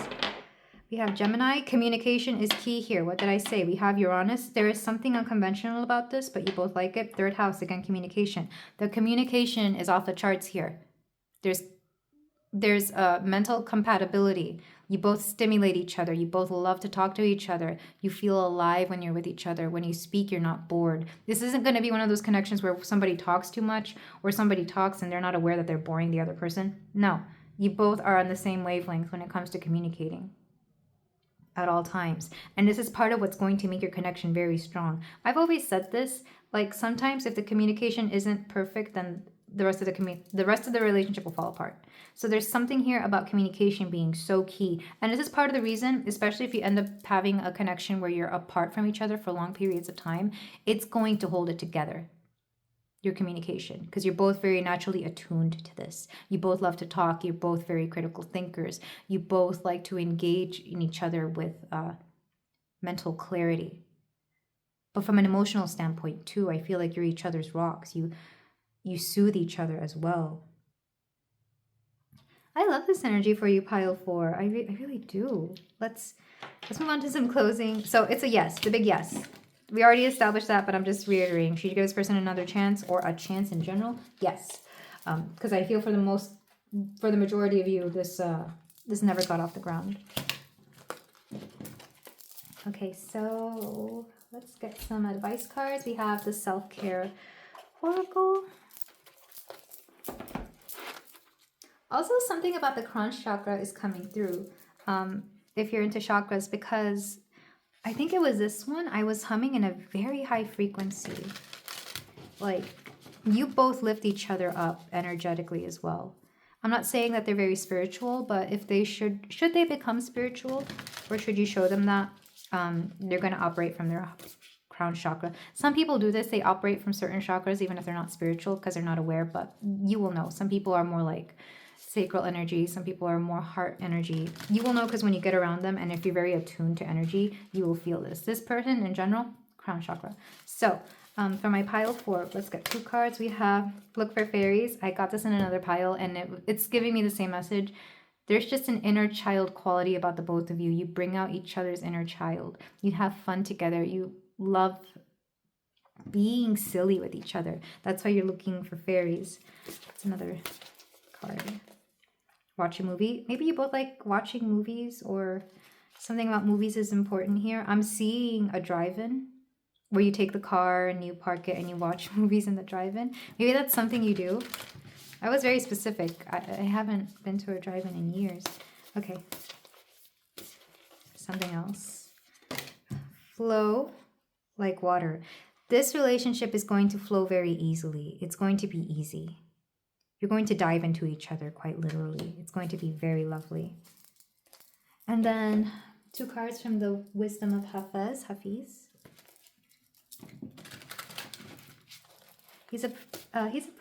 We have Gemini. Communication is key here. What did I say? We have Uranus. There is something unconventional about this, but you both like it. Third house, again, communication. The communication is off the charts here. There's a mental compatibility. You both stimulate each other. You both love to talk to each other. You feel alive when you're with each other. When you speak, you're not bored. This isn't going to be one of those connections where somebody talks too much, or somebody talks and they're not aware that they're boring the other person. No, you both are on the same wavelength when it comes to communicating at all times. And this is part of what's going to make your connection very strong. I've always said this, like sometimes if the communication isn't perfect, then the rest of the relationship will fall apart. So there's something here about communication being so key. And this is part of the reason, especially if you end up having a connection where you're apart from each other for long periods of time, it's going to hold it together. Your communication, because you're both very naturally attuned to this. You both love to talk. You're both very critical thinkers. You both like to engage in each other with mental clarity. But from an emotional standpoint too, I feel like you're each other's rocks. You soothe each other as well. I love this energy for you, pile 4. I really do. Let's move on to some closing. So it's a yes, the big yes. We already established that, but I'm just reiterating. Should you give this person another chance, or a chance in general? Yes. Because I feel for the majority of you, this never got off the ground. Okay, so let's get some advice cards. We have the Self-Care Oracle. Also, something about the crown chakra is coming through. If you're into chakras, because I think it was this one, I was humming in a very high frequency. Like, you both lift each other up energetically as well. I'm not saying that they're very spiritual, but if they should they become spiritual, or should you show them that, they're going to operate from their crown chakra. Some people do this. They operate from certain chakras, even if they're not spiritual, because they're not aware, but you will know. Some people are more like sacral energy. Some people are more heart energy. You will know because when you get around them, and if you're very attuned to energy, you will feel this. This person in general, crown chakra. So For my pile 4, let's get 2 cards. We have Look for Fairies. I got this in another pile, and it's giving me the same message. There's just an inner child quality about the both of you. You bring out each other's inner child. You have fun together. You love being silly with each other. That's why you're looking for fairies. That's another card. Watch a movie. Maybe you both like watching movies, or something about movies is important here. I'm seeing a drive-in where you take the car and you park it and you watch movies in the drive-in. Maybe that's something you do. I was very specific. I haven't been to a drive-in in years. Okay. Something else. Flow like water. This relationship is going to flow very easily. It's going to be easy. You're going to dive into each other quite literally. It's going to be very lovely. And then 2 cards from the Wisdom of Hafiz. He's a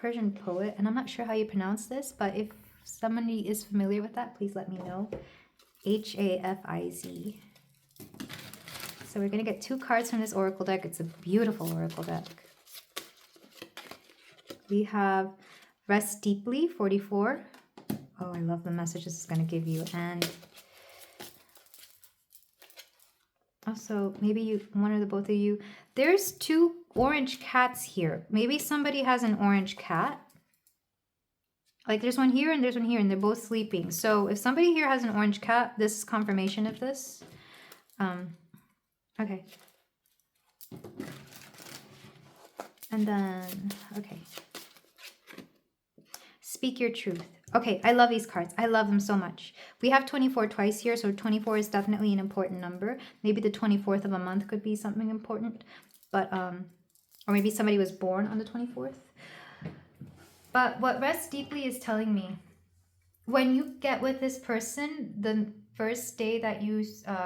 Persian poet, and I'm not sure how you pronounce this, but if somebody is familiar with that, please let me know. Hafiz. So we're going to get 2 cards from this oracle deck. It's a beautiful oracle deck. We have Rest Deeply, 44. Oh, I love the messages it's going to give you. And also, maybe one or the both of you. There's 2 orange cats here. Maybe somebody has an orange cat. Like there's one here and there's one here, and they're both sleeping. So if somebody here has an orange cat, this is confirmation of this. Okay. And then, okay. Speak your truth. Okay, I love these cards. I love them so much. We have 24 twice here, so 24 is definitely an important number. Maybe the 24th of a month could be something important, but or maybe somebody was born on the 24th. But what Rest Deeply is telling me, when you get with this person, the first day that you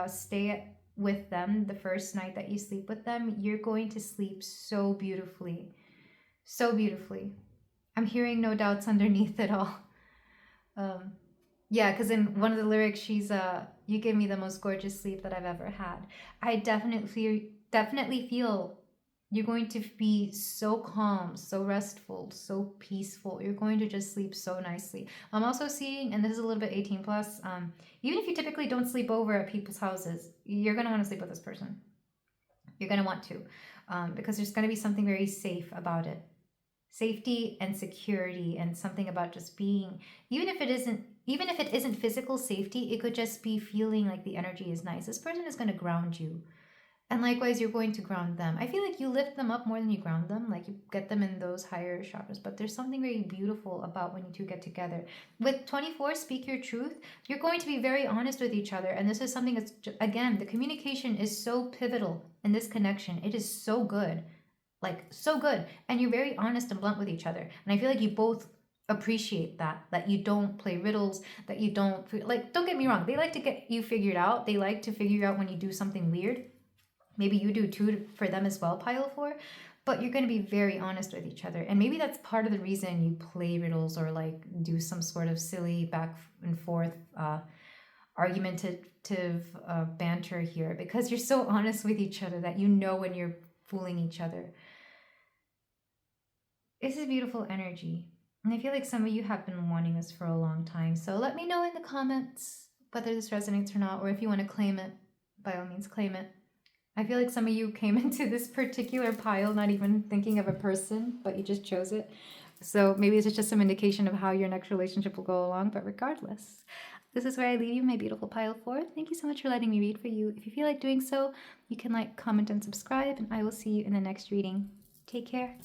stay with them, the first night that you sleep with them, you're going to sleep so beautifully. So beautifully. I'm hearing no doubts underneath it all. Yeah, because in one of the lyrics, she's you give me the most gorgeous sleep that I've ever had. I definitely feel you're going to be so calm, so restful, so peaceful. You're going to just sleep so nicely. I'm also seeing, and this is a little bit 18 plus, even if you typically don't sleep over at people's houses, you're going to want to sleep with this person. You're going to want to, because there's going to be something very safe about it. Safety and security, and something about just being, even if it isn't physical safety, it could just be feeling like the energy is nice. This person is going to ground you, and likewise you're going to ground them. I feel like you lift them up more than you ground them, like you get them in those higher chakras. But there's something very beautiful about when you two get together. With 24, speak your truth. You're going to be very honest with each other, and this is something that's, again, the communication is so pivotal in this connection. It is so good. Like, so good. And you're very honest and blunt with each other. And I feel like you both appreciate that you don't play riddles, that you don't, like, don't get me wrong. They like to get you figured out. They like to figure out when you do something weird. Maybe you do too for them as well, pile 4. But you're going to be very honest with each other. And maybe that's part of the reason you play riddles or, like, do some sort of silly back and forth argumentative banter here. Because you're so honest with each other that you know when you're fooling each other. This is beautiful energy. And I feel like some of you have been wanting this for a long time. So let me know in the comments whether this resonates or not, or if you want to claim it, by all means claim it. I feel like some of you came into this particular pile not even thinking of a person, but you just chose it. So maybe this is just some indication of how your next relationship will go along, but regardless, this is where I leave you, my beautiful pile 4. Thank you so much for letting me read for you. If you feel like doing so, you can like, comment, and subscribe, and I will see you in the next reading. Take care.